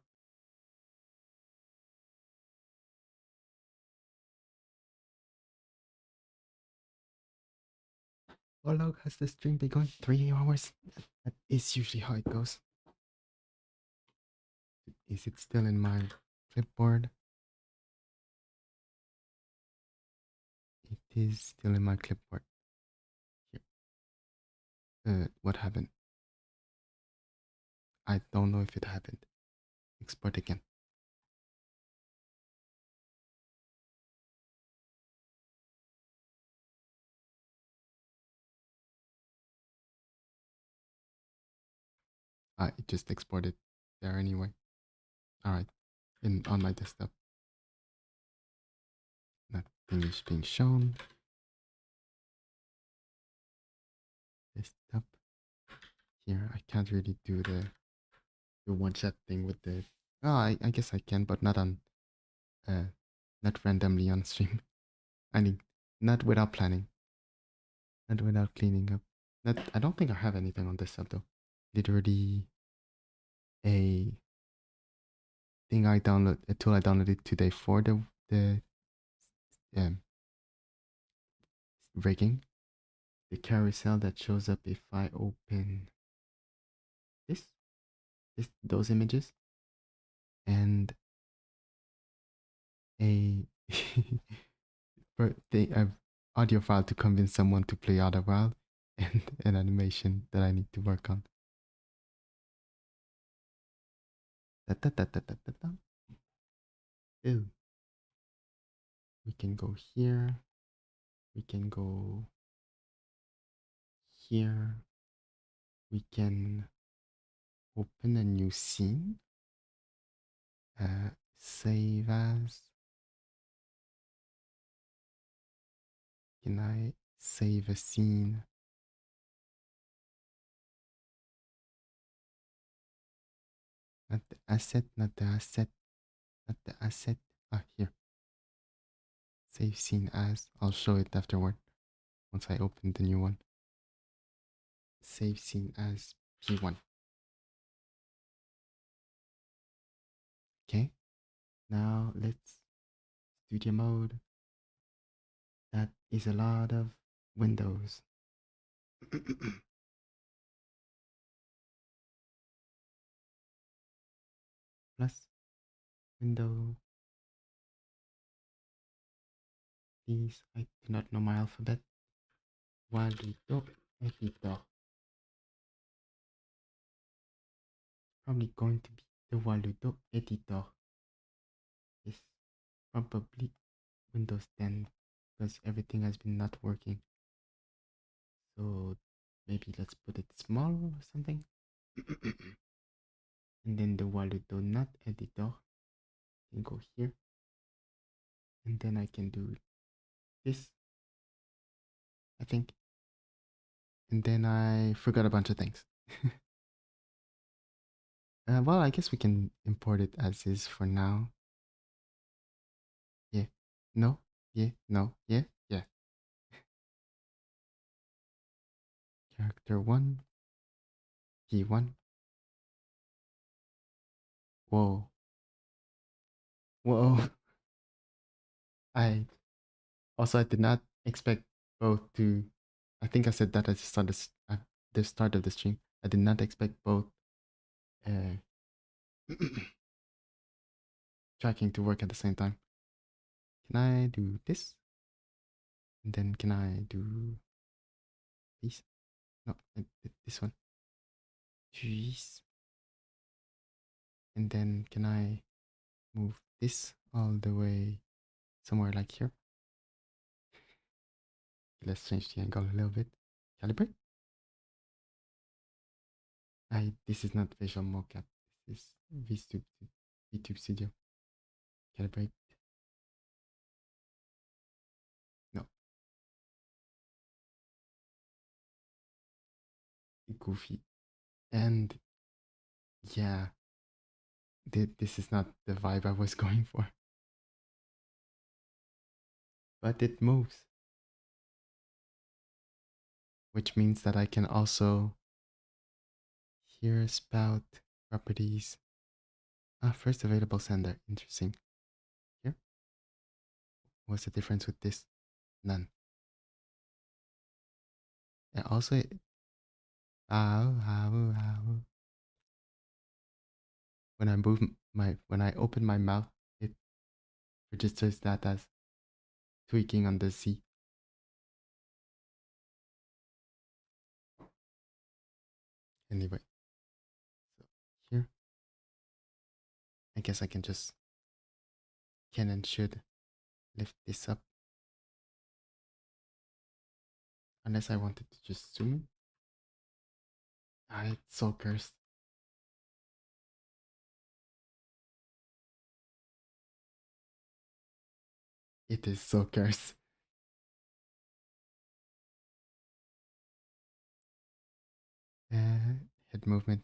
How long has the stream been going? 3 hours? That is usually how it goes. Is it still in my clipboard? It is still in my clipboard. Here. What happened? I don't know if it happened. Export again. It just exported there anyway. Alright. On my desktop. Nothing is being shown. Desktop. Here, I can't really do the one shot thing with the. Oh, I guess I can, but not on. Not randomly on stream. I mean, not without planning. Not without cleaning up. I don't think I have anything on desktop though. Literally a a tool I downloaded today for the um rigging. The carousel that shows up if I open this, those images, and a a audio file to convince someone to play Outer Wild, and an animation that I need to work on. Da, da, da, da, da, da, da. Ew. We can go here. We can go here. We can open a new scene. Save as. Can I save a scene? Not the asset, not the asset, not the asset. Here. Save scene as. I'll show it afterward once I open the new one. Save scene as P1. Okay. Now let's studio mode. That is a lot of windows. Plus window. Please, I do not know my alphabet. Waludo editor. Probably going to be the Waludo editor. Yes, probably Windows 10 because everything has been not working. So maybe let's put it small or something. And then the Waludo not editor can go here. And then I can do this, I think. And then I forgot a bunch of things. Well, I guess we can import it as is for now. Yeah. No. Yeah. No. Yeah. Yeah. Character 1. P1. Whoa. Whoa. I also I did not expect both to. I think I said that at the start of the stream. I did not expect both uh, tracking to work at the same time. Can I do this? And then can I do this? No, I did this one. This. And then can I move this all the way somewhere like here? Let's change the angle a little bit. Calibrate. This is not Visual Mocap. This is VTube Studio. Calibrate. No. goofy. And yeah, this is not the vibe I was going for. But it moves, which means that I can also hear spout properties. First available sender. Interesting. Here. What's the difference with this? None. And also, ow, ow, ow. When I move when I open my mouth, it registers that as tweaking on the Z. Anyway, so here, I guess I can just can and should lift this up. Unless I wanted to just zoom in. It's so cursed. It is so cursed. Head movement,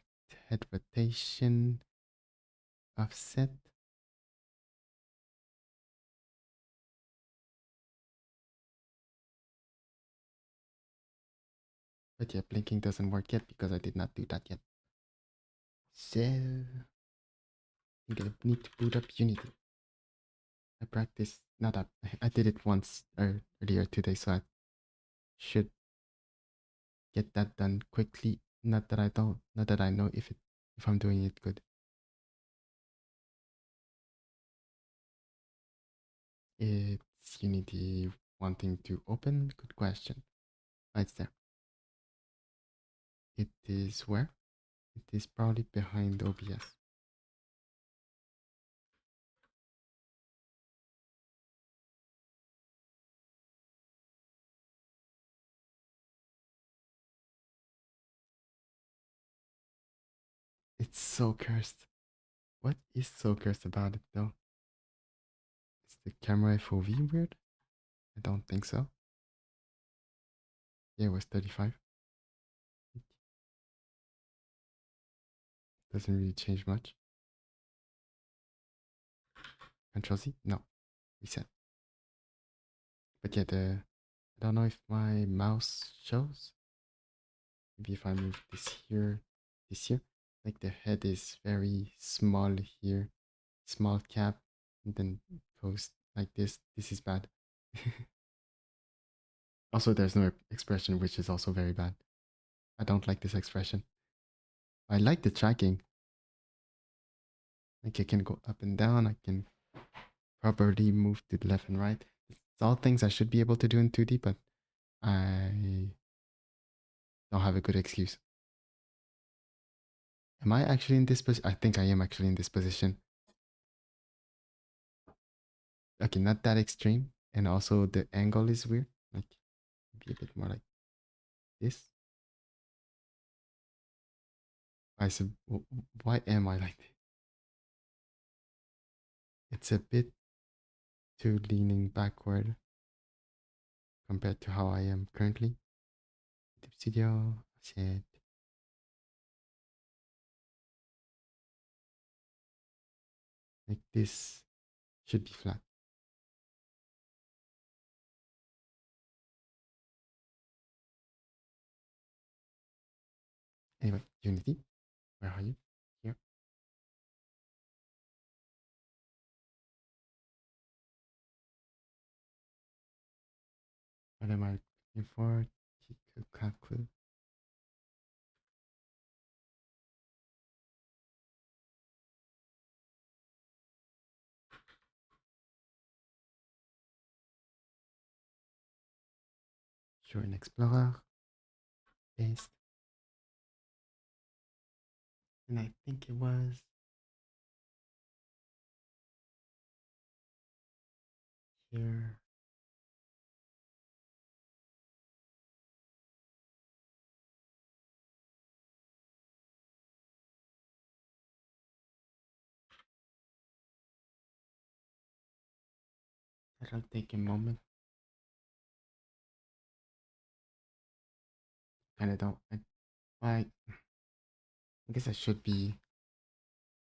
head rotation, offset. But yeah, blinking doesn't work yet because I did not do that yet. So, I'm gonna need to boot up Unity. I practiced, not that, I did it once earlier today, so I should get that done quickly. Not that I don't, not that I know if I'm doing it good. It's Unity wanting to open? Good question. It's there. It is where? It is probably behind OBS. It's so cursed. What is so cursed about it though? Is the camera FOV weird? I don't think so. Yeah, it was 35. Doesn't really change much. Control Z? No. Reset. But yeah, I don't know if my mouse shows. Maybe if I move this here, like the head is very small here, small cap, and then goes like this. This is bad. Also, there's no expression, which is also very bad. I don't like this expression. I like the tracking. Like I can go up and down. I can properly move to the left and right. It's all things I should be able to do in 2D, but I don't have a good excuse. Am I actually in this position? I think I am actually in this position. Okay, not that extreme. And also the angle is weird. Like, be a bit more like this. I said, why am I like this? It's a bit too leaning backward compared to how I am currently. Tip studio, shit. Like this should be flat. Anyway, Unity, where are you? Here. What am I looking for? Kikukaku. Show in Explorer. Paste. And I think it was here. That'll take a moment. Kinda don't. I guess I should be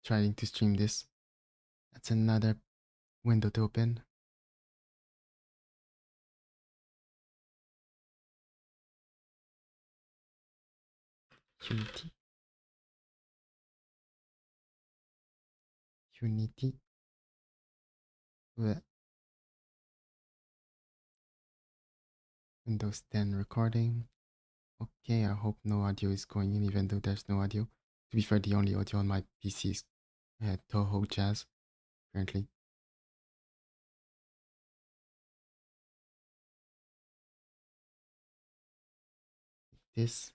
trying to stream this. That's another window to open. Unity. Unity. Bleh. Windows 10 recording. Okay, I hope no audio is going in, even though there's no audio. To be fair, the only audio on my PC is Toho Jazz currently. This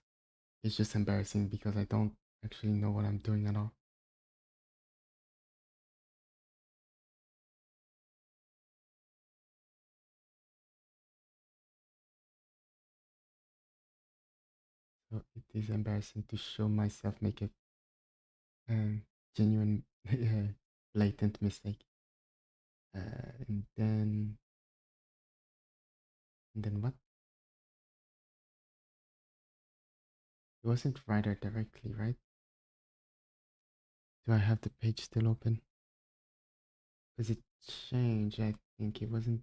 is just embarrassing because I don't actually know what I'm doing at all. So it is embarrassing to show myself make a genuine blatant mistake. And then what? It wasn't writer directly, right? Do I have the page still open? Because it changed. I think it wasn't.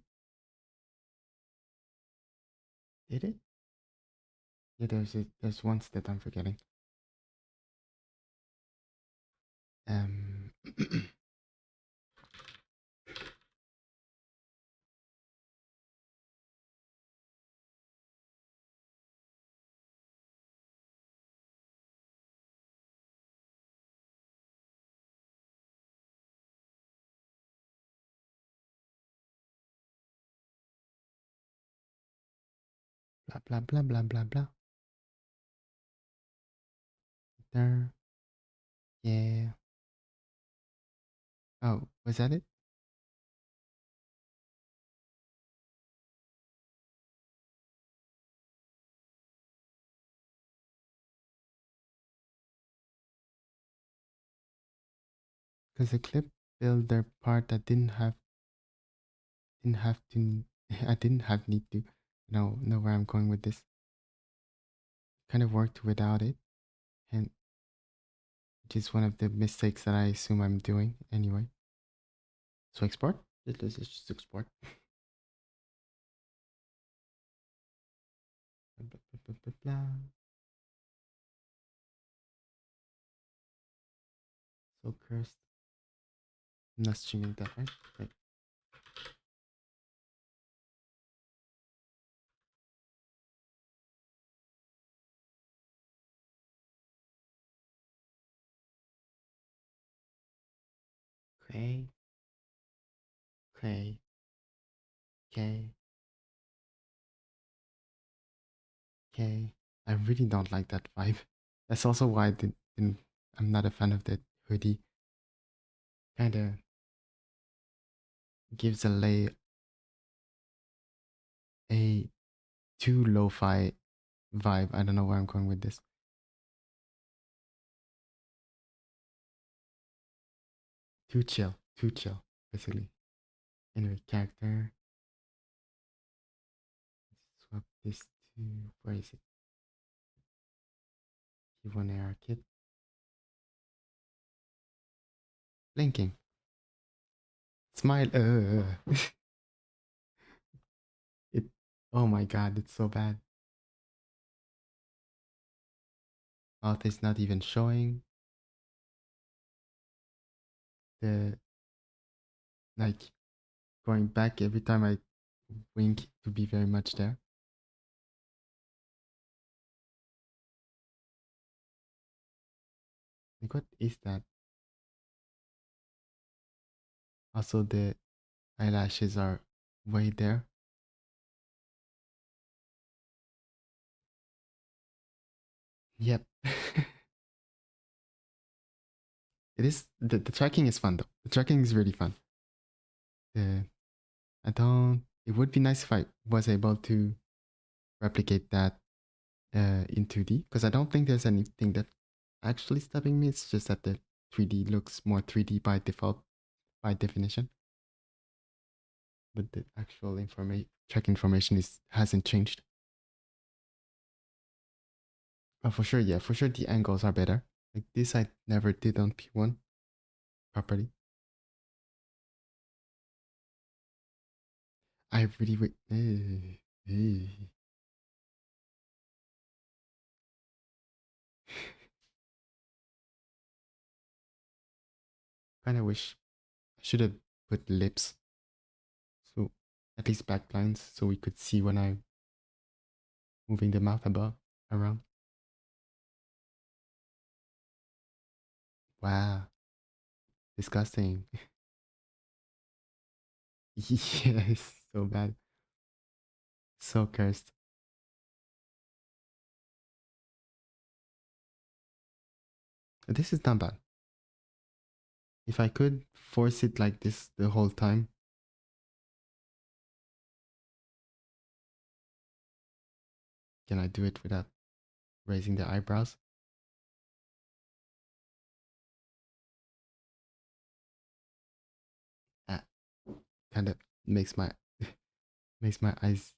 Did it? Yeah, there's one step I'm forgetting. Blah blah blah blah blah blah. There. Yeah. Oh, was that it? Because the clip builder part I didn't have to I didn't have need to know where I'm going with this. Kind of worked without it, and which is one of the mistakes that I assume I'm doing anyway. So export? Let's just export. Blah, blah, blah, blah. So cursed. I'm not streaming that, right? Right. Okay. Okay. Okay. Okay. I really don't like that vibe. That's also why I'm not a fan of the hoodie. Kinda gives a too lo-fi vibe. I don't know where I'm going with this. Too chill, basically. Anyway, character. Let's swap this to, where is it? T1 AR kit. Blinking. Smile. It. Oh my god, it's so bad. Mouth is not even showing. The like going back every time I wink to be very much there. Like what is that? Also the eyelashes are way there. Yep. It is the tracking is fun though. The tracking is really fun. The I don't. It would be nice if I was able to replicate that in 2D because I don't think there's anything that actually stopping me. It's just that the 3D looks more 3D by default, by definition. But the actual track information hasn't changed. Oh, for sure, yeah, for sure the angles are better. Like this I never did on P1 properly. I really wait. Kind of wish I should have put lips, so at least backlines, so we could see when I'm moving the mouth above around. Wow, disgusting. Yeah, it's so bad, so cursed. This is not bad. If I could force it like this the whole time, can I do it without raising the eyebrows? Ah, kind of makes my makes my eyes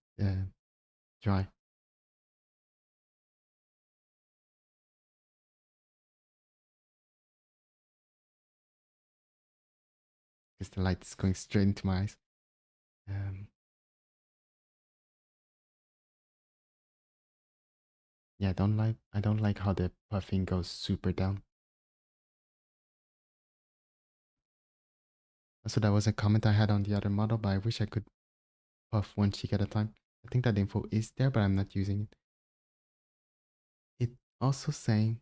dry because the light is going straight into my eyes. Um, yeah, I don't like how the puffing goes super down. So that was a comment I had on the other model, but I wish I could puff one cheek at a time. I think that info is there, but I'm not using it. It also saying,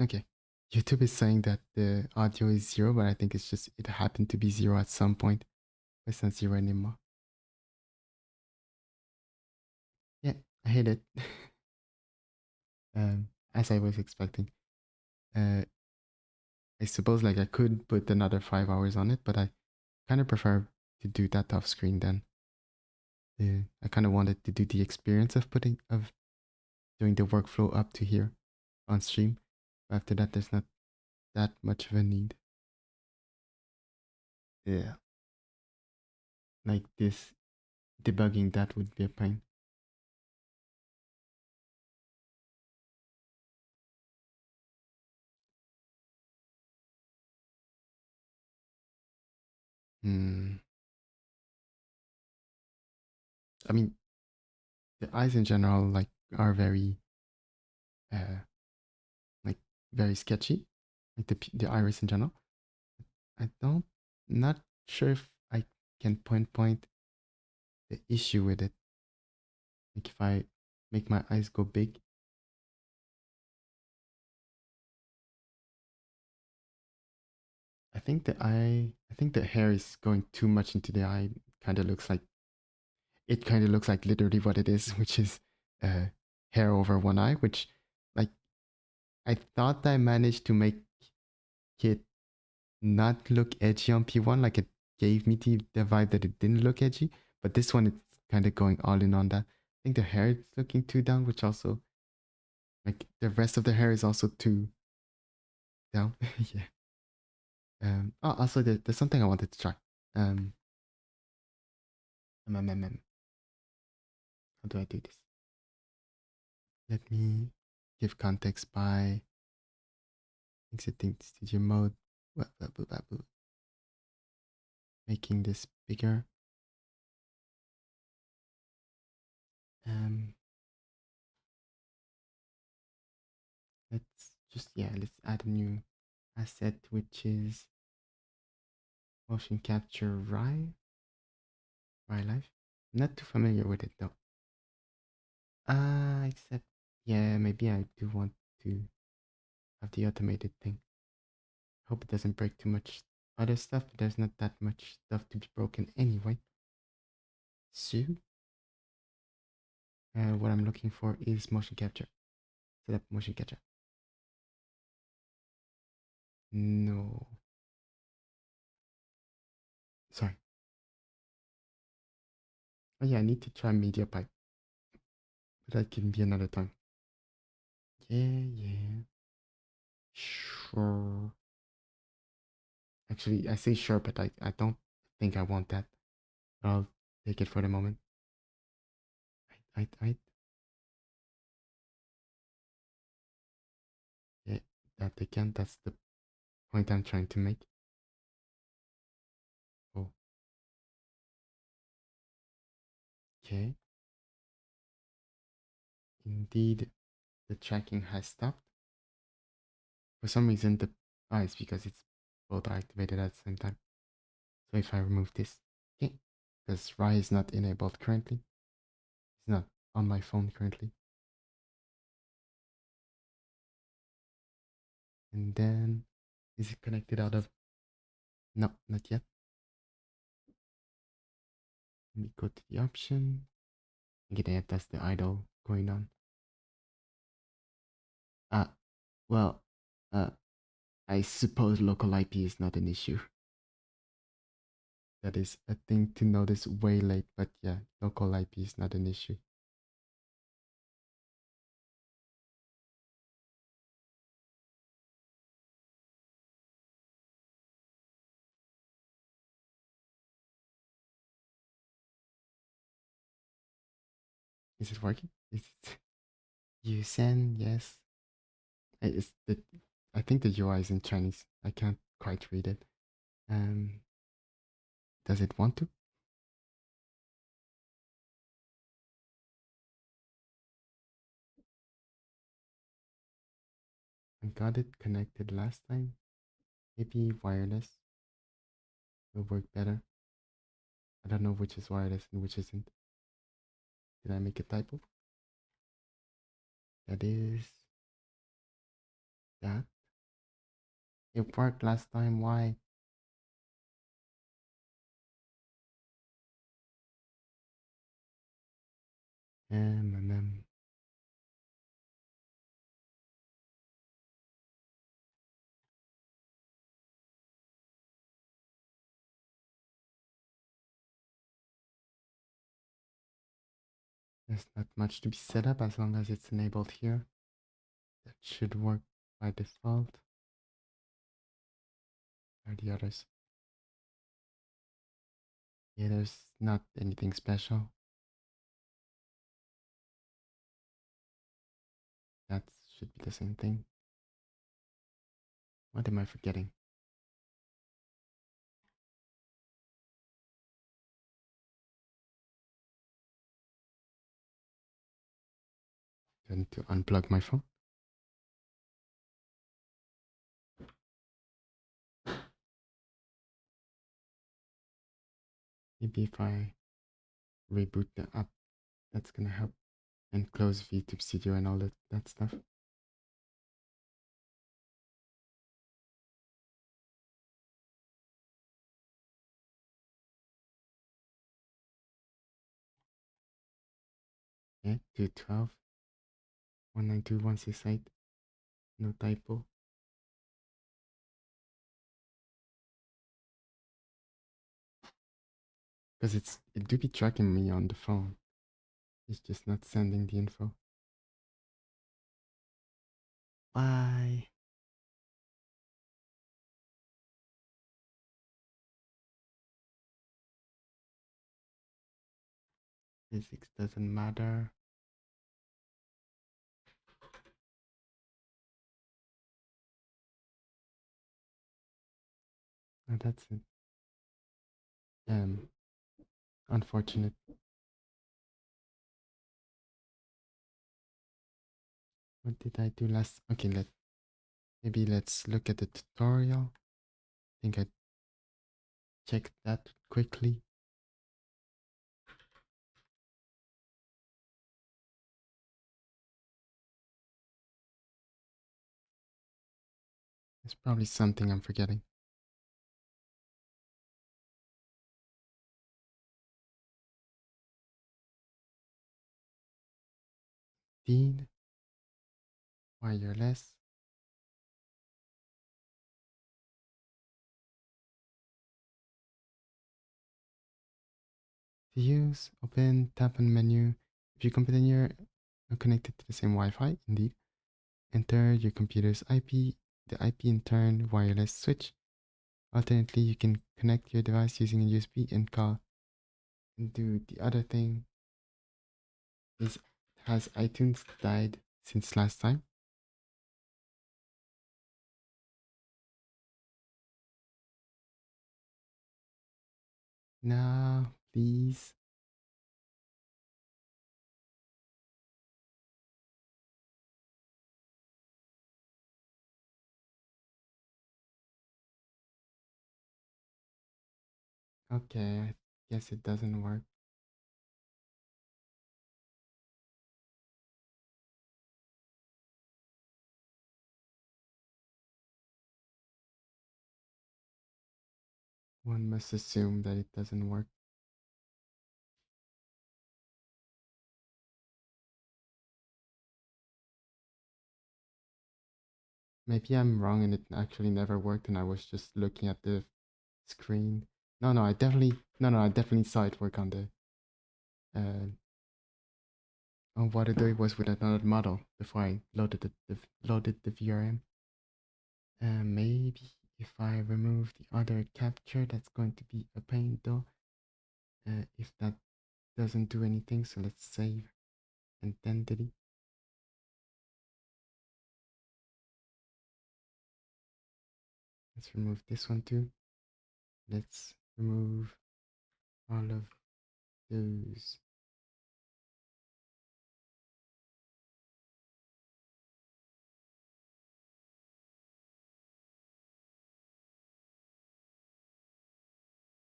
okay, YouTube is saying that the audio is zero, but I think it's just, it happened to be zero at some point. It's not zero anymore. Yeah, I hate it. As I was expecting. Uh, I suppose like I could put another 5 hours on it, but I kind of prefer to do that off screen then. I kind of wanted to do the experience of doing the workflow up to here on stream. After that, there's not that much of a need. Yeah, like this debugging that would be a pain. Hmm. I mean, the eyes in general like are very uh like very sketchy, like the iris in general. I don't not sure if I can point the issue with it. Like if I make my eyes go big, I think the hair is going too much into the eye. Kind of looks like it kind of looks like literally what it is, which is uh, hair over one eye. Which, like, I thought I managed to make it not look edgy on P1. Like, it gave me the vibe that it didn't look edgy. But this one, it's kind of going all in on that. I think the hair is looking too down, which also, like, the rest of the hair is also too down. Yeah. Oh, also, there's something I wanted to try. Um, how do I do this? Let me give context by exiting studio mode, making this bigger. Um, let's just, yeah, let's add a new asset, which is motion capture Rye Life. Not too familiar with it though. Except, yeah, maybe I do want to have the automated thing. Hope it doesn't break too much other stuff, but there's not that much stuff to be broken anyway. So, what I'm looking for is motion capture. Set up motion capture. No. Sorry. Oh yeah, I need to try MediaPipe. But that can be another time. Yeah. Sure. Actually, I say sure, but I don't think I want that. I'll take it for the moment. I that they can. That's the point I'm trying to make. Oh, okay. Indeed, the tracking has stopped. For some reason, it's because it's both activated at the same time. So if I remove this, okay, because RAI is not enabled currently. It's not on my phone currently. And then, is it connected out of? No, not yet. Let me go to the option. Again, that's the idle going on. Ah, well, uh, I suppose local IP is not an issue. That is a thing to notice way late, but yeah, local IP is not an issue. Is it working? Is it? You send yes. It's the. I think the UI is in Chinese. I can't quite read it. Um, does it want to? I got it connected last time. Maybe wireless will work better. I don't know which is wireless and which isn't. Did I make a typo? That is that. It worked last time. Why? Um, there's not much to be set up as long as it's enabled here. That should work by default. Are the others? Yeah, there's not anything special. That should be the same thing. What am I forgetting? Then to unplug my phone. Maybe if I reboot the app, that's gonna help. And close VTube Studio and all that stuff. Yeah, 212 192.168. No typo. Because it do be tracking me on the phone. It's just not sending the info. Bye. Physics doesn't matter. Oh, that's it. Unfortunate. What did I do last? Okay, maybe let's look at the tutorial. I think I checked that quickly. There's probably something I'm forgetting. Dean, wireless. To use, open, tap on menu. If your computer are connected to the same Wi-Fi, indeed, enter your computer's IP, the IP in turn wireless switch. Alternately, you can connect your device using a USB and call. And do the other thing is, has iTunes died since last time? No, please. Okay, I guess it doesn't work. One must assume that it doesn't work. Maybe I'm wrong and it actually never worked and I was just looking at the screen. No, I definitely saw it work uh, on what I did was with another model before I loaded the VRM. Maybe if I remove the other capture, that's going to be a pain though. If that doesn't do anything, so let's save and then delete. Let's remove this one too. Let's remove all of those.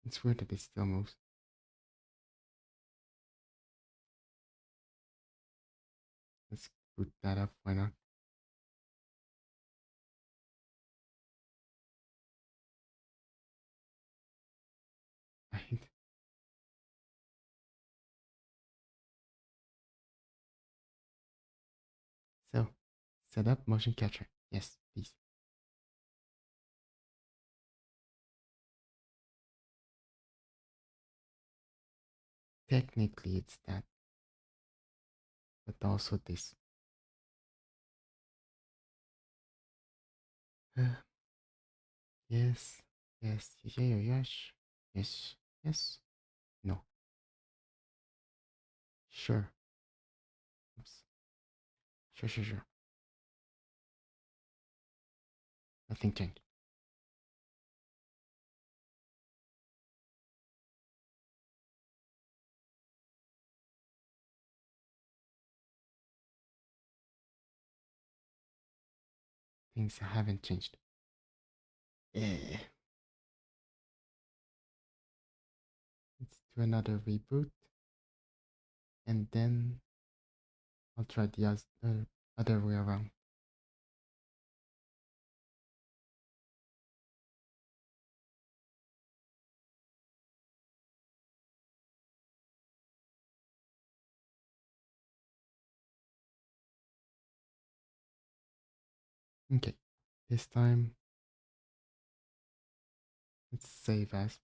It's weird that it still moves. Let's boot that up, why not? Right. So, set up motion capture. Yes, please. Technically, it's that, but also this. Yes, yes, yes, yes, yes, no, sure, oops, sure. Nothing changed. Things haven't changed. Eh. Let's do another reboot, and then I'll try the other way around. Okay, this time let's save as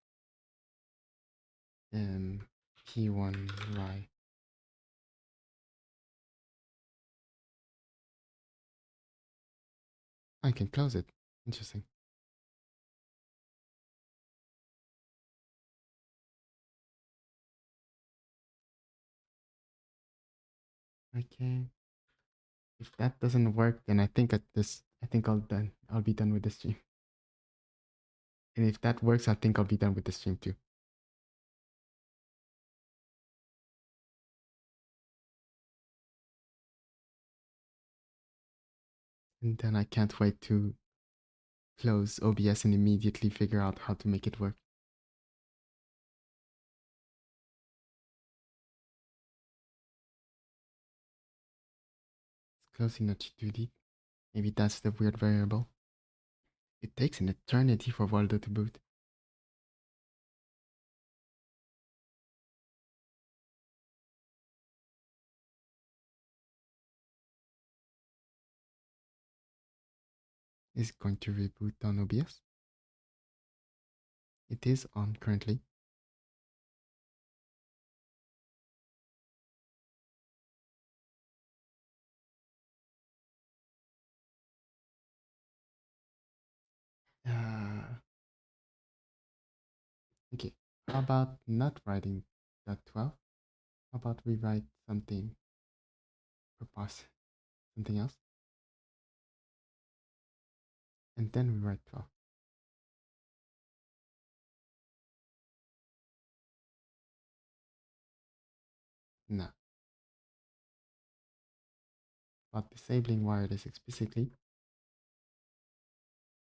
P1Y. I can close it. Interesting. Okay. If that doesn't work, then I think I'll be done with the stream. And if that works, I think I'll be done with the stream too. And then I can't wait to close OBS and immediately figure out how to make it work. It's closing not 2D. Maybe that's the weird variable. It takes an eternity for Waldo to boot. Is it going to reboot on OBS? It is on currently. Uh, okay, how about not writing .12? How about we write something, propose something else, and then we write 12. No, but disabling wireless explicitly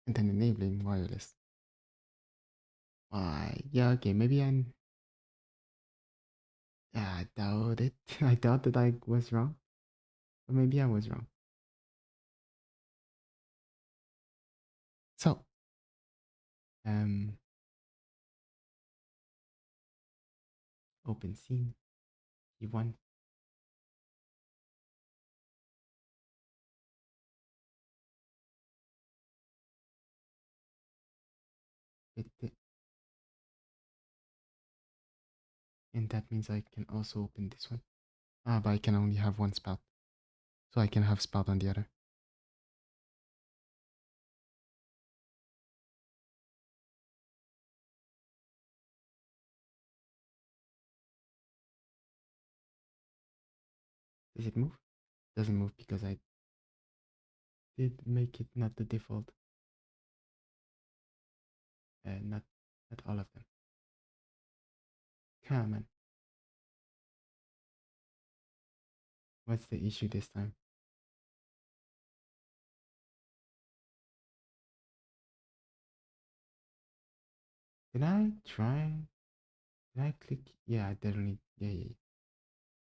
and then enabling wireless. Why? Yeah, okay, maybe I'm. Yeah, I doubt it. I doubt that I was wrong, but maybe I was wrong. So, um, open scene, E1. And that means I can also open this one. Ah, but I can only have one spout. So I can have spout on the other. Does it move? Doesn't move because I did make it not the default. Not all of them. Come on. What's the issue this time? Did I try? Did I click? Yeah, I definitely. Yeah.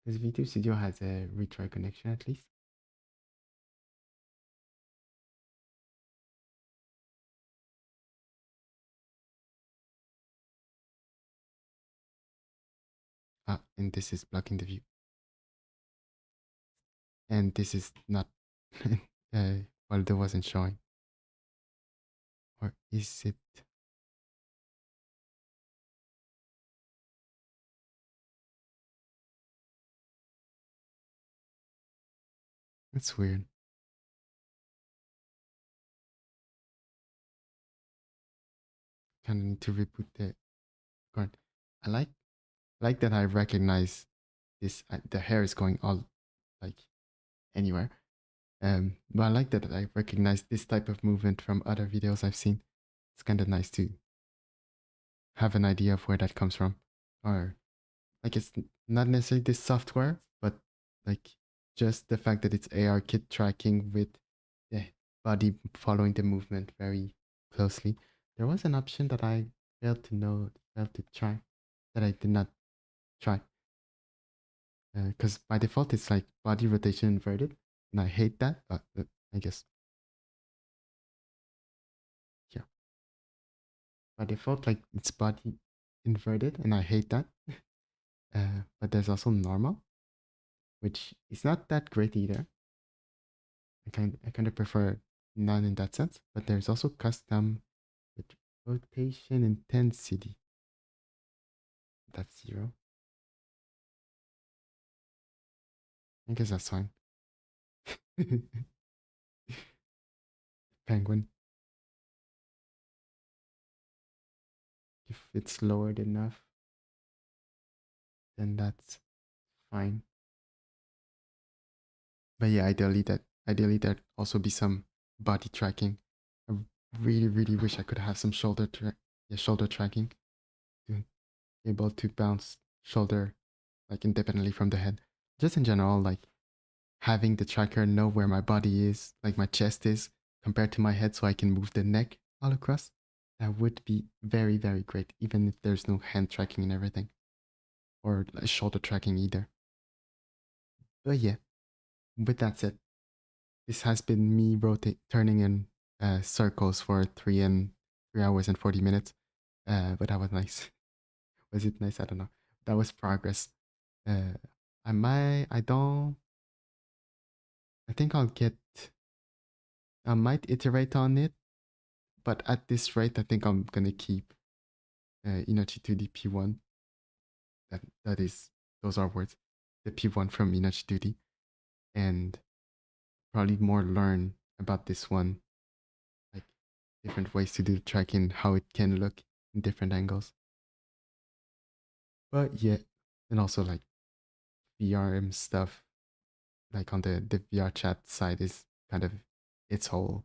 Because V2 Studio has a retry connection at least. Ah, and this is blocking the view. And this is not. Well, there wasn't showing. Or is it? It's weird. Kind of need to reboot the card. I like that I recognize this. The hair is going all like anywhere. But I like that I recognize this type of movement from other videos I've seen. It's kind of nice to have an idea of where that comes from, or like it's not necessarily this software, but like just the fact that it's ARKit tracking with the body following the movement very closely. There was an option that I failed to try, that I did not try. Because by default it's like body rotation inverted, and I hate that. But I guess yeah, by default like it's body inverted, and I hate that. But there's also normal, which is not that great either. I kind of prefer none in that sense. But there's also custom with rotation intensity. That's 0. I guess that's fine. Penguin. If it's lowered enough, then that's fine. But yeah, ideally that also be some body tracking. I really wish I could have some shoulder tracking to be able to bounce shoulder like independently from the head. Just in general, like having the tracker know where my body is, like my chest is, compared to my head, so I can move the neck all across. That would be very great, even if there's no hand tracking and everything, or shoulder tracking either. But yeah, with that said, this has been me turning in circles for 3 hours and 40 minutes. But that was nice. Was it nice? I don't know. That was progress. Uh, I don't, I think I might iterate on it, but at this rate, I think I'm gonna keep Inochi 2D P1. That is, those are words. The P1 from Inochi 2D, and probably more learn about this one, like different ways to do the tracking, how it can look in different angles. But yeah, and also like VRM stuff, like on the VR chat side is kind of its whole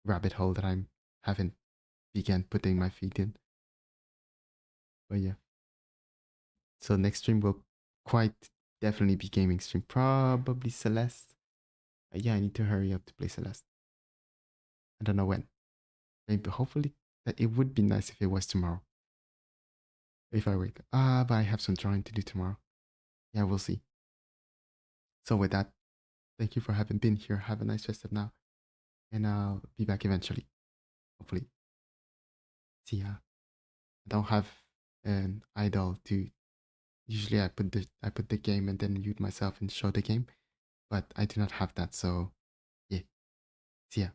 rabbit hole that I haven't began putting my feet in. But yeah, so next stream will quite definitely be gaming stream. Probably Celeste. Yeah, I need to hurry up to play Celeste. I don't know when. Maybe, hopefully, it would be nice if it was tomorrow. If I wake up. But I have some drawing to do tomorrow. Yeah, we'll see. So with that, thank you for having been here. Have a nice rest of now. And I'll be back eventually. Hopefully. See ya. I don't have an idol to usually I put the game and then mute myself and show the game. But I do not have that, so yeah. See ya.